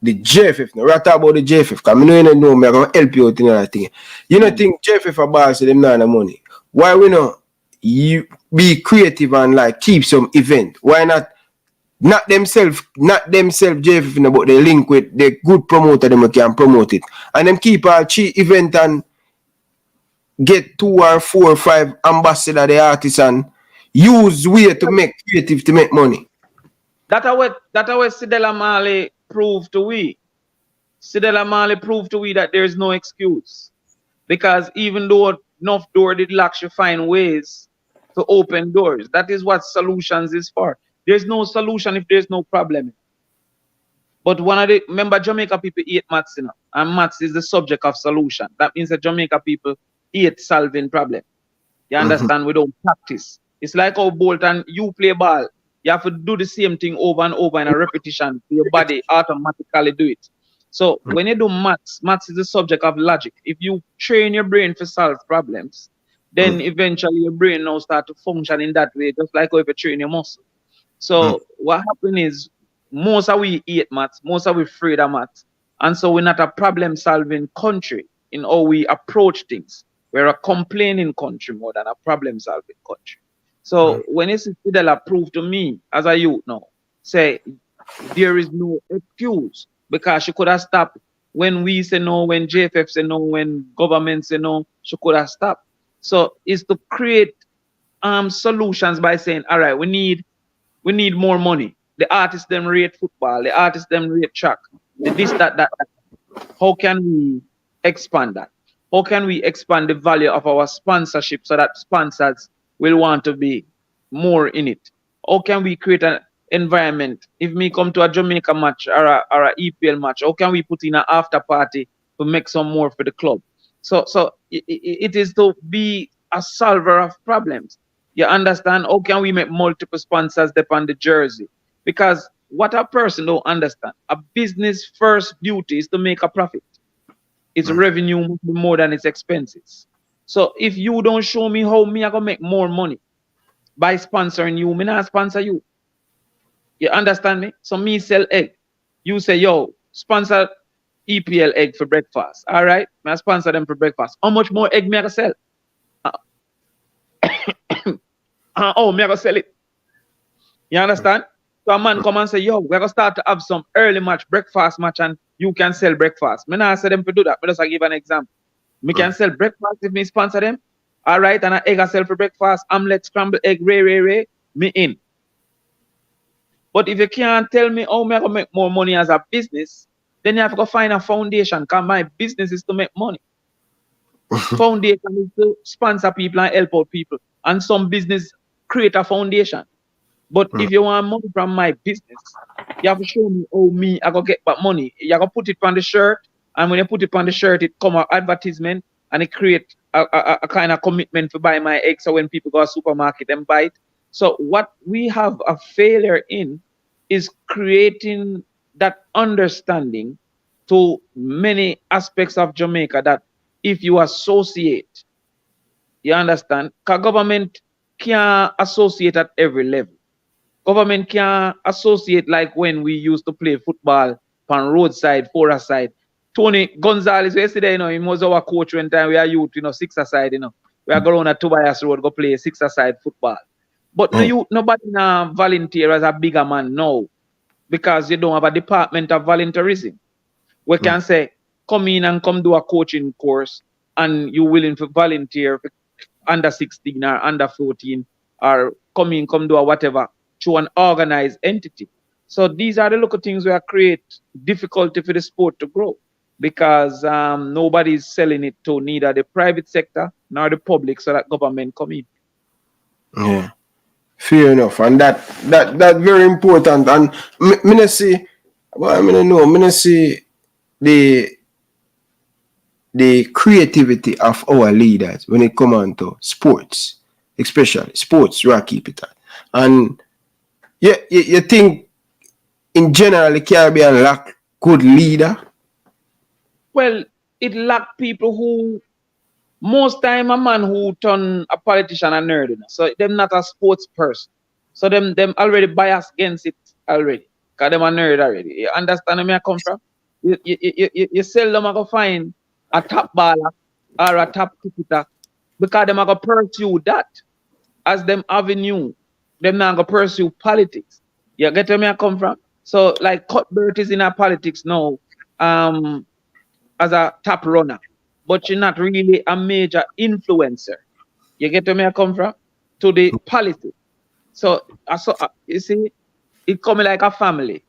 JFF. Now we are talking about the JFF. Because I know me, I'm going to help you out in that thing. You don't think JFF are bars them not the money? Why we not you be creative and like keep some event? Why not themselves JFF, but they link with the good promoter them can promote it. And them keep a cheap event and get 2 or 4 or 5 ambassador the artists and use way to make creative to make money. That what Sidela Mali proved to we. Sidela Mali proved to we that there is no excuse. Because even though enough door did lock, you find ways to open doors. That is what solutions is for. There's no solution if there's no problem. But remember Jamaica people hate maths, you know, and maths is the subject of solution. That means that Jamaica people hate solving problem. You understand? We don't practice. It's like how Bolt and you play ball. You have to do the same thing over and over in a repetition. Your body automatically do it. So when you do maths is the subject of logic. If you train your brain to solve problems, then eventually your brain now start to function in that way, just like if you train your muscle. So what happens is most of we hate maths, most of we afraid of maths. And so we're not a problem-solving country in how we approach things. We're a complaining country more than a problem-solving country. So when you see Fidela prove to me as a youth now, say there is no excuse because she could have stopped when we say no, when JFF say no, when government say no, she could have stopped. So it's to create solutions by saying, all right, we need more money. The artists them rate football, the artists them rate track, the this, that. How can we expand that? How can we expand the value of our sponsorship so that sponsors will want to be more in it? How can we create an environment? If me come to a Jamaica match or a EPL match, how can we put in an after party to make some more for the club? So it is to be a solver of problems. You understand? How can we make multiple sponsors depend the jersey? Because what a person don't understand, a business first duty is to make a profit. Its revenue must be more than its expenses. So if you don't show me how me I gonna make more money by sponsoring you, me not sponsor you. You understand me? So me sell egg. You say, yo, sponsor EPL egg for breakfast. All right? I sponsor them for breakfast. How much more egg me I gonna sell? Oh, me I gonna sell it. You understand? So a man come and say, yo, we're gonna start to have some early match, breakfast match, and you can sell breakfast. Me not say them to do that. But just I give an example. Me can sell breakfast if me sponsor them. All right, and an egg I sell for breakfast, omelette, scrambled egg, ray, me in. But if you can't tell me how me I gonna make more money as a business, then you have to go find a foundation. Because my business is to make money. Foundation is to sponsor people and help out people. And some business create a foundation. But if you want money from my business, you have to show me how me I go get back money. You have to put it on the shirt, and when you put it on the shirt, it come out advertisement, and it create a kind of commitment to buy my eggs. So when people go to supermarket and buy it. So what we have a failure in is creating that understanding to many aspects of Jamaica that if you associate, you understand, because government can't associate at every level. Government can associate like when we used to play football on roadside, four-a-side. Tony Gonzalez, yesterday, you know, he was our coach when time we are youth, you know, six-a-side, you know. We are going at Tobias Road, go play six-a-side football. But nobody now volunteer as a bigger man now because you don't have a department of volunteerism. We can say, come in and come do a coaching course and you're willing to volunteer for under 16 or under 14 or come do a whatever to an organized entity. So these are the little things that create difficulty for the sport to grow because nobody's selling it to neither the private sector nor the public so that government come in. Yeah, fair enough. And that very important. And me see, well, I mean, no, me see the creativity of our leaders when it comes on to sports, especially sports, where I keep it at. And you think in general the Caribbean lack good leader? Well, it lack people who, most time a man who turn a politician a nerd, you know? So them not a sports person. So them already biased against it already. Because them a nerd already. You understand where I come from? You seldom go find a top baller or a top cricketer because them are going to pursue that as them avenue. Them not going to pursue politics. You get where I come from? So like Cuthbert is in our politics now as a top runner, but you're not really a major influencer. You get where I come from? To the politics. So you see, it coming like a family.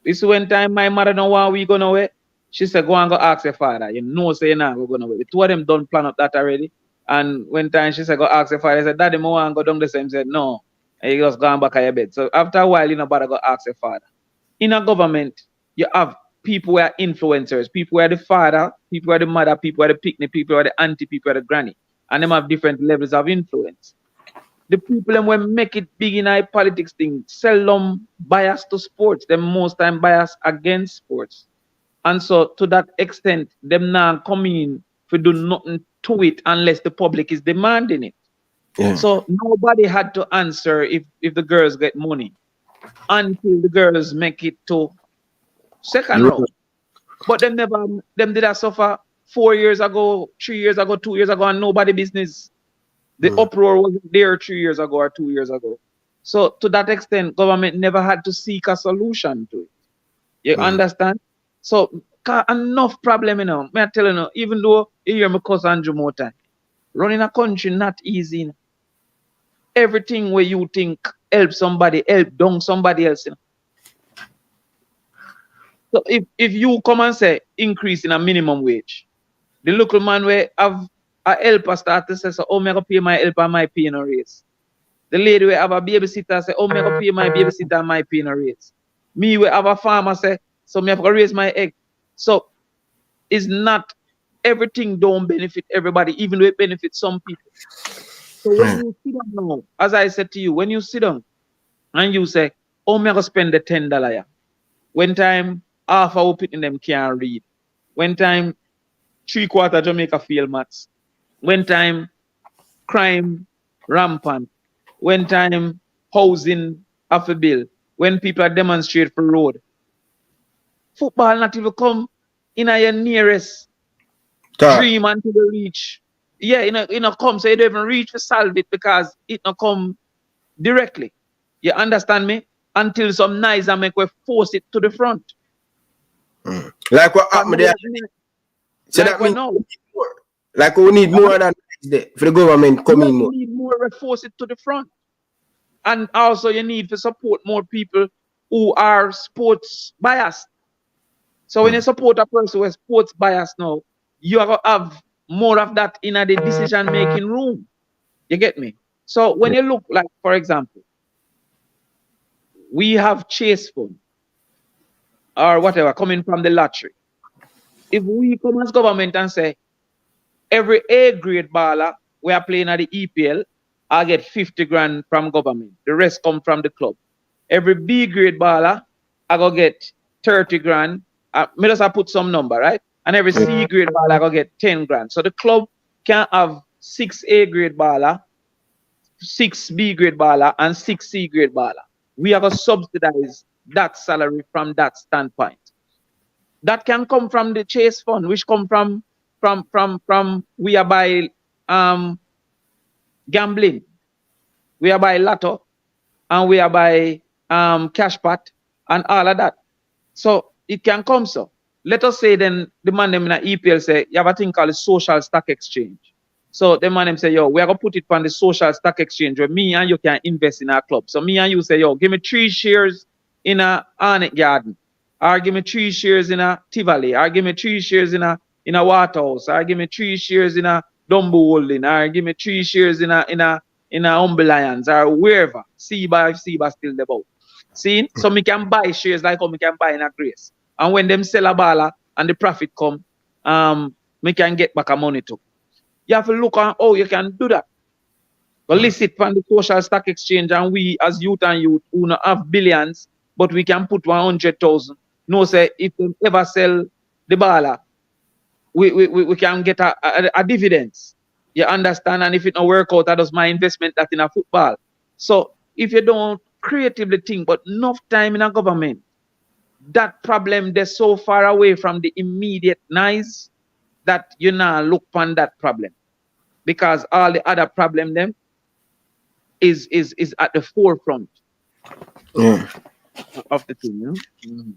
This one time my mother know why we going away. She said, go and go ask your father. You know, say now we're going away. The two of them done plan up that already. And one time she said, go ask your father. I said, Daddy, I want to go down the same. He said, no. And you just gone back at your bed. So after a while, you know, better go ask your father. In a government, you have people who are influencers, people who are the father, people who are the mother, people who are the picnic, people who are the auntie, people who are the granny. And them have different levels of influence. The people them when make it big in our politics thing, seldom bias to sports. Them most time bias against sports. And so to that extent, them now come in to do nothing to it unless the public is demanding it. Yeah. So nobody had to answer if the girls get money until the girls make it to second round. But them did that suffer 4 years ago, 3 years ago, 2 years ago, and nobody business. The uproar wasn't there 3 years ago or 2 years ago. So to that extent, government never had to seek a solution to it. You understand? So enough problem, you know. Me tell you now, even though you hear me cuss Andrew more time, running a country not easy. You know? Everything where you think help somebody, help down somebody else. You know? So if you come and say increase in a minimum wage, The local man where have a helper start to say, so, oh, me go pay my helper, my pay no raise. The lady will have a babysitter say, oh, me go pay my babysitter, my pay no raise. Me will have a farmer say, so me have to raise my egg. So it's not everything don't benefit everybody, even though it benefits some people. So when you sit down now, as I said to you, when you sit down and you say, oh, me go spend the $10 yeah. When time half our people in them can't read. When time 3/4 Jamaica fail maths. When time crime rampant. When time housing have a bill. When people are demonstrate for road. Football not even come in your nearest dream until you reach. Yeah, you know come, so you don't even reach to solve it because it not come directly. You understand me? Until some nice and make we force it to the front. Like what happened there? So like that means no. like we need more than that for the government coming more. You need more to force it to the front. And also you need to support more people who are sports biased. So when you support a person who is sports biased now, you are going to have more of that in the decision-making room. You get me? So when you look like, for example, we have chase fund or whatever coming from the lottery. If we come as government and say, every A grade baller we are playing at the EPL, I get 50 grand from government. The rest come from the club. Every B grade baller, I go get 30 grand. Me just put some number, right? And every C grade baller, I go get 10 grand. So the club can have 6 A grade baller, 6 B grade baller, and 6 C grade baller. We are going to subsidize that salary from that standpoint. That can come from the chase fund, which come from we are by gambling, we are by lotto, and we are by cash pot and all of that. So it can come so. Let us say then the man them in the EPL say, you have a thing called the social stock exchange. So the man them say, yo, we are gonna put it on the social stock exchange where me and you can invest in our club. So me and you say, yo, give me 3 shares in a Arnett Garden, or give me 3 shares in a Tivoli, or give me 3 shares in a Waterhouse, or give me 3 shares in a Dumbo Holding, or give me 3 shares in a Humble Lions, or wherever. Seba still the boat. See? So me can buy shares like how me can buy in a Grace. And when them sell a baller and the profit come, me can get back a money too. You have to look on how you can do that. But list it from the social stock exchange, and we as youth who not have billions, but we can put 100,000. No, say if they ever sell the baller, we can get a dividends. You understand? And if it don't work out, that is my investment that in a football. So if you don't creatively think, but enough time in a government, that problem they're so far away from the immediate nice that you now look upon that problem. Because all the other problem them is at the forefront of the thing, you know? Mm-hmm.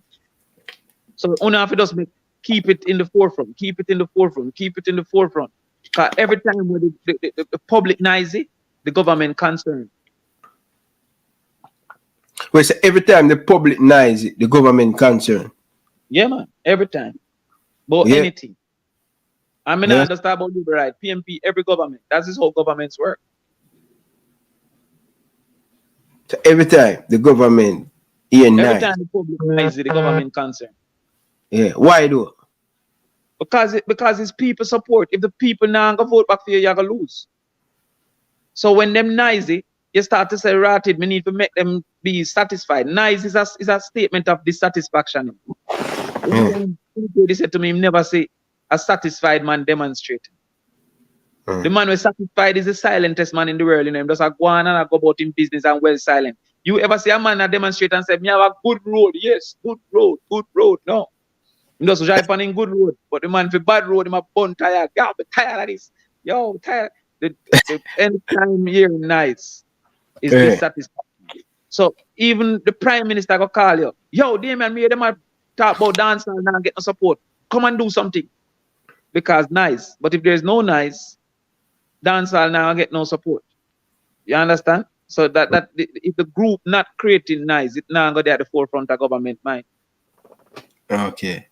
So only have to just keep it in the forefront, keep it in the forefront, keep it in the forefront. Because every time when the public noisy, the government concerned. Well, so every time the public noisy, the government concerned. Yeah, man, every time. About anything. I mean, I understand about you, right? PMP, every government. That's just how governments work. So every time the government every time the public noisy, the government concerned. Yeah. Why do? Because it's people support. If the people now go vote back for you, you're gonna lose. So when them noisy, you start to say, ratted, we need to make them be satisfied. Nice is a statement of dissatisfaction. They said to me, never say a satisfied man demonstrating. The man who is satisfied is the silentest man in the world. You know, him just go on and I go about in business and well silent. You ever see a man that demonstrate and say, me have a good road? Yes, good road. No. He just drive on in good road. But the man for bad road, him a bun tired. God, be tired of this. Yo, tired. The anytime here nice is dissatisfaction. So even the prime minister go call you. Yo, Damian, me them talk about dancing and not get no support. Come and do something. Because nice. But if there's no nice, dancehall now get no support. You understand? So that if the group not creating nice, it now go there at the forefront of government mind. Okay.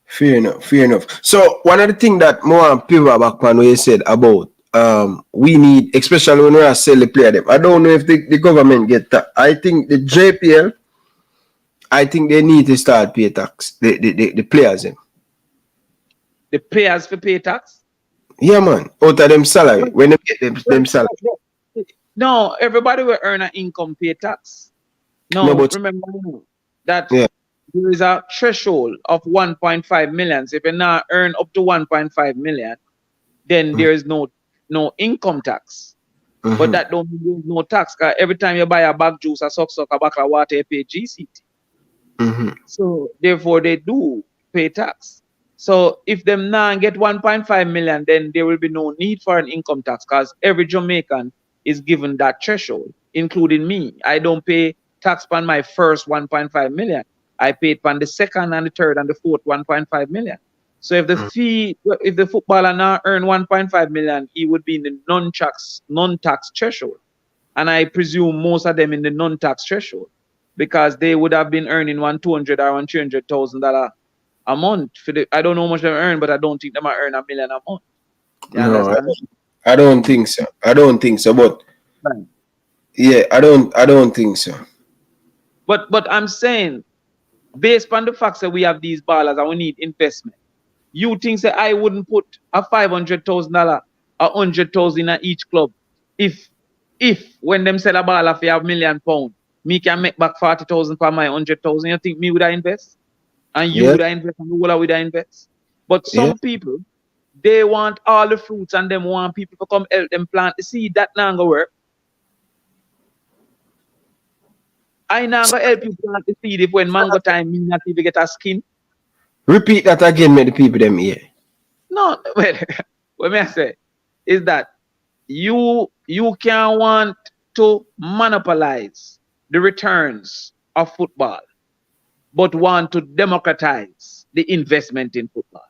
Fair enough, fair enough. So one of the things that more pivot back when you said about we need, especially when we are sell the player them. I don't know if the government get that. I think the JPL, I think they need to start pay tax. The players them. The players for pay tax? Yeah, man. Out of them salary. When they get them salary. No, everybody will earn an income pay tax. No, but remember that there is a threshold of 1.5 million. So if you now earn up to 1.5 million, then there is no income tax. But that don't mean there's no tax. Because every time you buy a bag juice, a suck, a bottle of water, you pay GCT. So therefore they do pay tax. So if them now get 1.5 million, then there will be no need for an income tax because every Jamaican is given that threshold, including me. I don't pay tax on my first 1.5 million. I paid on the second and the third and the fourth 1.5 million. So if the footballer now earn 1.5 million, he would be in the non-tax threshold. And I presume most of them in the non-tax threshold because they would have been earning $200,000 or $300,000 a month. I don't know how much they earn, but I don't think they might earn $1 million a month. No, I don't think so. I don't think so. But yeah, I don't think so. But I'm saying, based on the fact that we have these ballers and we need investment, you think that I wouldn't put a $500,000, $100,000 in each club if when them sell a baller for £1 million, me can make back 40,000 for my 100,000. You think me would I invest? And you would I invest and who would I invest? But some people, they want all the fruits and them want people to come help them plant the seed. That not gonna work. I not gonna help you plant the seed if when mango time me not even get a skin. Repeat that again, make the people them hear. No, well, what may I say is that you can want to monopolize the returns of football, but want to democratize the investment in football.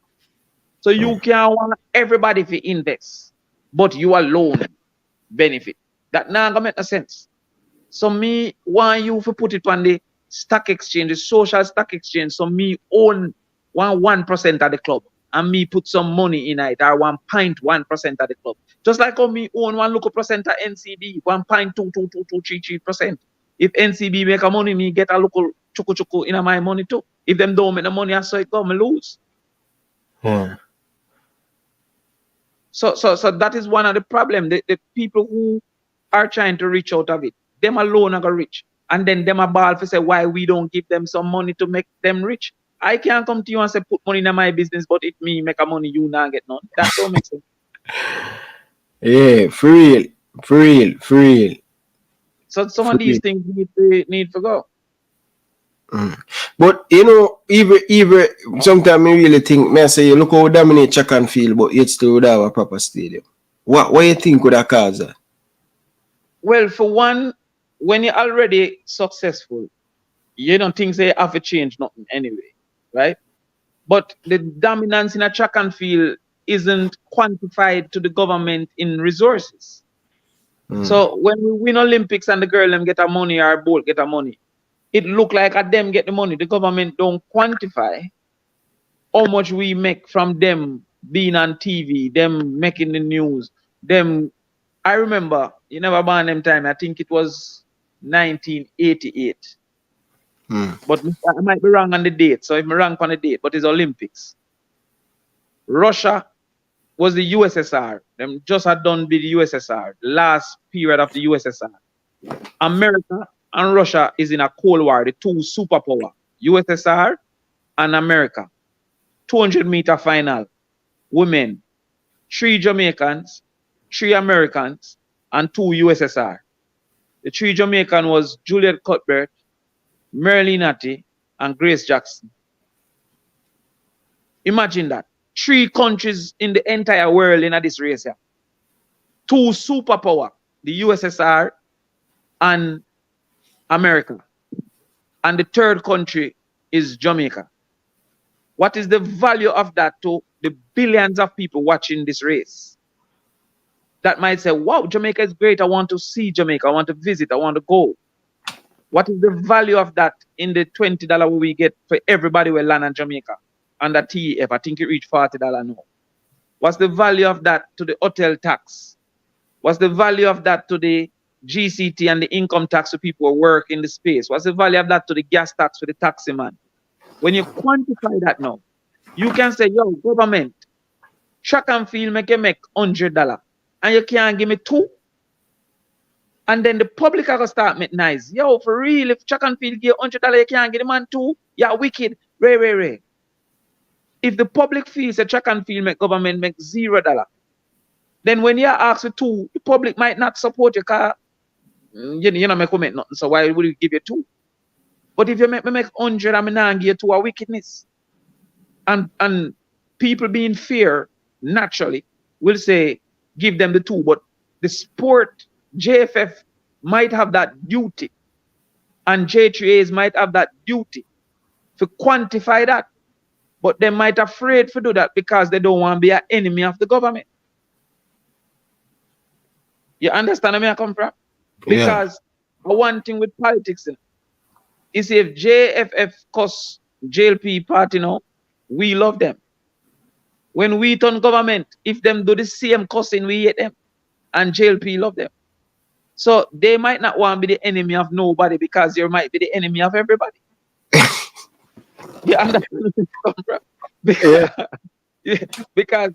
So you can want everybody to invest, but you alone benefit. That not gonna make no sense. So me want you to put it on the stock exchange, the social stock exchange. So me own 1% of the club, and me put some money in it, or 1.1% of the club. Just like how me own 1 local percent of NCB, 1.22233%. If NCB make a money, me get a local chuku in my money too. If them don't make the money, I saw it go, me lose. Yeah. So that is one of the problems. The people who are trying to reach out of it, them alone are gonna reach. And then them a ball for say why we don't give them some money to make them rich. I can't come to you and say put money in my business, but if me make a money, you not get none. That don't make sense. Yeah, for real. So some of these things need to go. But you know, even sometimes I really think, may I say, you look how dominate track and field, but yet still would have a proper stadium. What you think would have caused that? Well, for one, when you're already successful, you don't think they have to change nothing anyway, right? But the dominance in a track and field isn't quantified to the government in resources. So when we win Olympics and the girl them get a money or both get a money, it look like at them get the money. The government don't quantify how much we make from them being on TV, them making the news, them. I remember, you never born them time, I think it was 1988. But I might be wrong on the date. So if I'm wrong on the date, but it's Olympics. Russia was the USSR. Them just had done with the USSR, the last period of the USSR. America and Russia is in a Cold War, the two superpower, USSR and America. 200-meter final, women, 3 Jamaicans, 3 Americans, and 2 USSR. The 3 Jamaican was Juliet Cuthbert, Marilyn Natty, and Grace Jackson. Imagine that. 3 countries in the entire world in this race here. 2 superpower, the USSR and America. And the 3rd country is Jamaica. What is the value of that to the billions of people watching this race? That might say, wow, Jamaica is great. I want to see Jamaica. I want to visit. I want to go. What is the value of that in the $20 we get for everybody who land in Jamaica under TEF. I think it reached $40 now. What's the value of that to the hotel tax? What's the value of that to the GCT and the income tax for people who work in the space? What's the value of that to the gas tax for the taxi man? When you quantify that now, you can say, yo, government, track and field make you make $100 and you can't give me 2. And then the public are gonna start make nice. Yo, for real, if track and field give $100, you can't give the man 2. Yeah, wicked. Ray. If the public feels a track and field make government make $0, then when you ask for 2, the public might not support your car. You know, make nothing. So why would you give you 2? But if you make 100 and me not give you 2, a wickedness. And people being fair naturally will say give them the 2. But the sport JFF might have that duty, and J3As might have that duty to quantify that. But they might afraid to do that because they don't want to be an enemy of the government. You understand where I come from? Because one thing with politics is if JFF costs JLP party now, we love them. When we turn government, if them do the same cussing, we hate them. And JLP love them. So they might not want to be the enemy of nobody because you might be the enemy of everybody. You understand where I come from? Because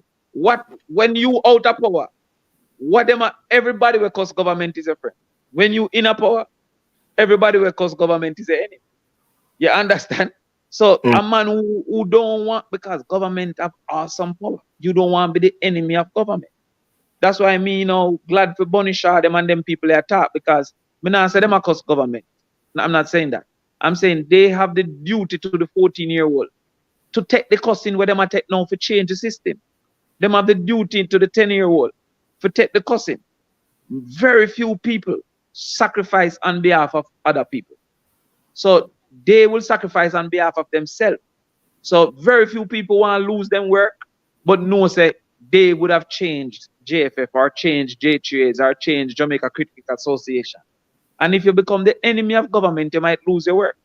when you out of power, everybody will cause government is a friend. When you in a power, everybody will cause government is an enemy. You understand? So a man who don't want, because government have awesome power, you don't want to be the enemy of government. That's why me, glad for Bonnie Shaw, them and them people they attack, because me not say them a cause government. No, I'm not saying that. I'm saying they have the duty to the 14-year-old to take the cussing where them a take now for change the system. Them have the duty to the 10-year-old for take the cussing. Very few people sacrifice on behalf of other people. So they will sacrifice on behalf of themselves. So very few people want to lose them work, but no say they would have changed JFF or changed J3As or changed Jamaica Cricket Association. And if you become the enemy of government, you might lose your work.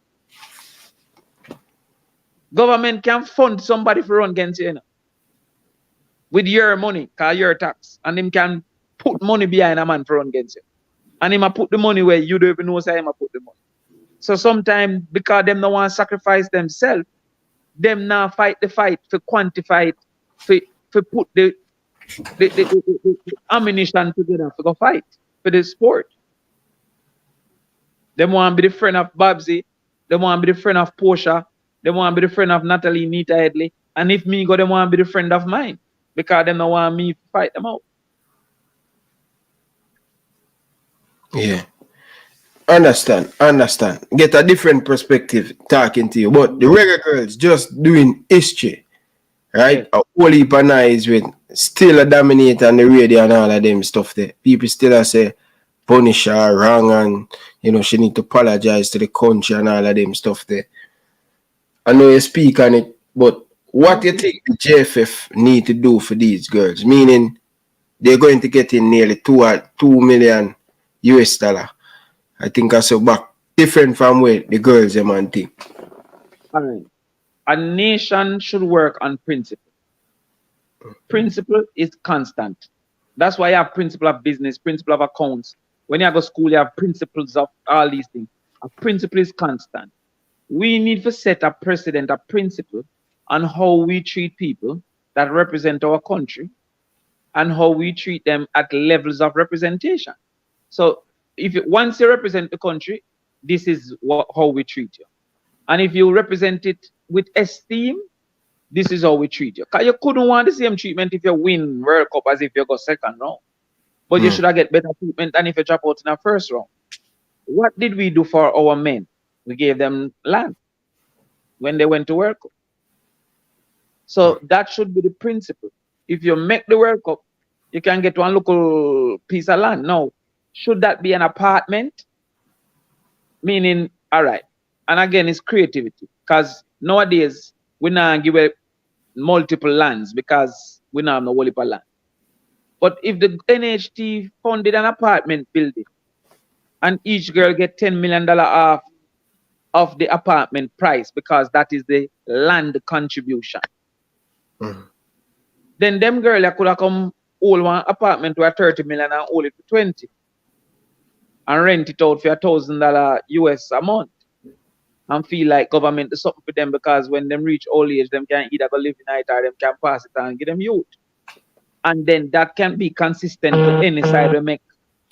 Government can fund somebody for run against you, with your money, cause your tax, and him can put money behind a man for run against you. And him a put the money where you don't even know say him a put the money. So sometimes because them don't want to sacrifice themselves, them now fight the fight for quantify it, for put the ammunition together for go fight for the sport. They want to be the friend of Babsy. They want to be the friend of Portia. They want to be the friend of Natalie Nita Headley. And if me go, they want to be the friend of mine. Because they don't want me to fight them out. Yeah. Understand. Get a different perspective talking to you. But the Reggae Girlz just doing history. Right? A whole heap of nice with still a dominate on the radio and all of them stuff there. People still say punish her wrong and she need to apologize to the country and all of them stuff there. I know you speak on it, but what do you think the JFF need to do for these girls? Meaning they're going to get in nearly $2 million US. I think I saw back different from where the girls them and think. All right. A nation should work on principle. Principle is constant. That's why you have principle of business, principle of accounts. When you go to school, you have principles of all these things. A principle is constant. We need to set a precedent, a principle on how we treat people that represent our country and how we treat them at levels of representation. So once you represent the country, this is how we treat you. And if you represent it with esteem, this is how we treat you. Because you couldn't want the same treatment if you win World Cup as if you go second round. But you should have get better treatment than if you drop out in the first round. What did we do for our men? We gave them land when they went to World Cup. So that should be the principle. If you make the World Cup, you can get one local piece of land. Now, should that be an apartment? Meaning, all right. And again, it's creativity. Because nowadays, we now give away multiple lands because we now have no whole heap of land. But if the NHT funded an apartment building and each girl get $10 million off of the apartment price because that is the land contribution. Then them girl could have come hold one apartment to a 30 million and hold it for 20 and rent it out for $1,000 US a month and feel like government is something for them because when them reach old age, them can either go live in it or them can pass it and give them youth. And then that can be consistent to any side we make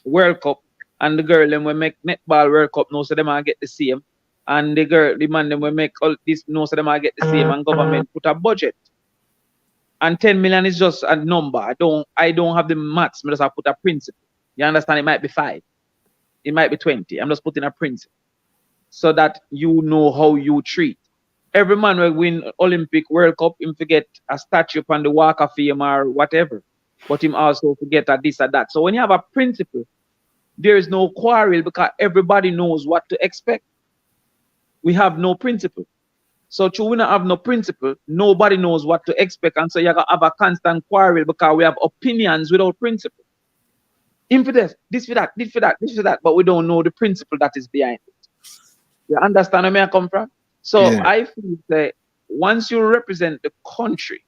World Cup and the girl them we make netball World Cup, no so them all get the same. And the man them we make all this, no so them all get the same and government put a budget. And 10 million is just a number. I don't have the maths, I just have put a principle. You understand? It might be 5. It might be 20. I'm just putting a principle. So that you know how you treat. Every man will win Olympic World Cup, him forget a statue upon the Walk of Fame or whatever. But him also forget a this or that. So when you have a principle, there is no quarrel because everybody knows what to expect. We have no principle. So true, we don't have no principle. Nobody knows what to expect. And so you have a constant quarrel because we have opinions without principle. Him for this for that, this for that, this for that. But we don't know the principle that is behind it. You understand where I come from? So yeah. I feel that once you represent the country,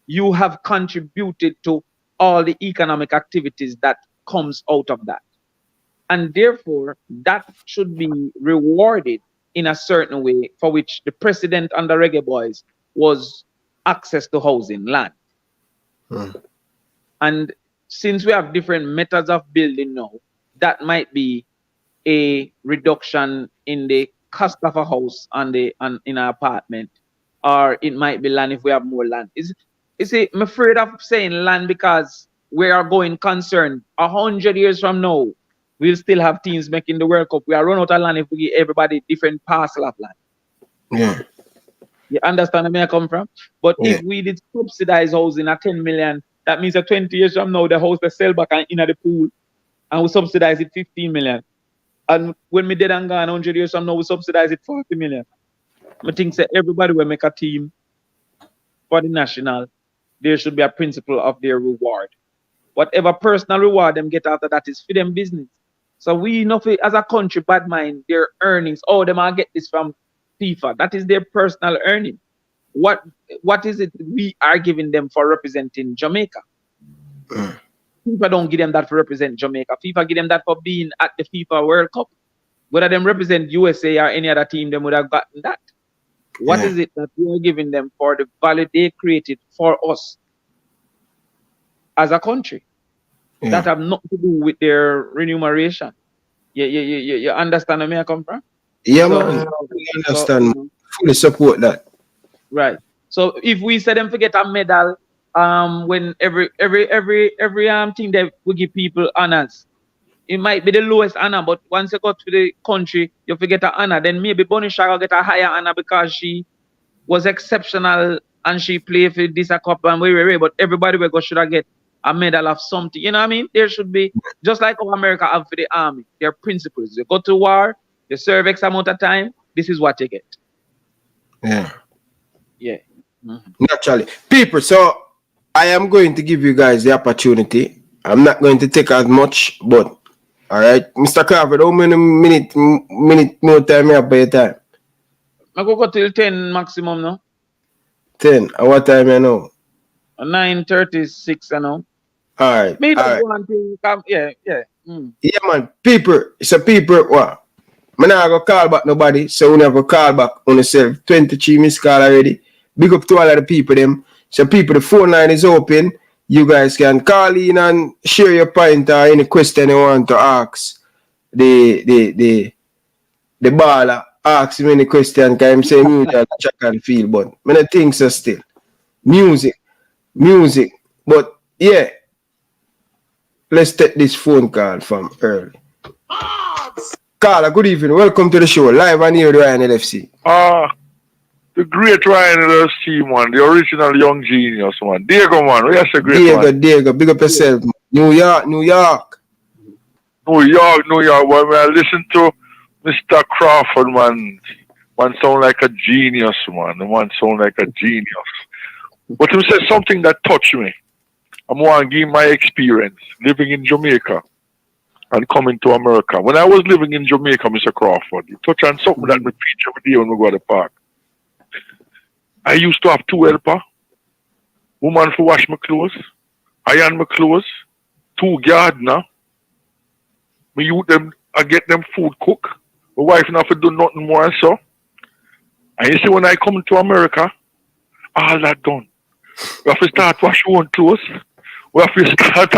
you have contributed to all the economic activities that comes out of that. And therefore, that should be rewarded in a certain way for which the president under Reggae Boyz was access to housing, land. And since we have different methods of building now, that might be a reduction in the cost of a house and in an apartment, or it might be land if we have more land. I'm afraid of saying land because we are going concerned 100 years from now, we'll still have teams making the World Cup. We are run out of land if we give everybody different parcel of land. Yeah. You understand where I come from? But if we did subsidize housing at 10 million, that means that 20 years from now, the house will sell back and in the pool, and we subsidize it 15 million. And when we dead and gone 100 years from now, we subsidize it 40 million. I think that everybody will make a team for the national. There should be a principle of their reward. Whatever personal reward them get after that is for them business. So we know as a country bad mind their earnings. Oh, they might get this from FIFA. That is their personal earning. What is it we are giving them for representing Jamaica? FIFA don't give them that for represent Jamaica. FIFA give them that for being at the FIFA World Cup. Whether them represent USA or any other team, them would have gotten that. What is it that we are giving them for the value they created for us as a country? That have nothing to do with their remuneration. You understand where I come from? Yeah, man. I understand. Fully support that. Right. So if we say them forget a medal, when every team that we give people honors, it might be the lowest honor, but once you go to the country, you forget an honor. Then maybe Bonnie Shah will get a higher honor because she was exceptional and she played for this a cup and but everybody will go should have get a medal of something. You know what I mean? There should be, just like how America have for the army, their principles. You go to war, you serve X amount of time, this is what you get. Yeah. Yeah. Naturally. People, so I am going to give you guys the opportunity. I'm not going to take as much, but all right. Mr. Crawford, how many minute more time you have by your time? I go till 10 maximum now. 10. And what time you know? 9:36 you know. All right. Me all right. want to come. Yeah. Yeah, man. People, so people, what? I'm not going to call back nobody, so we never call back on yourself. 23 missed call already. Big up to all of the people, them. So people, the phone line is open. You guys can call in and share your point or any question you want to ask. The baller, ask him any question, because I'm saying music check and feel, but I don't think so still. Music. But yeah. Let's take this phone call from early. Carla, good evening. Welcome to the show. Live on here, Ryan LFC. The great Ryan LFC, man. The original young genius, man. Diego, man. Yes, a great man. Diego. Big up yourself. New York. New York. When I listen to Mr. Crawford, man sound like a genius, man. The man sound like a genius. But he said something that touched me. I'm going to give my experience living in Jamaica. and coming to America. When I was living in Jamaica, Mr. Crawford, you touch on something that we preach every day when we go to the park. I used to have 2 helpers. Woman for wash my clothes, iron my clothes, 2 gardener. Me use them, I get them food cook. My wife not to do nothing more and so. And you see when I come to America, all that done. We have to start wash our own clothes. We have to start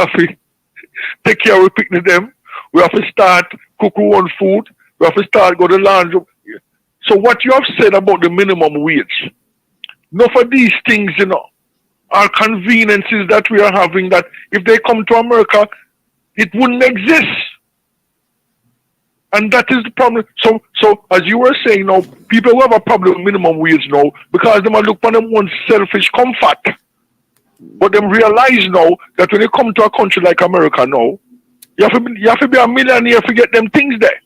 take care of picking them. We have to start cook our own food. We have to start go to laundry. So what you have said about the minimum wage, enough of these things, you know, are conveniences that we are having that if they come to America, it wouldn't exist. And that is the problem. So as you were saying now, people who have a problem with minimum wage now, because they might look for them one selfish comfort. But them realize now that when you come to a country like America now, you have to be a millionaire to get them things there.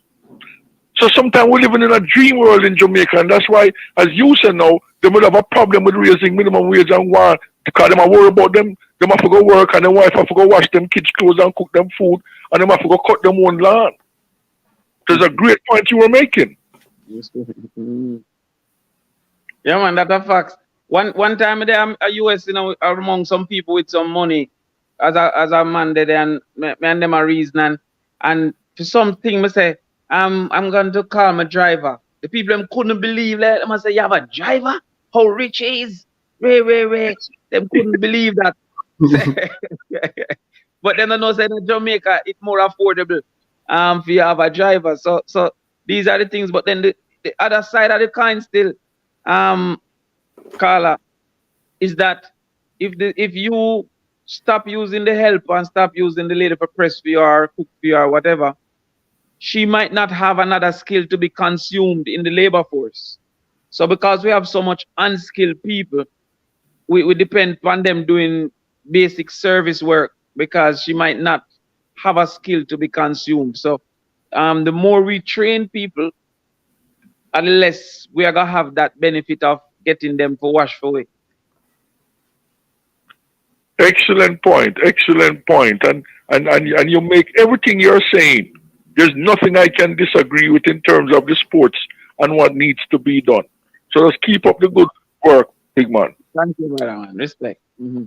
So sometimes we're living in a dream world in Jamaica, and that's why, as you said now, they will have a problem with raising minimum wage and war, because they might worry about them. They have to go work, and their wife have to go wash them kids' clothes and cook them food, and they have to go cut them own lawn. There's a great point you were making. Yeah, man, that's a fact. One time there, I'm a US, you know, among some people with some money, as a man there, and me and them are reason, and for something, I say, I'm going to call my driver. The people them couldn't believe that. I say, you have a driver? How rich he is? Ray. Them couldn't believe that. But then I know that in Jamaica, it's more affordable if you have a driver. So these are the things. But then the other side of the coin still, Carla, is that if you stop using the help and stop using the lady for press for you or cook for you or whatever, she might not have another skill to be consumed in the labor force. So because we have so much unskilled people, we depend on them doing basic service work because she might not have a skill to be consumed. So the more we train people, the less we are going to have that benefit of getting them for wash for way. Excellent point. And you make everything you're saying. There's nothing I can disagree with in terms of the sports and what needs to be done. So let's keep up the good work, big man. Thank you, brother, man. Respect.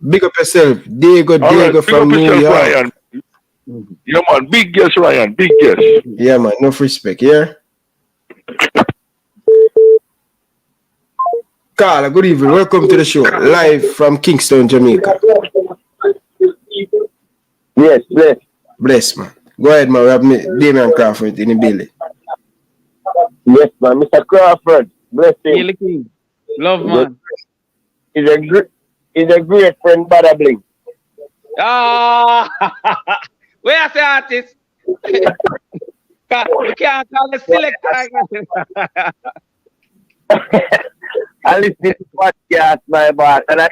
Big up yourself. Diego from New York. Ryan. Yeah, man. Big guess, Ryan. Big guess. Yeah, man. Enough respect, yeah? Carla, good evening. Welcome to the show. Live from Kingston, Jamaica. Yes, bless. Bless, man. Go ahead, man. We have Damion Crawford in the building. Yes, man. Mr. Crawford. Bless him. King. Love, man. He's a great friend, Bada Bling. Ah, where is the artist? We can't call the selector. I listen to this podcast, my boss, and I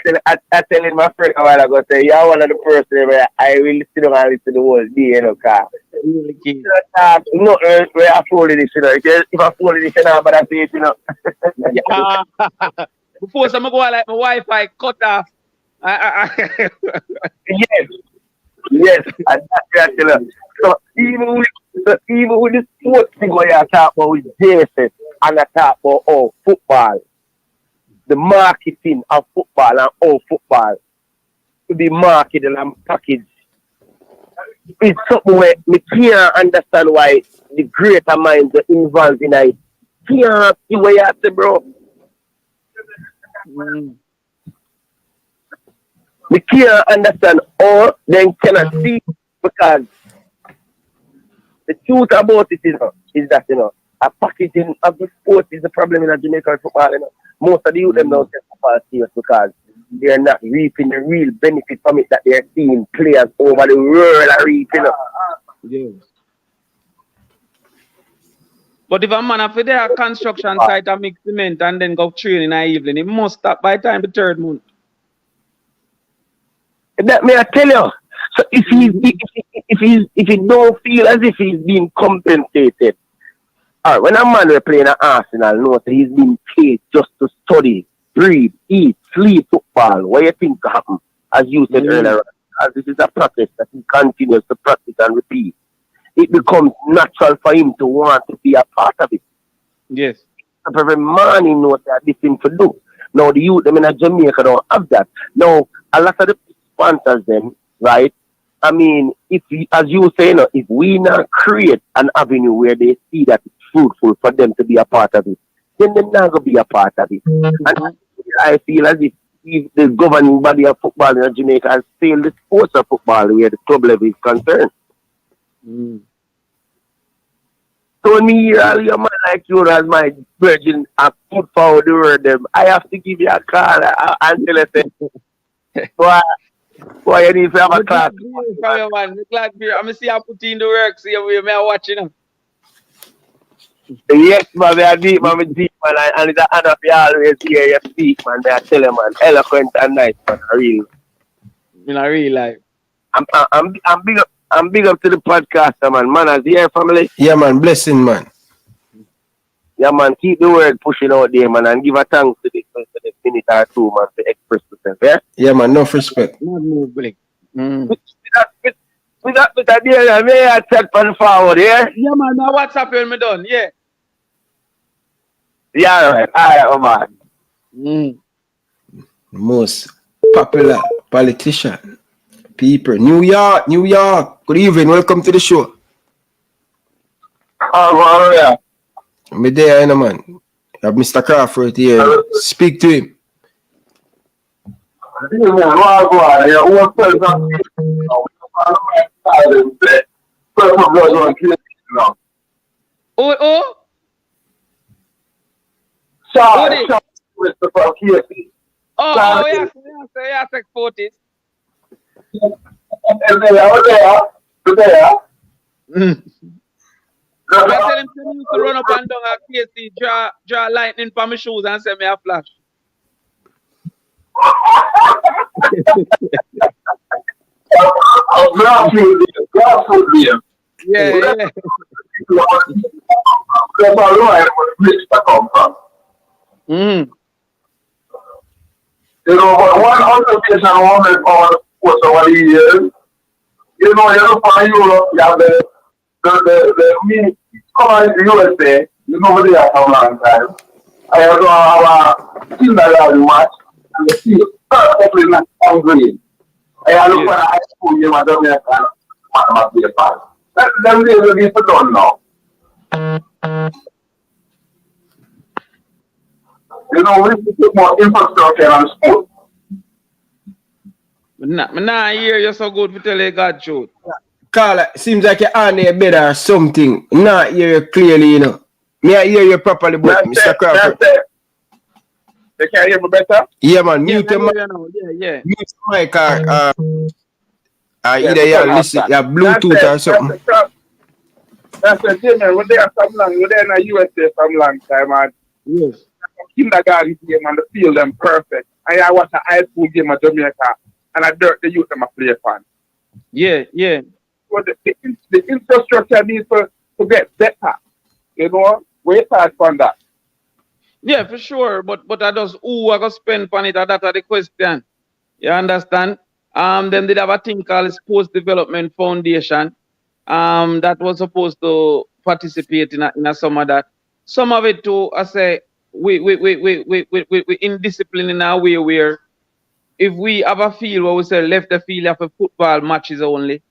tell my friend a while ago, say, you're one of the person where I will sit down and listen to the whole day, you know, car. No, where I follow this, you know. If I follow this, you know, but I say it, you know. Before some go like my Wi-Fi cut off. Yes, and that's you know. So even with the sports thing where you talk about with Jason and I talk about football, the marketing of football and all football to be marketed and packaged. It's something where we can't understand why the greater minds are involved in it. Can't see where you have to, bro. We can't understand or then cannot see because the truth about it is that, you know, a packaging of the sport is the problem in Jamaican football, you know. Most of the youth them don't take football serious because they're not reaping the real benefit from it that they're seeing players over the world are reaping. Yes. But if a man after their construction site and mix cement and then go train in the evening, it must stop by time the 3rd month. That may I tell you. So if he don't feel as if he's being compensated. Alright, when a man is playing at Arsenal knows that he's being paid just to study, breathe, eat, sleep football. What do you think happen? As you said earlier, as this is a process that he continues to practice and repeat. it becomes natural for him to want to be a part of it. Yes. Every man he knows that this thing to do. Now the youth them in Jamaica don't have that. Now a lot of the sponsors them, right? I mean, if we, as you say, if we not create an avenue where they see that it's fruitful for them to be a part of it, then they're not gonna be a part of it. And I feel as if the governing body of football in Jamaica has failed the sports of football where the club level is concerned. So when me hear all your man like you as my virgin I put forward the word them, I have to give you a call and tell you boy, you need to have a class. Man, glad I'm see I put in the work, see you may watching them. Yes, man, I deep, man, and it's an honor for you always hear you speak, man. I tell you, man, eloquent and nice, man, real. In a real life. I'm big up to the podcaster, man. Man, as your family. Yeah, man, blessing, man. Yeah, man, keep the word pushing out there, man, and give a thanks to the minute or two, man, to express yourself, yeah? Yeah, man, enough respect. With that deal, may I chat on forward, yeah? Yeah, man, now WhatsApp when me done, yeah. Yeah, all right, man. Most popular politician, people, New York. Good evening, welcome to the show. Oh, yeah. I'm there, you know, man. You have Mr. Crawford here. Speak to him. Oh? Oh, yeah, take 40. I tell him to run up and down at KC, draw lightning from my shoes and send me a flash. Yeah. You know, but one occupation woman was over the years. You know, you look for Europe, you have the me come in the USA, you know they are for a long time. I have our kindergarten match and the field perfectly not on green. I look for a high school game at Jamaica and must be a part. Them days will be put on now. You know, we need to put more infrastructure on sport. Nah, hear you so good to tell you God truth. Carla, seems like you're on there better or something. Not hear you clearly, you know. May I hear you properly, but Mr. Crawford? They can hear me better? Yeah, man. Mute your mic. Yeah. Mute your mic or either you listen, you have Bluetooth or something. That's the thing, man. We're there some long. We're there in the USA some long time, man. Yes. Kindergarten game and the field them perfect. And I watch a high school game at Jamaica and I dirt the youth them a play fan. Yeah. So the infrastructure needs to get better. You know, we start from that. Yeah, for sure. But I just who I go spend on it, that's the question. You understand? Then they have a thing called Sports Development Foundation. That was supposed to participate in some of that. Some of it too, I say we indisciplined in a way where if we have a field where we say left the field for football matches only,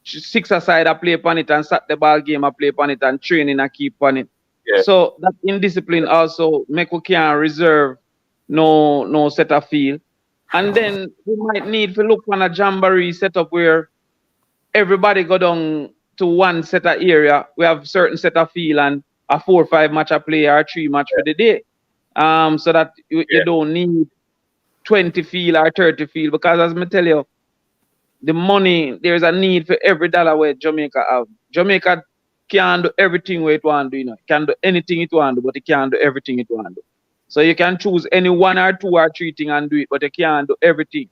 6 aside I play upon it and sat the ball game I play upon it and training I keep on it. Yeah. So that indiscipline also make we can't reserve no set of field. And then we might need to look on a jamboree setup where everybody go down to one set of area. We have certain set of field and a 4 or 5 match a play or 3 match for the day. So that you don't need 20 field or 30 field, because as I tell you, the money, there's a need for every dollar where Jamaica have. Jamaica can't do everything where it want to do, you know. It can do anything it want to do, but it can't do everything it want to do. So you can choose any 1 or 2 or 3 things and do it, but you can't do everything.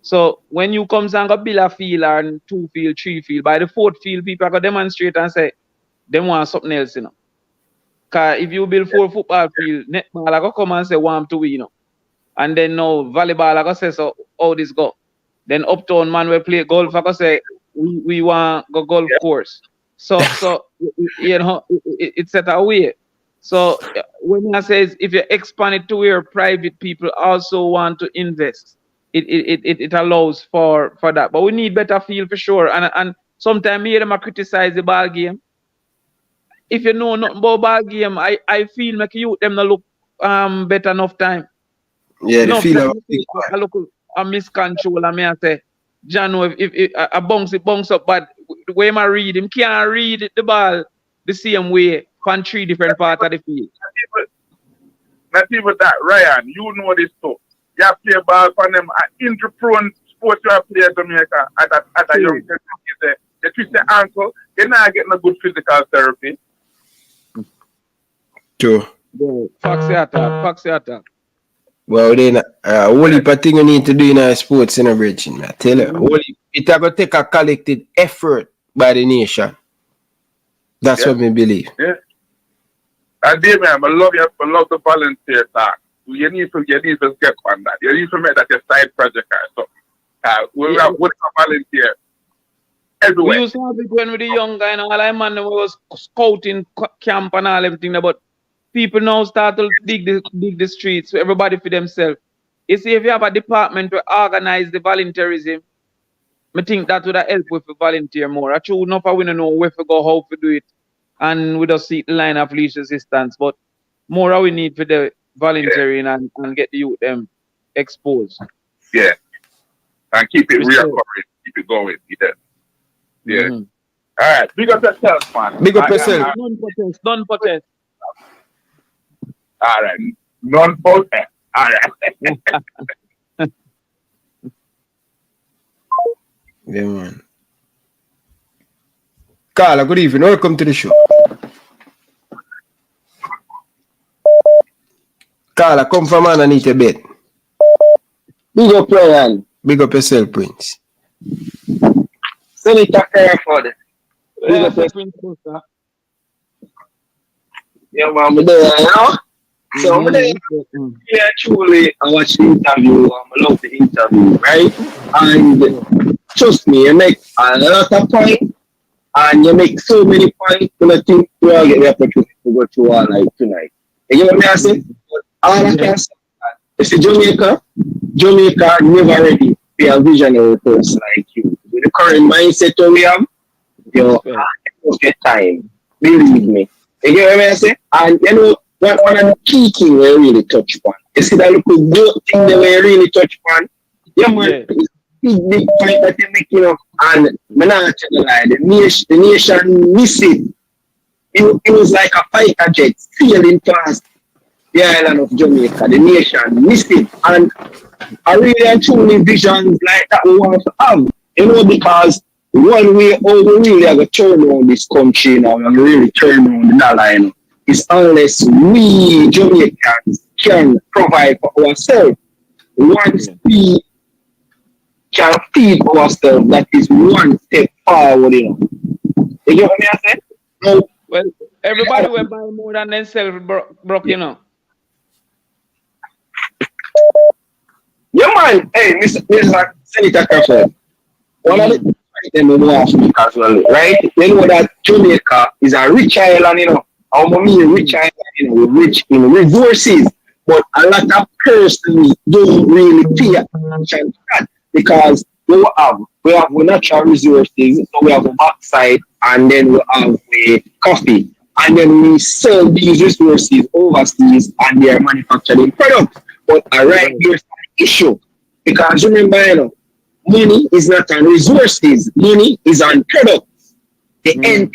So when you come and go build a field or 2 field, 3 field, by the 4th field, people are going to demonstrate and say, they want something else, you know. Because if you build 4 football field, netball, I go come and say, want to win, you know. And then now volleyball, I go say, so how this go? Then uptown man will play golf, I go say, we want go golf course. So you know, it's set away. So when I says if you expand it to where private people also want to invest, it allows for that. But we need better feel for sure. And sometimes me them a criticize the ball game. If you know nothing about ball game, I feel make you them not look better enough time. Yeah, the Enough feel time I look a miscontrol and me I say, John, if I bounce up, but the way I read him can't read the ball the same way on 3 different parts of the field. Not even that, Ryan, you know this too. You have to play ball for them injury-prone sports you have to play in Jamaica at a young age. They twist their ankle, they're not getting a good physical therapy. True. Foxy attack. Well, then, whole heap of thing you need to do in our sports in a bridge, I tell you. It's going to take a collective effort by the nation. That's what me believe. Yeah. And Damian, I love you. I love the volunteer talk. You need to get on that. You need to make that a side project or something. We're a volunteer everywhere. We used to have it when we were young guy and all I man was scouting camp and all everything, but people now start to dig the streets for everybody for themselves. You see, if you have a department to organize the volunteerism, I think that would help with the volunteer more. I true enough, we don't know where to go, how to do it, and we just see the line of least resistance. But more we need for the volunteering and get the youth exposed. Yeah, and keep it real, keep it going. Yeah. Mm-hmm. All right, big up yourself, man. Big up yourself. Non-protest. All right, non-protest. All right. Yeah, man. Carla, good evening. Welcome to the show. Carla, come from underneath your bed. Big up, Ryan. Big up yourself, Prince. Senator Crawford. Big up Prince. Yeah, man, I'm there, you know? So, I'm there. Yeah, truly, I watch the interview. I love the interview, right? And trust me, you make a lot of points, and you make so many points, but I think we all get the opportunity to go through all night tonight. You get what I say? All I can say is Jamaica never ready to be a visionary person like you. With the current mindset that we have, you get time. Believe me. You get what I say? And you know, one of the key things we really touch upon. You see that little good thing that we really touch upon? Yeah, man. Big point that you're making up. And I'm not tell you lie, the nation missed it. It was like a fighter jet sailing past the island of Jamaica. The nation missed it. And I really and truly visions like that we want to have. You know, because one way how we really have to turn around this country now and really turn around the dollar, you know, is unless we Jamaicans can provide for ourselves. Once we can feed ourselves, that is one step forward, you know. You get what I say? No. Well, everybody will buy more than themselves, broke, you know. Yeah, man. Hey, Mr. Senator Crawford. One of the things we want to speak as well, right? You know that Jamaica is a rich island, you know. How many rich island, you know, rich in resources, but a lot of persons don't really pay attention to that because we have natural resources, so we have a backside, and then we have a coffee, and then we sell these resources overseas, and they are manufacturing products. But right here's the issue, because remember, you know, money is not on resources, money is on products, the end.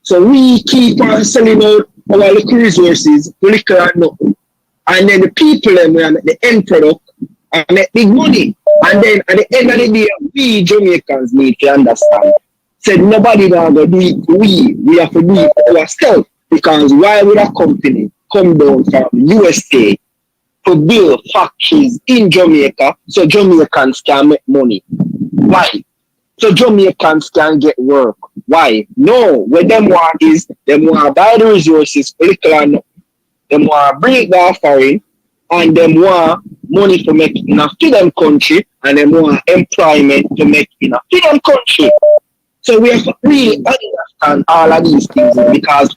So we keep on selling out our little resources, little and nothing. And then the people them will make the end product and make big money. And then at the end of the day, we Jamaicans need to understand. Said nobody now go do it. We have to do it ourselves. Because why would a company come down from USA to build factories in Jamaica so Jamaicans can make money? Why? So Jamaicans can get work. Why? No, what them want is them want to buy the resources, little and nothing. Them want to bring it down foreign, and them want money to make enough to them country, and them want employment to make enough to them country. So we have to really understand all of these things because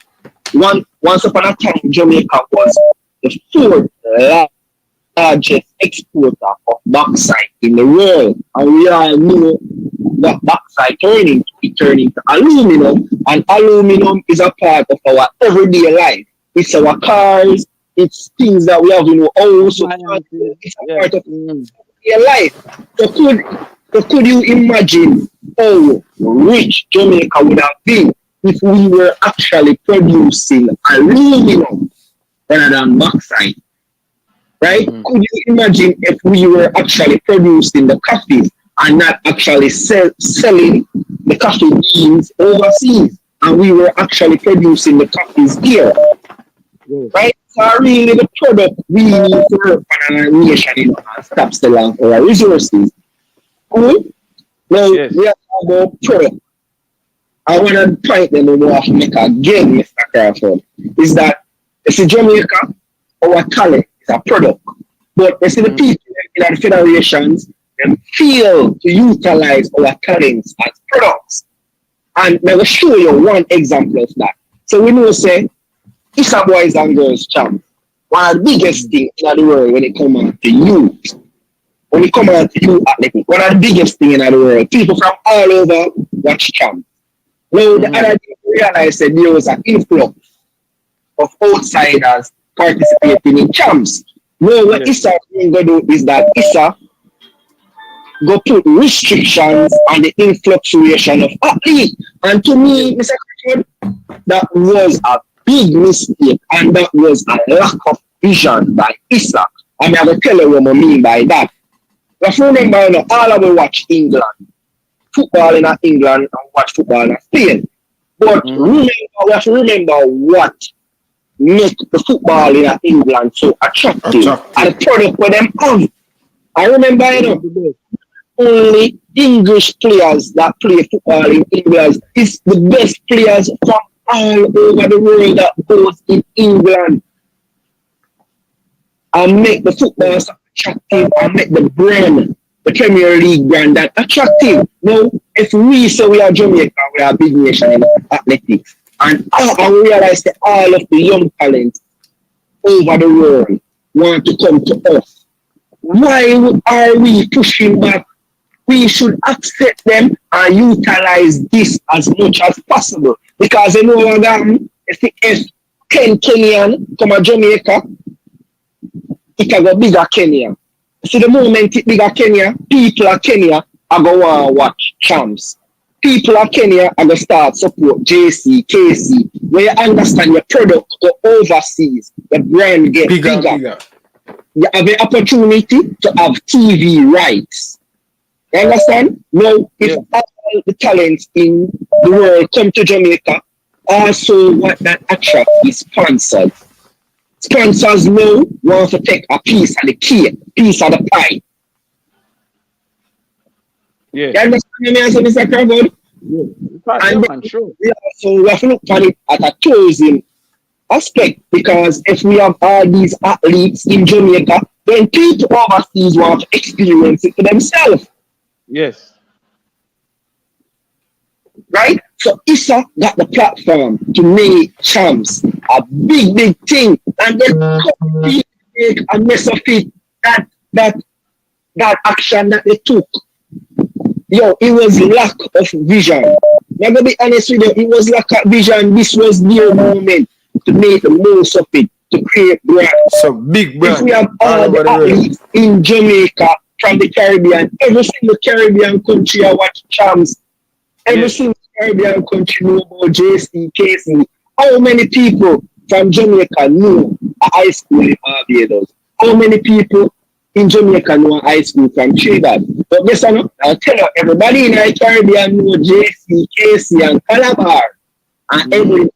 once upon a time, Jamaica was the fourth largest exporter of bauxite in the world. And we all know that bauxite turning to aluminum, and aluminum is a part of our everyday life. It's our cars, it's things that we have in our house, so it's a part of your life. So could you imagine how rich Jamaica would have been if we were actually producing aluminum rather than bauxite? Right? Could you imagine if we were actually producing the coffee and not actually selling the coffee beans overseas, and we were actually producing the coffees here? Right? So really the product we need to work on our nation, and stop selling our resources. Cool? Now, we are talking about product. I want to point them on what make again, Mr. Crawford, is that you see Jamaica, our talent is a product. But you see the people in the federations, they fail to utilize our talents as products. And I will show you one example of that. So we know, say, it's a Boyz and Girlz champ. One of the biggest things in the world when it comes on to youth. When it comes on to youth athletic, one of the biggest things in the world. People from all over watch champ. Now, the other thing we realized that there was an influx of outsiders participating in champs. Now, what ISA is going to do is that ISA go put restrictions on the influctuation of athletes. And to me, Mr. Crawford, that was a big mistake, and that was a lack of vision by ISA. And I will tell you what I mean by that. If you remember, you know, all of us watch England. Football in England and watch football in Spain. But remember, we have to remember what make the football in England so attractive. And the product for them have. I remember, you know, only English players that play football in England is the best players from all over the world that goes in England. And make the football so attractive and make the brand, the Premier League brand, that attractive. Now, if we say we are Jamaica, we are a big nation in athletics, and I realize that all of the young talents over the world want to come to us. Why are we pushing back? We should accept them and utilize this as much as possible. Because you know what if 10 Kenyan come to Jamaica, it can go bigger Kenya. See, the moment it bigger Kenya, people of Kenya are going to watch champs. People of Kenya are going to start support JC, KC. When you understand your product go overseas, the brand get bigger. You have the opportunity to have TV rights. You understand? Now, if all the talents in the world come to Jamaica, also what that attract is sponsors. Sponsors now want to take a piece of the cake, piece of the pie. Yeah. You understand me, Mr. Crawford? Yeah, so we have to look at it at a tourism aspect, because if we have all these athletes in Jamaica, then people overseas want to experience it for themselves. Yes. Right? So ISA got the platform to make champs a big thing, and then make a mess of it. That action that they took, yo, it was lack of vision. I'm gonna be honest with you, it was lack of vision. This was their moment to make the most of it, to create brand. So big brand. If we have all the athletes in Jamaica from the Caribbean, every single Caribbean country I watch champs. Every single Caribbean country know about JC, KC. How many people from Jamaica know a high school in Barbados? How many people in Jamaica know a high school from Trinidad? But guess what? I'll tell you, everybody in the Caribbean know JC, KC, and Calabar, and every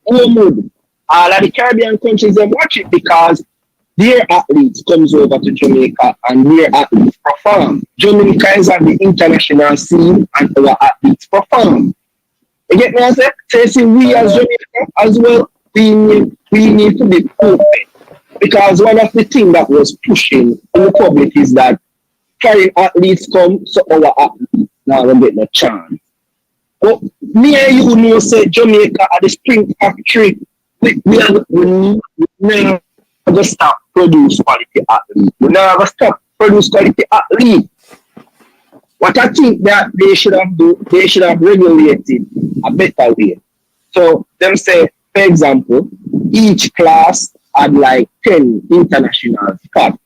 Homewood. All of the Caribbean countries they watch it because their athletes comes over to Jamaica and their athletes perform. Jamaica is on the international scene and our athletes perform. You get me? I say? So you see, we as Jamaica as well, we need to be open. Because one of the things that was pushing in the public is that foreign athletes come, so our athletes now don't get no chance. But me and you know say Jamaica at the spring factory, we never stop produce quality athletes. We never stop produce quality athletes. What I think that they should have regulated a better way. So them say, for example, each class had like 10 international spots.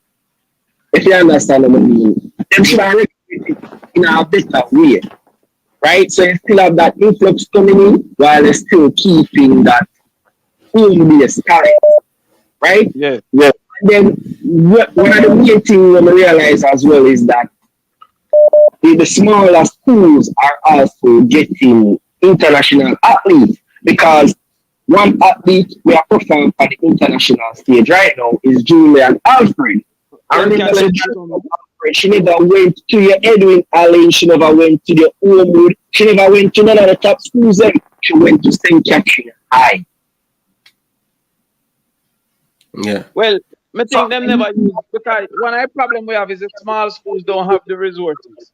If you understand what I mean, them should have regulated in a better way. Right? So you still have that influx coming in while you're still keeping that home-based talent. Right? Yeah. And then one of the main things we realize as well is that the smaller schools are also getting international athletes because one athlete we are performing for the international stage right now is Julian Alfred. She never went to your Edwin Allen, she never went to the Homewood, she never went to none of the top schools. She went to St. Catherine High. Yeah. Well, I think them never use because one of the problem we have is that small schools don't have the resources.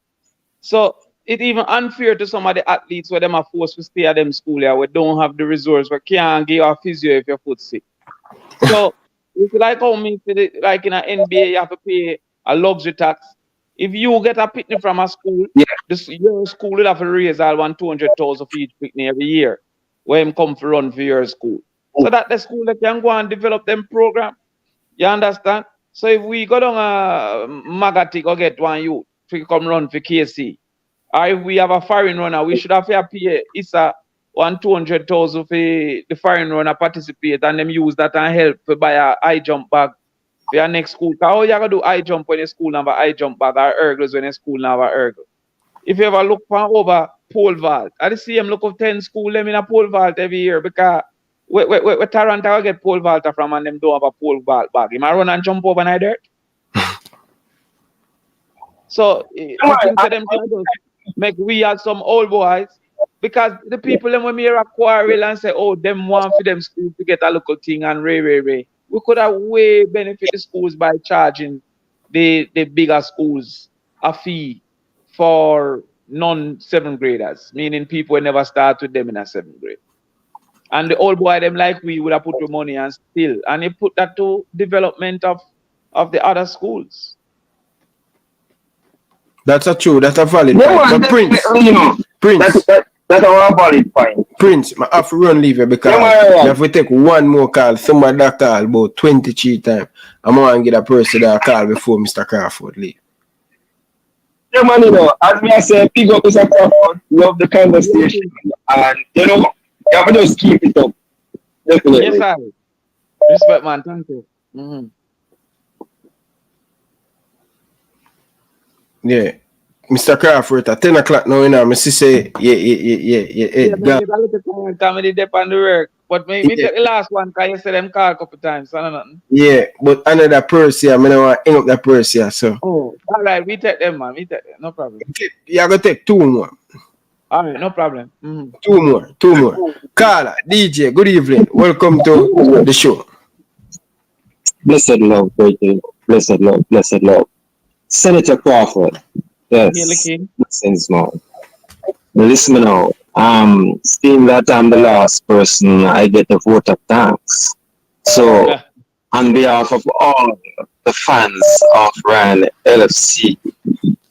So it's even unfair to some of the athletes where them are forced to stay at them school here where don't have the resource, where can't give you a physio if your foot sick. So it's like how me like in an NBA you have to pay a luxury tax. If you get a picnic from a school, your school will have to raise all 200,000 for each picnic every year where him come for run for your school. So that the school that can go and develop them program. You understand? So if we go down a Magati go get one youth to come run for KC, or if we have a foreign runner, we should have to pay ISA 200,000 for the foreign runner participate and them use that and help to buy a high jump bag for your next school. How you gonna do high jump when your school have a high jump bag or hurdles when your school have a hurdle? If you ever look for over pole vault, I see them look of 10 school them in a pole vault every year because where Toronto get pole vaulter from and them don't have a pole vault bag. You might run and jump over in the dirt. So for them to make we have some old boys because the people them when we are a quarrel and say, oh, them want for them school to get a local thing and ray. We could have way benefit the schools by charging the bigger schools a fee for non-7th graders, meaning people never start with them in a 7th grade. And the old boy, them like we would have put the money and still. And he put that to development of the other schools. That's a true, that's a valid point. But Prince, that's our valid point. Prince, I have to run leave you because if we take one more call, somebody that call about 23 times, I'm going to get a person that call before Mr. Crawford leave. Yeah, man, as me I say, pick up Mr. Crawford, love the conversation, and you have to just keep it up. Definitely. Yes, sir. Respect, man. Thank you. Mm-hmm. Yeah. Mr. Crawford, at 10 o'clock now, I say, yeah. Comedy dep on the work. But me take the last one because you said them call a couple times. So nothing. Yeah, but another person, I don't want to hang up that person. So. Oh, all right. We take them, man. No problem. You're going to take 2 more. All right, no problem. Mm-hmm. 2 more. Carla, DJ, good evening. Welcome to the show. Blessed love, blessed love. Senator Crawford. Yes. Blessings, man. Listen now. Seeing that I'm the last person, I get a vote of thanks. So, on behalf of all the fans of Ryan LFC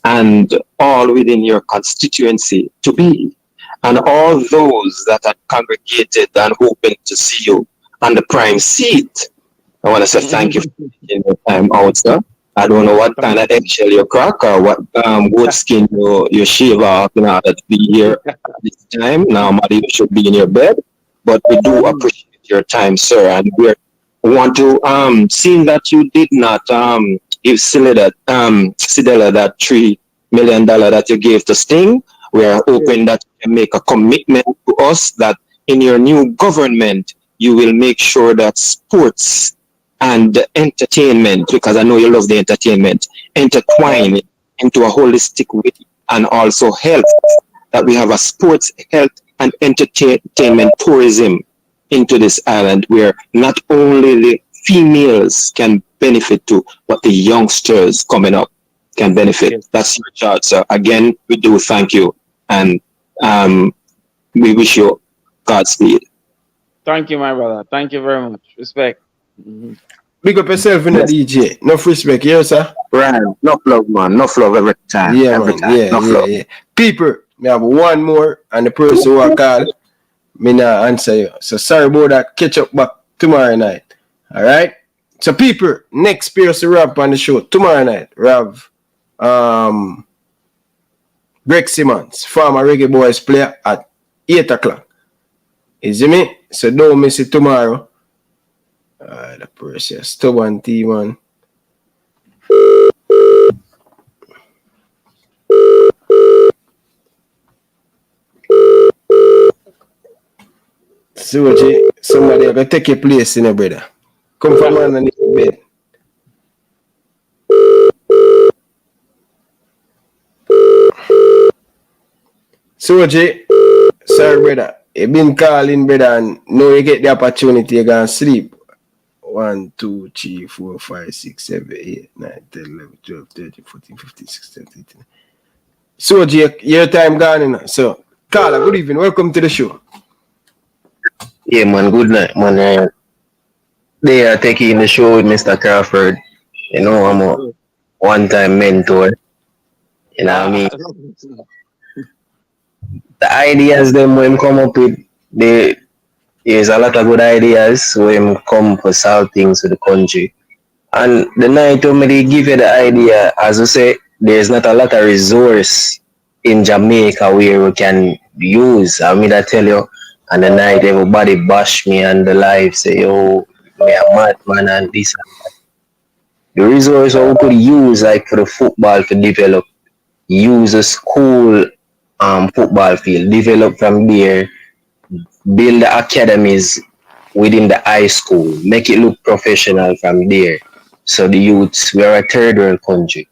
and all within your constituency to be, and all those that are congregated and hoping to see you on the prime seat, I want to say thank you for taking your time out, sir. I don't know what kind of eggshell you crack or what goat skin you shave off in order to be here at this time. Normally you should be in your bed, but we do appreciate your time, sir. And we want to, seeing that you did not give Sidella that $3 million that you gave to Sting, we are hoping that you can make a commitment to us that in your new government, you will make sure that sports and entertainment, because I know you love the entertainment, intertwine into a holistic way, and also health, that we have a sports, health, and entertainment tourism into this island where not only the females can benefit to, but the youngsters coming up can benefit. That's your charge, sir. Again, we do thank you. And we wish you Godspeed. Thank you, my brother. Thank you very much. Respect. Big up yourself in the DJ. Enough respect, yes, sir? Right. Enough love, man. Enough love every time. Yeah, every man. time. Yeah, Enough yeah, love. yeah. People, me have one more, and the person who I call, me not answer you. So sorry about that. Catch up back tomorrow night. All right? So people, next person rap on the show tomorrow night. Rav, Greg Simmons, former Reggae Boyz player at 8 o'clock. You see me? So don't miss it tomorrow. The person, stubborn T, man. So, somebody gonna take your place in a brother. Come from underneath the bed. So, sorry, brother. You been calling, brother, and now you get the opportunity, you're gonna sleep. 1, 2, 3, 4, 5, 6, 7, 8, 9, 10, 11, 12, 13, 14, 15, 16, 17, 18. So, your time gone, you know. So, Carla, good evening. Welcome to the show. Yeah, man. Good night, man. They are taking the show with Mr. Crawford. You know, I'm a one-time mentor. You know what I mean? The ideas them when come up with, there's a lot of good ideas when come for solve things to the country. And the night when they give you the idea, as I say, there's not a lot of resource in Jamaica where we can use. I mean, I tell you, and the night everybody bash me and the life say, yo, me a madman and this and that. The resource we could use like for the football to develop, use a school football field, develop from there, build the academies within the high school, make it look professional from there. So the youths, we are a third world country.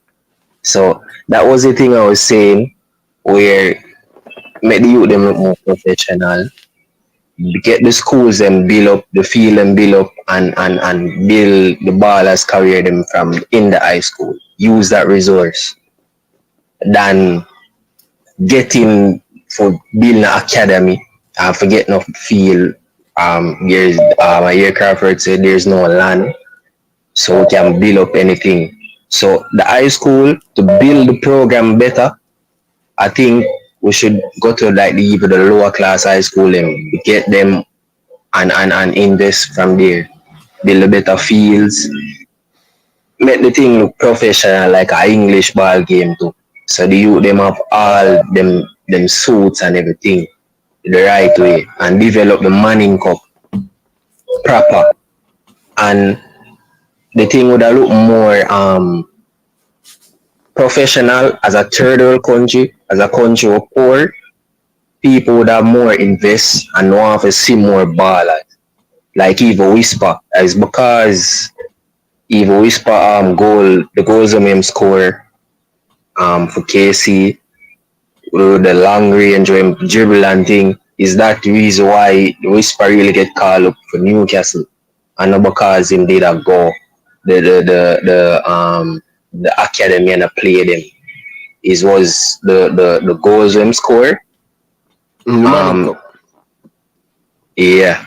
So that was the thing I was saying, where make the youth them look more professional, get the schools and build up, the field and build up, and build the ballers career them from in the high school. Use that resource. Than getting for building an academy and forget no field. There's my year Crawford said there's no land, so we can build up anything. So the high school, to build the program better, I think we should go to like the lower class high school and get them and invest from there. Build a better fields, make the thing look professional like an English ball game too. So the youth them have all them suits and everything the right way, and develop the Manning Cup proper. And the thing would look more professional as a third world country, as a country of poor. People would have more invest and want to see more ballers. Like Evo Whisper, is because Evo Whisper the goals of him score for KC, the long range dribble and thing, is that the reason why the Whisper really get called up for Newcastle, and not because him did a go the academy and play them. It was the goals him score. Yeah.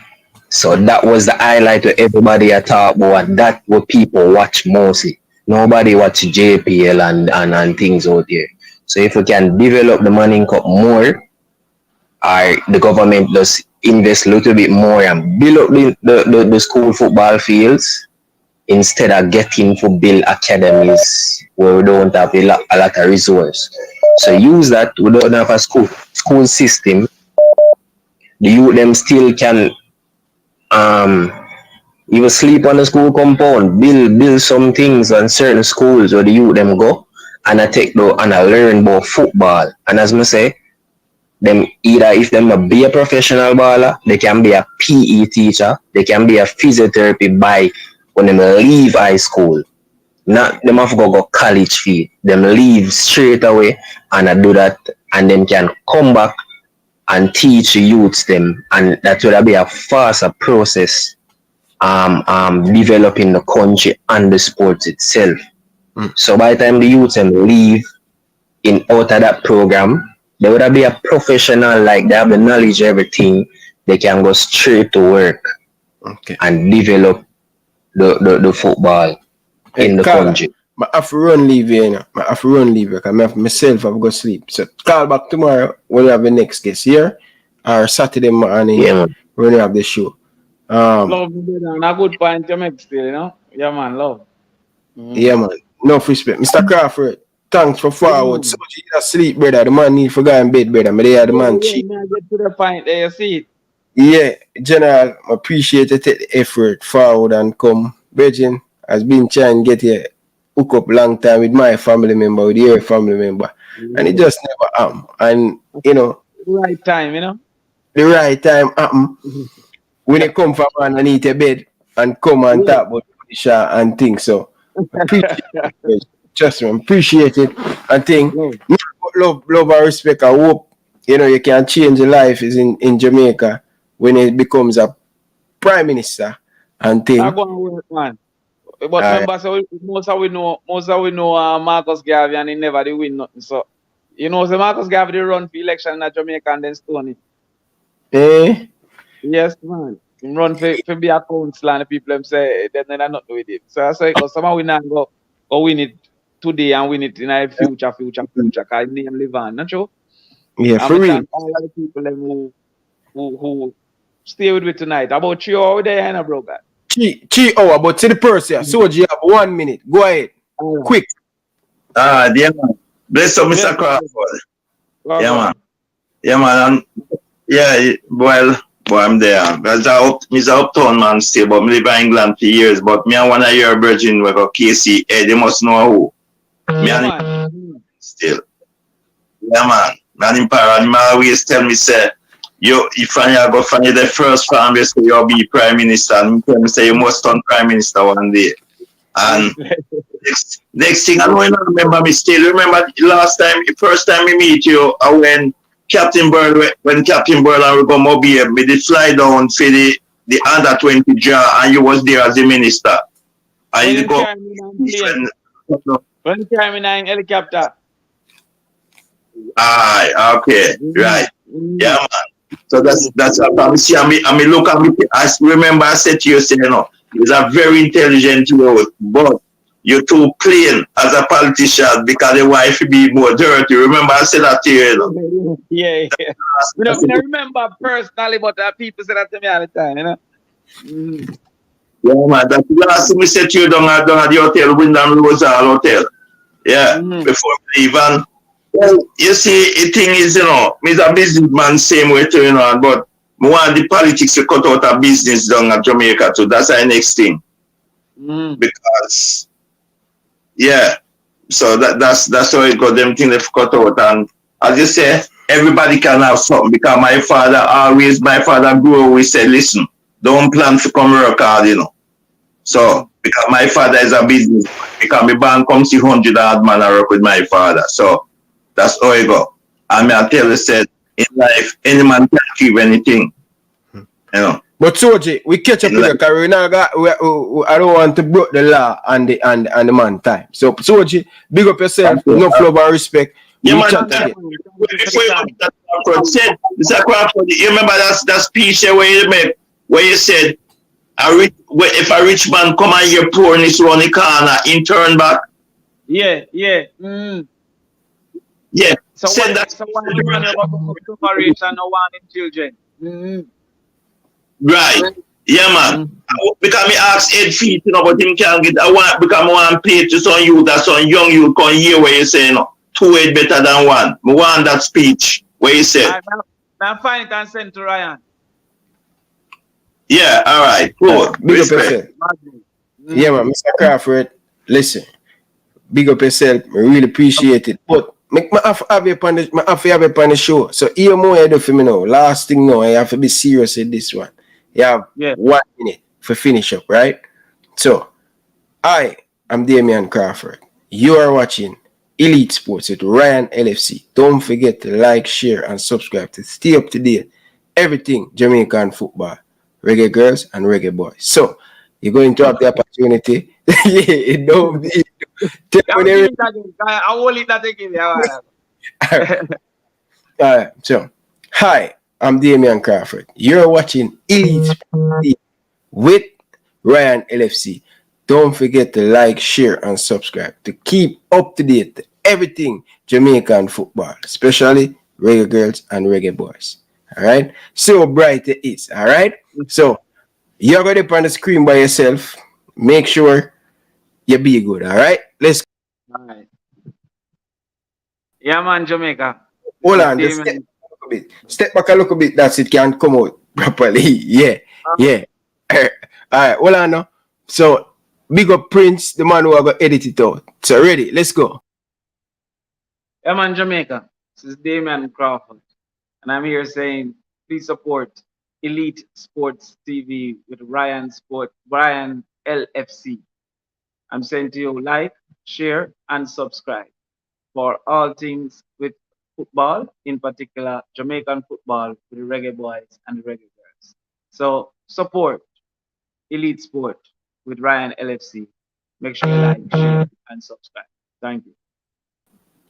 So that was the highlight to everybody I talk about, and that what people watch mostly. Nobody watch JPL and things out there. So if we can develop the Manning Cup more, or the government does invest a little bit more and build up the school football fields, instead of getting to build academies where we don't have a lot of resource. So use that, we don't have a school system. The youth them still can even sleep on the school compound, build some things on certain schools where the youth them go, and I learn about football. And as I say, them either if them be a professional baller, they can be a PE teacher, they can be a physiotherapy by when them leave high school. Not them have to go college fee. Them leave straight away and do that, and then can come back and teach the youths them, and that would be a faster process developing the country and the sports itself. So by the time the youths them leave out of that program, They would be a professional, like they have the knowledge, everything. They can go straight to work and develop the football in the country. I have to run leave here, you know. I have to run leave here because myself have go sleep. So call back tomorrow when we have the next guest here, or Saturday morning when we have the show. Love me, and a good point you make still, you know. Yeah, man, love. Yeah, man. Enough respect. Mr. Crawford, thanks for forward. So you sleep, brother. The man need to go in bed, brother. But they are the man cheap. Yeah, get to the point there, you see it. Yeah, General, appreciate you take the effort forward and come. Virgin has been trying to get here, hook up long time with my family member, with your family member. And it just never happened. And, you know. The right time, you know. The right time happen. When you come from underneath your bed and come and talk about the shot and things. So, appreciate it. Trust me, appreciate it. And think, love and respect. I hope, you know, you can change your life is in Jamaica when it becomes a prime minister and thing. I'm going to work, man. But remember, so most of we know Marcus Garvey and he never did win nothing. So, you know, so Marcus Garvey did run for election in Jamaica and then stone it. Eh? Yes, man. He run for be a council and the people them say then they're not doing it. So I say, because somehow we not go win it today and win it in our future. Because name live on, not true? Yeah, for real. All of the people them who stay with me tonight. About 3 hours there, and bro, guy. 3 hours, but to the person, so you have 1 minute. Go ahead. Quick. Yeah, man. Bless up, Mr. Crawford. Yeah, man. Yeah, man. Yeah, well, I'm there. Because I'm uptown man still, but I live in England for years. But me and one of your virgin we got KC, they must know who. Me and still. Yeah, man. Man in Paris, man always tell me, say, you, if you go find the first family, say you'll be prime minister. And tell me, say, you must turn prime minister one day. And next thing, I don't remember me still. Remember last time, the first time we meet you, when Captain Burl and we go mobile, we did fly down for the under 20 draw, and you was there as the minister. And you go. When you came in helicopter. Aye, okay, right. Yeah, man. So that's how I see. I mean, look at me. I remember I said to you, say, you know, he's a very intelligent youth, but you're too plain as a politician because the wife be more dirty. Remember I said that to you, you know? Yeah. We don't remember personally, but people say that to me all the time, you know? Yeah, man. That's the last thing we said to you down at the hotel, Wyndham Rosal Hotel. Yeah, before we leave. And, well, you see, the thing is, you know, I'm a businessman, same way too, you know, but I want the politics to cut out a business down at Jamaica too. That's the next thing. Because, yeah, so that's how it got them things they've cut out. And as you say, everybody can have something because my father grew up, we said, listen, don't plan to come work hard, you know. So, because my father is a business, because my bank comes to 100 hard man I work with my father. So, that's how it go. And I tell you, said, in life, any man can achieve anything. You know. But Soji, we catch up with you because I don't want to break the law and the man time. So Soji, big up yourself, enough love and respect. Yeah, man. Before you said, Mr. Crawford, you remember that speech where you made, where you said, if a rich man come and you're poor in this round the corner, in turn back. Yeah. Yeah. So one man over rich and no one in children. Right. Yeah, man. Because me ask Ed Feet, you know, but him can't get. I want because I want to play to some youth, that some young youth come here where you say, you know, 2 8 better than 1. I want that speech where you say. Now find it and send to Ryan. Yeah, all right, cool. Big up yourself. Yeah, man, Mr. Crawford, listen. Big up yourself. I really appreciate it. But I have you upon the show. So here more you do for me now. Last thing now, I have to be serious with this one. You have 1 minute for finish up, right? So I am Damion Crawford. You are watching Elite Sports with Ryan LFC. Don't forget to like, share, and subscribe to stay up to date. Everything Jamaican football, Reggae Girls and Reggae Boys. So you're going to have the opportunity. Yeah, don't be. I will leave that again. Alright, so hi, I'm Damion Crawford. You're watching Elite Sports with Ryan LFC. Don't forget to like, share, and subscribe to keep up to date to everything Jamaican football, especially Reggae Girls and Reggae Boys. Alright? So bright it is. Alright? So you're going to be on the screen by yourself. Make sure you be good. Alright? Let's All right. Yeah, man, Jamaica. hold on. Just step back a bit. Step back a little bit. That's it. Can't come out properly. Yeah. Yeah. Alright, hold on now. So big up Prince, the man who are going to edit it out. So ready, let's go. Yeah, man, Jamaica. This is Damion Crawford. And I'm here saying, please support Elite Sports TV with Ryan LFC. I'm saying to you, like, share, and subscribe for all things with football, in particular Jamaican football with the Reggae Boys and the Reggae Girls. So support Elite Sport with Ryan LFC. Make sure you like, share, and subscribe. Thank you.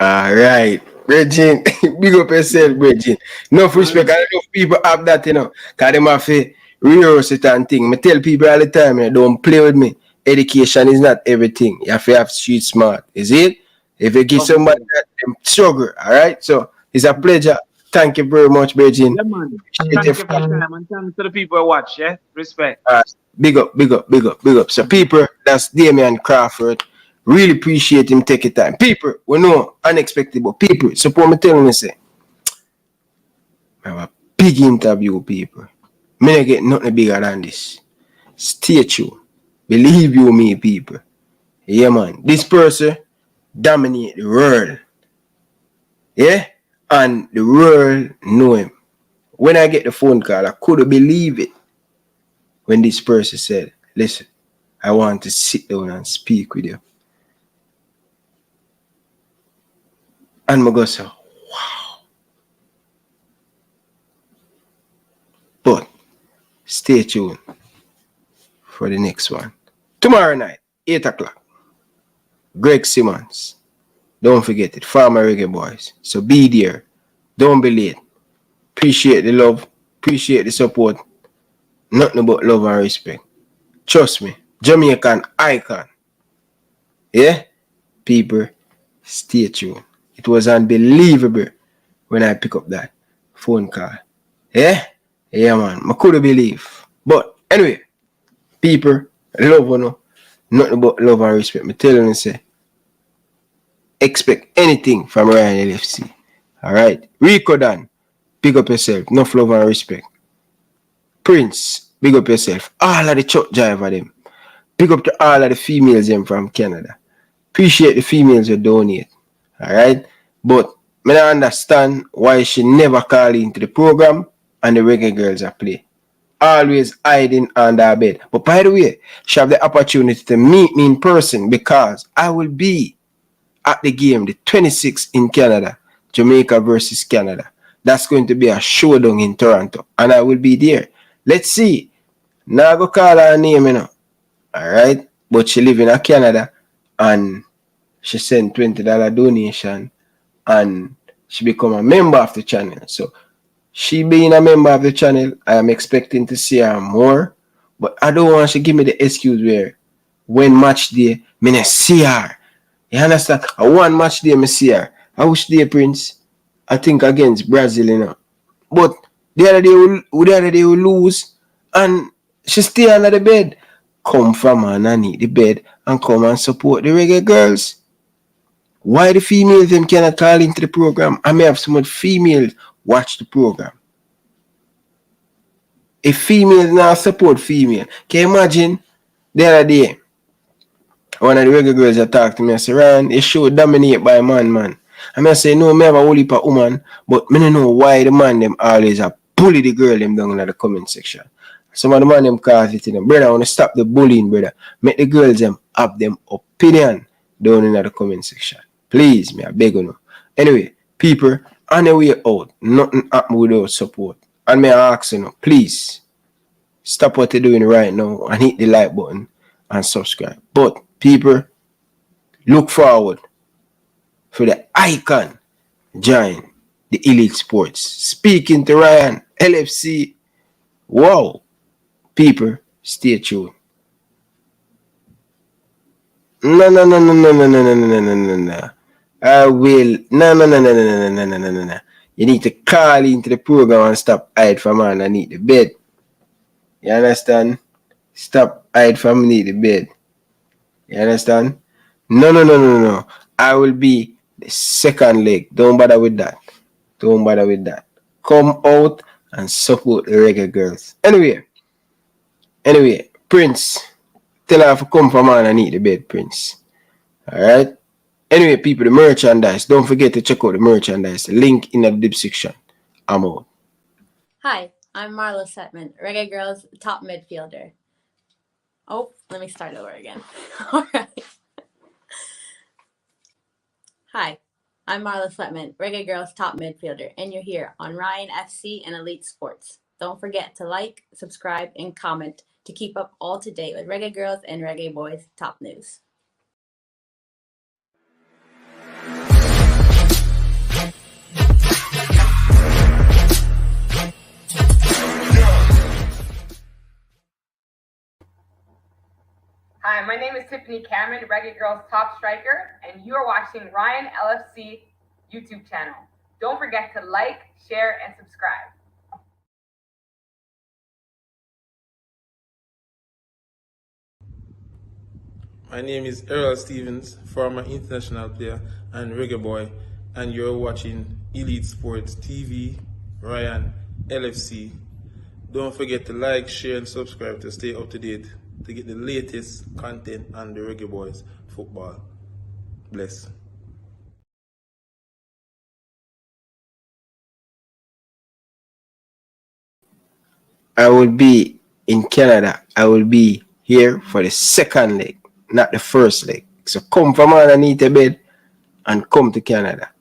Alright, Bridging, big up yourself, Bridging. Enough respect, and enough people have that, because they have to rehearse it and thing. I tell people all the time, don't play with me. Education is not everything. You have to have street smart. Is it? If you give somebody that, them struggle. Alright, so it's a pleasure. Thank you very much, Bridging. Yeah, man. Thank you for your time, and thanks to the people who watch, yeah? Respect. Big up. So people, that's Damion Crawford. Really appreciate him taking time. People, we know unexpected, but people, support me telling me say, I have a big interview, people. Me not get nothing bigger than this. Stay tuned. Believe you me, people. Yeah, man. This person dominate the world. Yeah? And the world know him. When I get the phone call, I couldn't believe it. When this person said, listen, I want to sit down and speak with you. And I go say, wow. But stay tuned for the next one. Tomorrow night, 8 o'clock. Greg Simmons. Don't forget it. Farmer Reggae Boys. So be there. Don't be late. Appreciate the love. Appreciate the support. Nothing but love and respect. Trust me. Jamaican icon. Yeah? People, stay tuned. It was unbelievable when I pick up that phone call. Yeah? Yeah, man. I couldn't believe. But anyway, people, love you know. Nothing but love and respect. I tell you, say, expect anything from Ryan LFC. Alright? Rico Dan, big up yourself. Enough love and respect. Prince, big up yourself. All of the truck driver them. Big up to all of the females them from Canada. Appreciate the females who donate. Alright? But I don't understand why she never call into the program and the Reggae Girls are play. Always hiding under her bed. But by the way, she have the opportunity to meet me in person because I will be at the game, the 26th in Canada, Jamaica versus Canada. That's going to be a showdown in Toronto. And I will be there. Let's see. Now I go call her name, you know. Alright? But she live in Canada and she sent $20 donation and she become a member of the channel. So she being a member of the channel, I am expecting to see her more. But I don't want she give me the excuse where when match day, me not see her. You understand? One match day, me see her. I wish day, Prince. I think against Brazil, you know. But the other day we lose and she stay under the bed. Come from her nanny, the bed, and come and support the Reggae Girls. Why the females them cannot call into the program? I may have some females watch the program. If females now support female, can you imagine the other day one of the Reggae Girls that talk to me, I say, Ryan, you show dominate by man. And I say, no, I have a whole heap of woman, but I don't know why the man them always a bully the girl them down in the comment section. Some of the man them cause it in them. Brother, I want to stop the bullying, brother. Make the girls them have them opinion down in the comment section. Please, me, I beg you know. Anyway, people, on the way out, nothing happen without support. And me ask you know, please, stop what you're doing right now and hit the like button and subscribe. But, people, look forward for the icon, join the Elite Sports. Speaking to Ryan, LFC. Wow. People, stay tuned. No. I will. No. You need to call into the program and stop hide from man underneath the bed. You understand? Stop hide from underneath the bed. You understand? No. I will be the second leg. Don't bother with that. Come out and support the Reggae Girls. Anyway, Prince. Tell her to come from underneath the bed, Prince. Alright? Anyway, people, the merchandise. Don't forget to check out the merchandise. Link in the description. I'm out. Hi, I'm Marla Setman, Reggae Girlz top midfielder. Oh, let me start over again. All right. Hi, I'm Marla Setman, Reggae Girlz top midfielder, and you're here on Ryan FC and Elite Sports. Don't forget to like, subscribe, and comment to keep up all to date with Reggae Girlz and Reggae Boyz top news. Hi, my name is Tiffany Cameron, Reggae Girlz top striker, and you are watching Ryan LFC YouTube channel. Don't forget to like, share, and subscribe. My name is Errol Stevens, former international player and reggae boy, and you're watching Elite Sports TV, Ryan LFC. Don't forget to like, share, and subscribe to stay up to date to get the latest content on the Reggae Boyz football. Bless. I will be in Canada. I will be here for the second leg, not the first leg. So come from underneath the bed and come to Canada.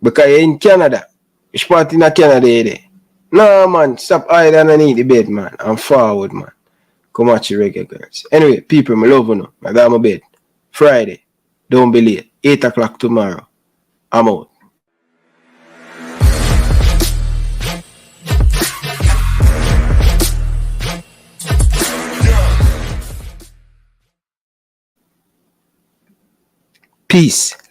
Because you're in Canada. Which part in Canada are there? No, man. Stop hiding underneath the bed, man. I'm forward, man. Come watch your Reggae Girls. Anyway, people, I love you. I got my bed. Friday. Don't be late. 8 o'clock tomorrow. I'm out. Peace.